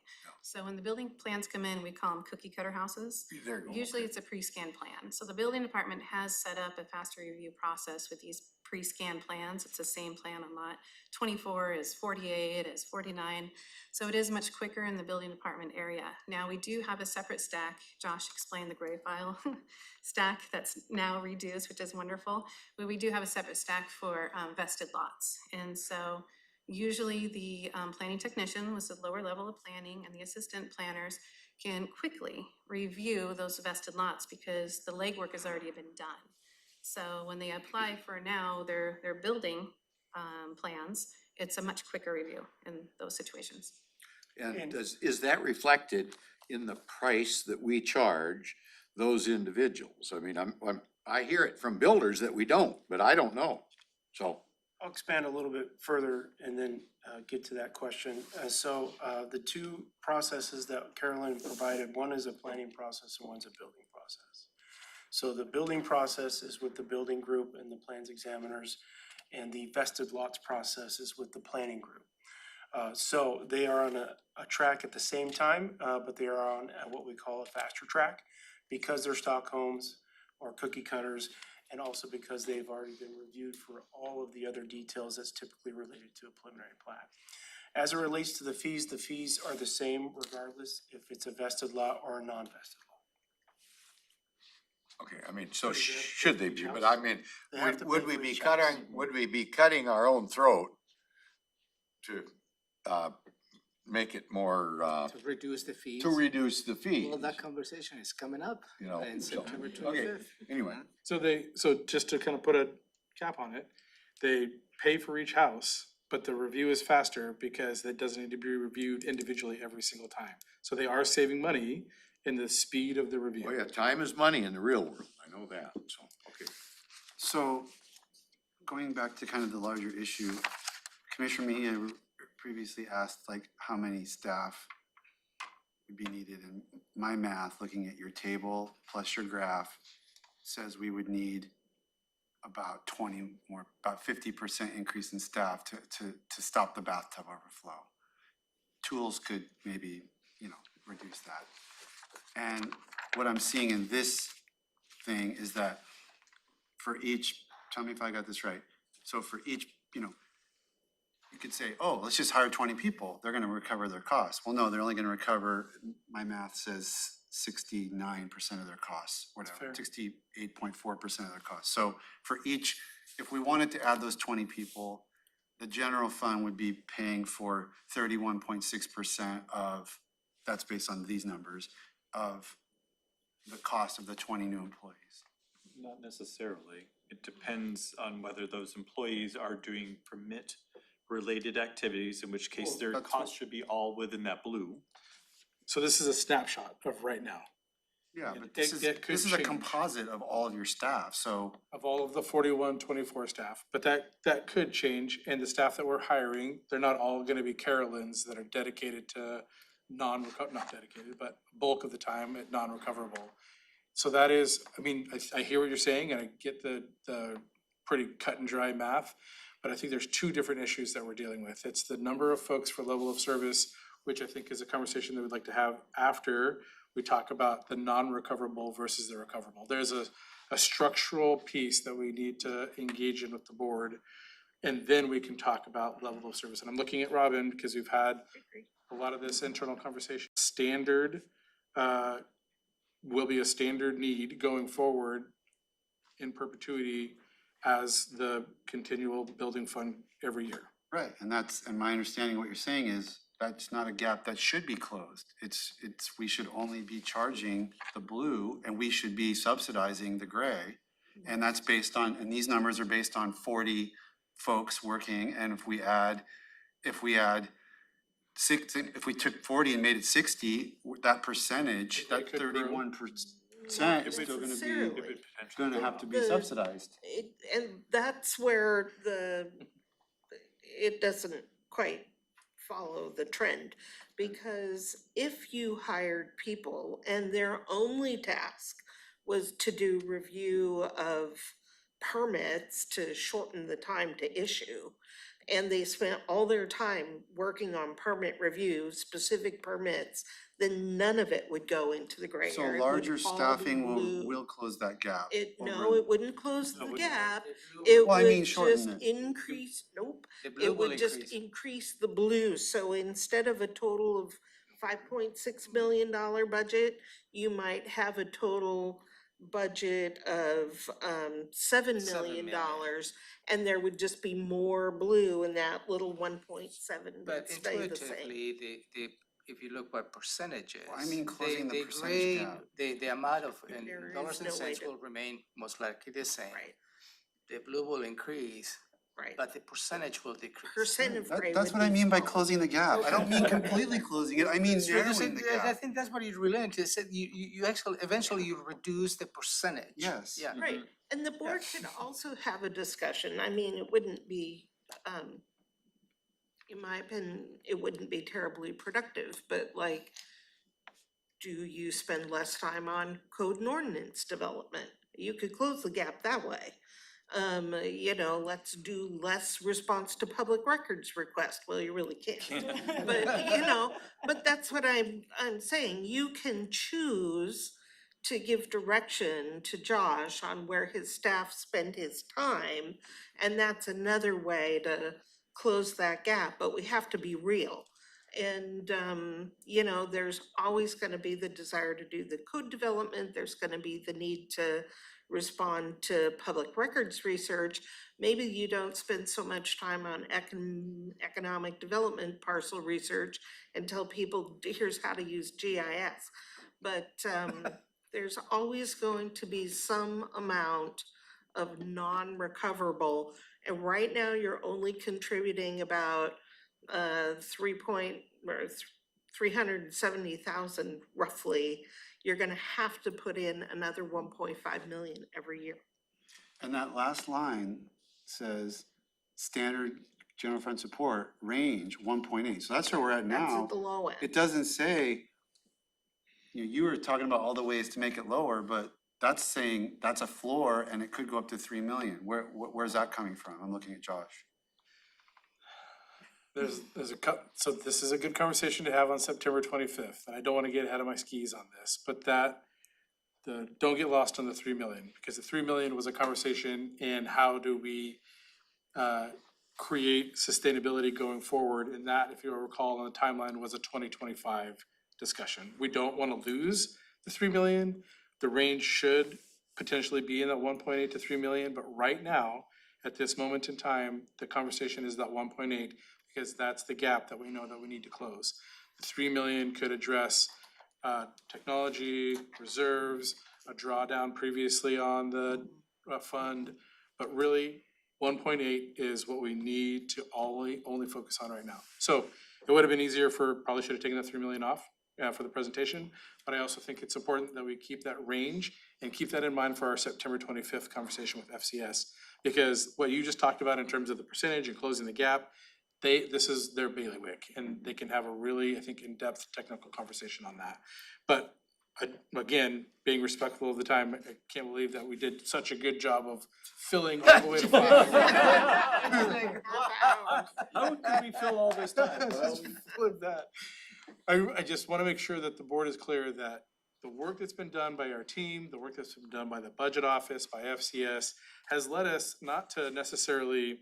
So when the building plans come in, we call them cookie cutter houses. There you go. Usually it's a pre-scan plan. So the building department has set up a faster review process with these pre-scan plans. It's the same plan on lot 24 is 48 is 49. So it is much quicker in the building department area. Now we do have a separate stack. Josh explained the gray file stack that's now reduced, which is wonderful. But we do have a separate stack for vested lots. And so usually the planning technician was the lower level of planning, and the assistant planners can quickly review those vested lots because the legwork has already been done. So when they apply for now their building plans, it's a much quicker review in those situations. And is that reflected in the price that we charge those individuals? I mean, I hear it from builders that we don't, but I don't know, so. I'll expand a little bit further and then get to that question. So the two processes that Carolyn provided, one is a planning process and one's a building process. So the building process is with the building group and the plans examiners, and the vested lots process is with the planning group. So they are on a track at the same time, but they are on what we call a faster track because they're stock homes or cookie cutters, and also because they've already been reviewed for all of the other details that's typically related to a preliminary plat. As it relates to the fees are the same regardless if it's a vested lot or a non-vested lot. Okay, I mean, so should they be, but I mean, They have to would pay we for be each house. would we be cutting our own throat to make it more, To reduce the fees. to reduce the fees? Well, that conversation is coming up You know, in so, September okay. 25th. Anyway, So just to kind of put a cap on it, they pay for each house, but the review is faster because it doesn't need to be reviewed individually every single time. So they are saving money in the speed of the oh review. yeah, time is money in the real world, I know that, so, okay. So, going back to kind of the larger issue, Commissioner Mejia previously asked like how many staff would be needed, and my math, looking at your table plus your graph, says we would need about 20 more, about 50% increase in staff to stop the bathtub overflow. Tools could maybe, reduce that. And what I'm seeing in this thing is that for each, tell me if I got this right. So for each, you could say, oh, let's just hire 20 people. They're gonna recover their costs. Well, no, they're only gonna recover, my math says 69% of their costs, whatever, 68.4% of their costs. So for each, if we wanted to add those 20 people, the general fund would be paying for 31.6% of, that's based on these numbers, of the cost of the 20 new employees. Not necessarily. It depends on whether those employees are doing permit-related activities, in which case Well, their that's costs should be all within that blue. So this is a snapshot of right now, Yeah, It- but this is, it could this is a change. composite of all of your staff, so. of all of the 41-24 staff, but that could change, and the staff that we're hiring, they're not all gonna be Carolyn's that are dedicated to not dedicated, but bulk of the time at non-recoverable. So that is, I mean, I hear what you're saying, and I get the pretty cut and dry math, but I think there's two different issues that we're dealing with. It's the number of folks for level of service, which I think is a conversation that we'd like to have after we talk about the non-recoverable versus the recoverable. There's a structural piece that we need to engage in with the board, and then we can talk about level of service. And I'm looking at Robin, because we've had a lot of this internal conversation. Standard, will be a standard need going forward in perpetuity as the continual building fund every year. Right, and that's, and my understanding of what you're saying is, that's not a gap that should be closed. It's, we should only be charging the blue and we should be subsidizing the gray. And that's based on, and these numbers are based on 40 folks working, and if we add six, if we took 40 and made it 60, that percentage, It that could grow. 31% is still gonna Necessarily. be, gonna have to be The- subsidized. And that's where it doesn't quite follow the trend. Because if you hired people and their only task was to do review of permits to shorten the time to issue, and they spent all their time working on permit reviews, specific permits, then none of it would go into the gray So area. It would larger all be staffing blue. will close that gap. No, it wouldn't close the it wouldn't. gap. It Well, I mean, would shorten just it. increase, nope, The blue it will would just increase. increase the blue. So instead of a total of $5.6 million budget, you might have a total budget of $7 million. And there would just be more blue, and that little 1.7 But would stay the same. intuitively, if you look by percentages. Well, I mean, closing the percentage gray- gap. The amount of, and There dollars is and no way cents to- will remain most likely the same. Right, The blue will increase, right. but the percentage will decrease. Percent of gray That's would what I be mean by smaller. closing the gap. I don't mean completely closing it, I mean narrowing the I gap. think that's what you're relating to, is that you actually, eventually you reduce the percentage. Yes. Yeah. Right, and the board could also have a discussion, I mean, it wouldn't be, in my opinion, it wouldn't be terribly productive, but like, do you spend less time on code and ordinance development? You could close the gap that way. Let's do less response to public records requests, well, you really can't. But that's what I'm saying, you can choose to give direction to Josh on where his staff spend his time, and that's another way to close that gap, but we have to be real. And, there's always gonna be the desire to do the code development, there's gonna be the need to respond to public records research. Maybe you don't spend so much time on economic development parcel research and tell people, here's how to use GIS. But there's always going to be some amount of non-recoverable. And right now, you're only contributing about 370,000 roughly. You're gonna have to put in another 1.5 million every year. And that last line says, standard general fund support range 1.8, so that's where we're at That's now. at the low end. It doesn't say, you were talking about all the ways to make it lower, but that's saying that's a floor and it could go up to 3 million. Where's that coming from? I'm looking at Josh. So this is a good conversation to have on September 25th, and I don't wanna get ahead of my skis on this, but don't get lost on the 3 million, because the 3 million was a conversation in how do we create sustainability going forward, and that, if you recall, on the timeline was a 2025 discussion. We don't wanna lose the 3 million, the range should potentially be in that 1.8 to 3 million, but right now, at this moment in time, the conversation is that 1.8, because that's the gap that we know that we need to close. The 3 million could address technology, reserves, a drawdown previously on the fund. But really, 1.8 is what we need to only focus on right now. So it would have been easier probably should have taken that 3 million off for the presentation. But I also think it's important that we keep that range and keep that in mind for our September 25th conversation with FCS. Because what you just talked about in terms of the percentage and closing the gap, this is their bailiwick, and they can have a really, I think, in-depth technical conversation on that. But again, being respectful of the time, I can't believe that we did such a good job of filling all the way to 5. How could we fill all this time? I just wanna make sure that the board is clear that the work that's been done by our team, the work that's been done by the budget office, by FCS, has led us not to necessarily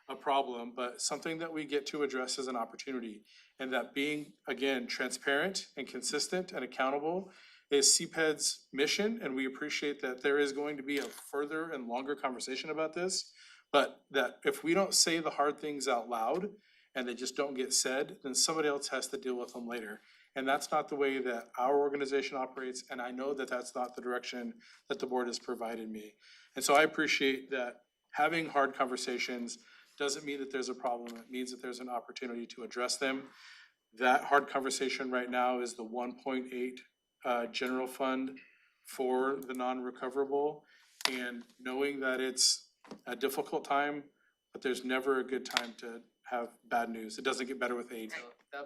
a problem, but something that we get to address as an opportunity. And that being, again, transparent and consistent and accountable is CPED's mission, and we appreciate that there is going to be a further and longer conversation about this. But that if we don't say the hard things out loud and they just don't get said, then somebody else has to deal with them later. And that's not the way that our organization operates, and I know that that's not the direction that the board has provided me. And so I appreciate that having hard conversations doesn't mean that there's a problem, it means that there's an opportunity to address them. That hard conversation right now is the 1.8 general fund for the non-recoverable. And knowing that it's a difficult time, but there's never a good time to have bad news. It doesn't get better with age.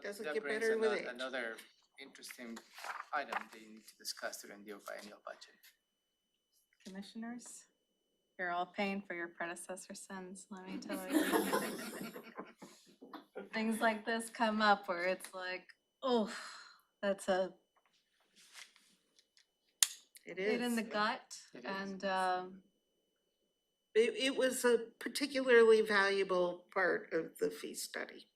Doesn't That get brings better with age. another interesting item that you need to discuss during the biennial budget. Commissioners, you're all paying for your predecessor sins, let me tell you. Things like this come up where it's like, oh, that's a It hit in is. the gut. It is. And It was a particularly valuable part of the fee study.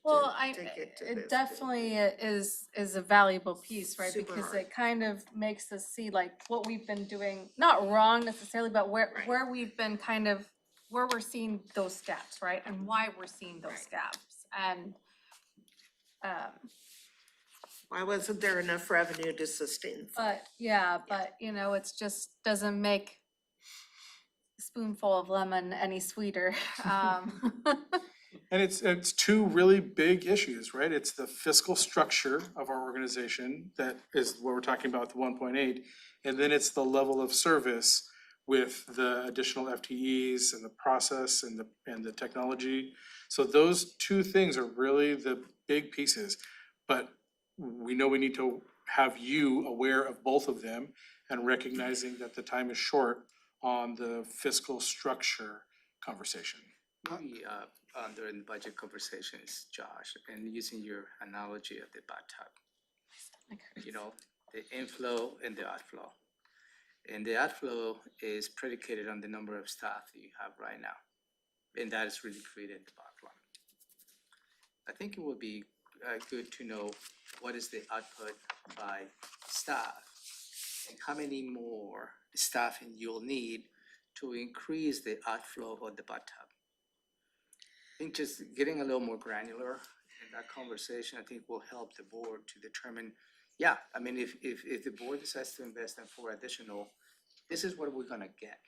well, to get to this. it definitely is a valuable piece, right? Super Because hard. it kind of makes us see like what we've been doing, not wrong necessarily, but Right. where we've been kind of, where we're seeing those gaps, right? And why we're seeing those gaps. And Why wasn't there enough revenue to sustain? but you know, it's just doesn't make a spoonful of lemon any sweeter. And it's two really big issues, right? It's the fiscal structure of our organization, that is what we're talking about with the 1.8. And then it's the level of service with the additional FTEs and the process and the technology. So those two things are really the big pieces. But we know we need to have you aware of both of them and recognizing that the time is short on the fiscal structure conversation. Maybe during the budget conversations, Josh, and using your analogy of the bathtub, you know, the inflow and the outflow. And the outflow is predicated on the number of staff that you have right now. And that is really created the backlog. I think it would be good to know what is the output by staff and how many more staffing you'll need to increase the outflow of the bathtub. I think just getting a little more granular in that conversation, I think will help the board to determine, yeah, I mean, if the board decides to invest in 4 additional, this is what we're gonna get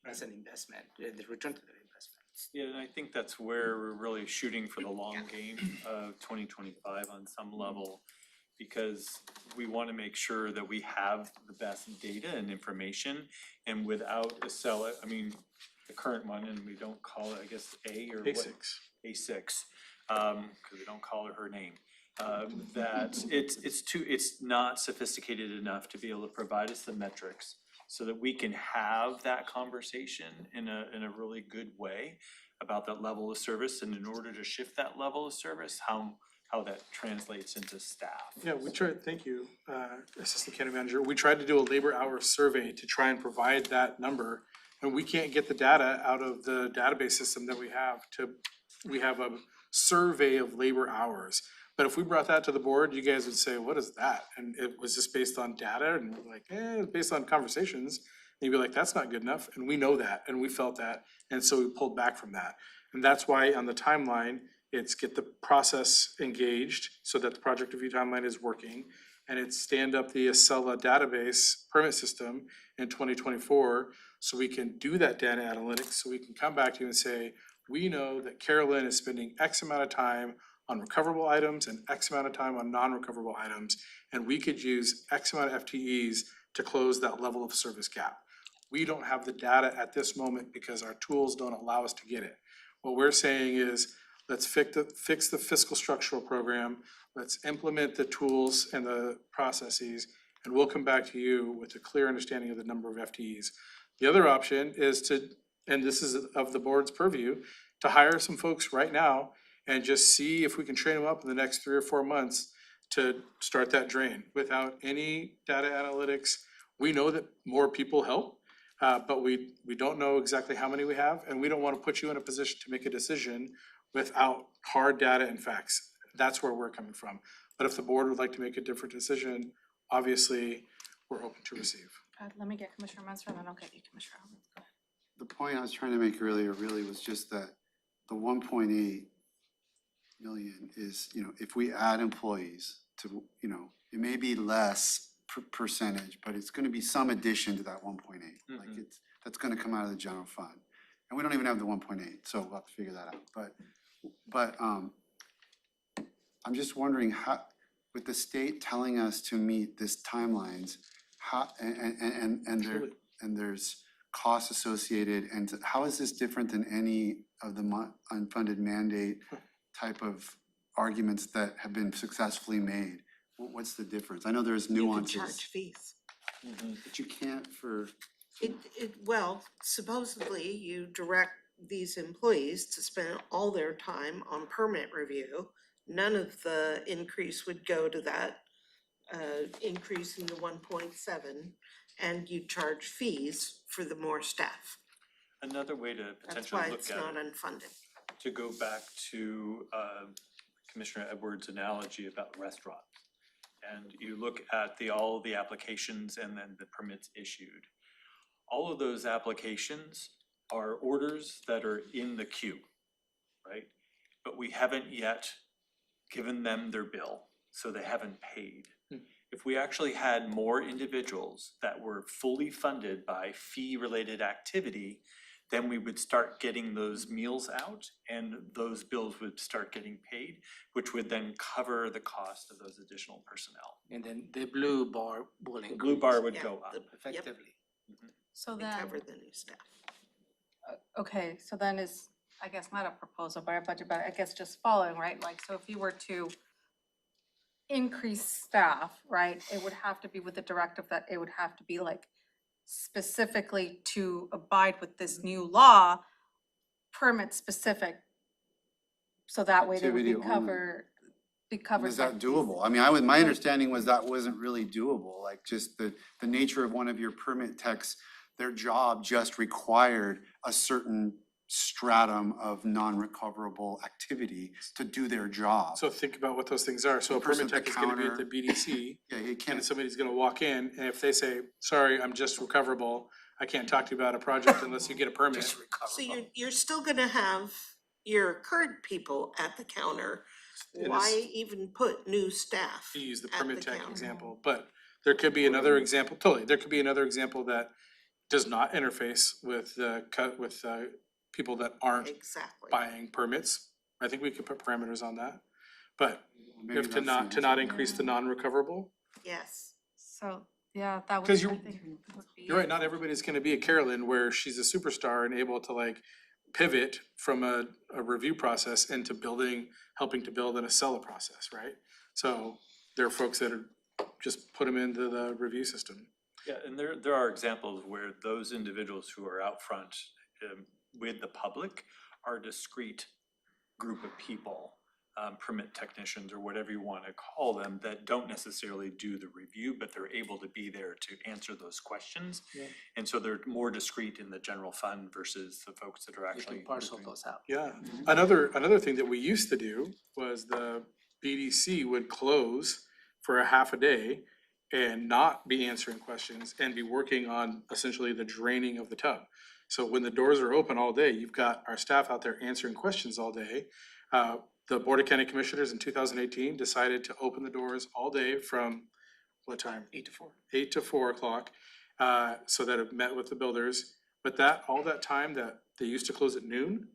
as an investment, the return to the investment. Yeah, and I think that's where we're really shooting for the long game of 2025 on some level. Because we wanna make sure that we have the best data and information, and without I mean, the current one, and we don't call it, I guess, A or what? A6, cause we don't call her name. That it's not sophisticated enough to be able to provide us the metrics so that we can have that conversation in a really good way about that level of service, and in order to shift that level of service, how that translates into staff. Yeah, we tried, thank you, Assistant County Manager. We tried to do a labor hour survey to try and provide that number. And we can't get the data out of the database system that we have we have a survey of labor hours. But if we brought that to the board, you guys would say, what is that? And it was just based on data, and we're like, it's based on conversations. And you'd be like, that's not good enough, and we know that, and we felt that, and so we pulled back from that. And that's why on the timeline, it's get the process engaged so that the project review timeline is working. and it's stand up the Acela database permit system in 2024, so we can do that data analytics, so we can come back to you and say, we know that Carolyn is spending X amount of time on recoverable items and X amount of time on non-recoverable items, and we could use X amount of FTEs to close that level of service gap. We don't have the data at this moment because our tools don't allow us to get it. What we're saying is, let's fix the fiscal structural program, let's implement the tools and the processes, and we'll come back to you with a clear understanding of the number of FTEs. The other option is to, and this is of the board's purview, to hire some folks right now and just see if we can train them up in the next 3 or 4 months to start that drain without any data analytics. We know that more people help, but we don't know exactly how many we have, and we don't want to put you in a position to make a decision without hard data and facts. That's where we're coming from. But if the board would like to make a different decision, obviously, we're open to receive. Let me get Commissioner Munster, and then I'll get you, Commissioner Holland. Go ahead. The point I was trying to make earlier really was just that the 1.8 million is, you know, if we add employees to, you know, it may be less percentage, but it's gonna be some addition to that 1.8. Like that's gonna come out of the general fund. And we don't even have the 1.8, so we'll have to figure that out. But I'm just wondering how, with the state telling us to meet this timelines, how, and there's costs associated, and how is this different than any of the unfunded mandate type of arguments that have been successfully made? What's the difference? I know there's You can nuances, charge fees. but you can't for, Well, supposedly you direct these employees to spend all their time on permit review. None of the increase would go to that increase in the 1.7, and you charge fees for the more staff. Another way to That's potentially why look it's at not it, unfunded. to go back to Commissioner Edwards' analogy about restaurants. And you look at all the applications and then the permits issued. All of those applications are orders that are in the queue, right? But we haven't yet given them their bill, so they haven't paid. If we actually had more individuals that were fully funded by fee-related activity, then we would start getting those meals out and those bills would start getting paid, which would then cover the cost of those additional personnel. And then the blue bar will The blue bar would Yeah, go up. effectively. So They then, cover the new staff. okay, so then is, I guess not a proposal, but a budget, but I guess just following, right? Like, so if you were to increase staff, right, it would have to be with the directive that it would have to be like specifically to abide with this new law, permit specific. So that way they would be Activity only. covered. is that doable? I mean, my understanding was that wasn't really doable, like just the nature of one of your permit techs, their job just required a certain stratum of non-recoverable activity to do their job. So think about what those things are. So a The person permit at the tech is gonna be at the counter. BDC, Yeah, you and can't, somebody's gonna walk in, and if they say, sorry, I'm just recoverable, I can't talk to you about a project unless you get a permit. So you're still gonna have your current people at the counter. It Why is- even put new staff To use the at permit the tech counter? example, but there could be another example, totally, there could be another example that does not interface with people that aren't Exactly. buying permits. I think we could put parameters on that, but maybe if to that's not, the to not answer. increase the non-recoverable. Yes. So, yeah, that would, 'Cause I you're- think would be. You're right, not everybody's gonna be a Carolyn where she's a superstar and able to like pivot from a review process into helping to build an Acela process, right? So there are folks that are, just put them into the review system. Yeah, and there are examples where those individuals who are out front with the public are a discrete group of people, permit technicians or whatever you wanna call them, that don't necessarily do the review, but they're able to be there to answer those questions. Yeah. And so they're more discrete in the general fund versus the folks that are You actually. can parcel doing- those out. Yeah, another thing that we used to do was the BDC would close for a half a day and not be answering questions and be working on essentially the draining of the tub. So when the doors are open all day, you've got our staff out there answering questions all day. The Board of County Commissioners in 2018 decided to open the doors all day from what time? 8 to 4. 8 to 4 o'clock, so that it met with the builders. But that, all that time that they used to close at noon,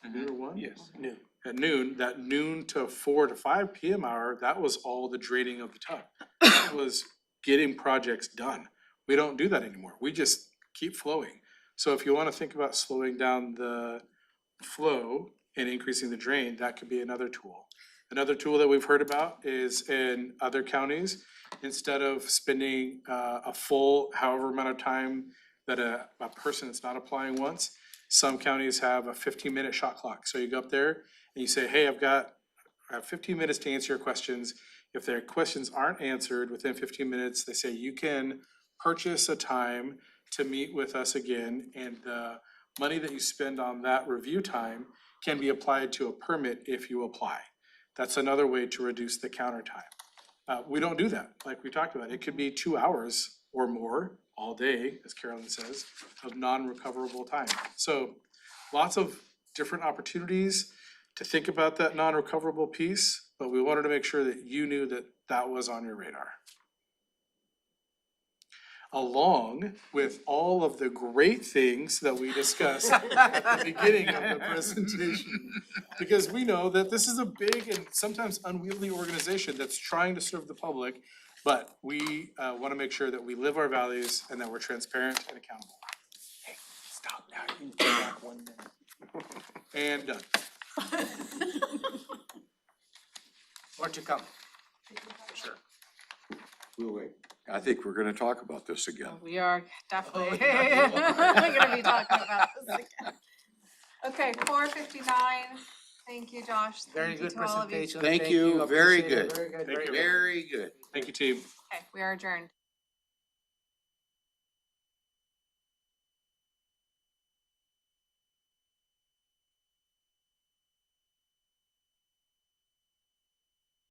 noon or 1? Yes, noon. At noon, that noon to 4 to 5 PM hour, that was all the draining of the tub. That was getting projects done. We don't do that anymore. We just keep flowing. So if you wanna think about slowing down the flow and increasing the drain, that could be another tool. Another tool that we've heard about is in other counties, instead of spending a full however amount of time that a person that's not applying once, some counties have a 15-minute shot clock. So you go up there and you say, hey, I have 15 minutes to answer your questions. If their questions aren't answered within 15 minutes, they say you can purchase a time to meet with us again, and the money that you spend on that review time can be applied to a permit if you apply. That's another way to reduce the counter time. We don't do that, like we talked about. It could be 2 hours or more all day, as Carolyn says, of non-recoverable time. So lots of different opportunities to think about that non-recoverable piece, but we wanted to make sure that you knew that that was on your radar. Along with all of the great things that we discussed at the beginning of the presentation. Because we know that this is a big and sometimes unwieldy organization that's trying to serve the public, but we wanna make sure that we live our values and that we're transparent and accountable. Hey, stop now, you can go back 1 minute. And done. More to come. Sure. We'll wait. I think we're gonna talk about this again. We are definitely gonna be talking about this again. Okay, 4:59. Thank you, Josh. Very Thank you good to all of you. presentation. Thank you, very Appreciate it. good. Very good. Thank you. Very good. Thank you, team. Okay, we are adjourned.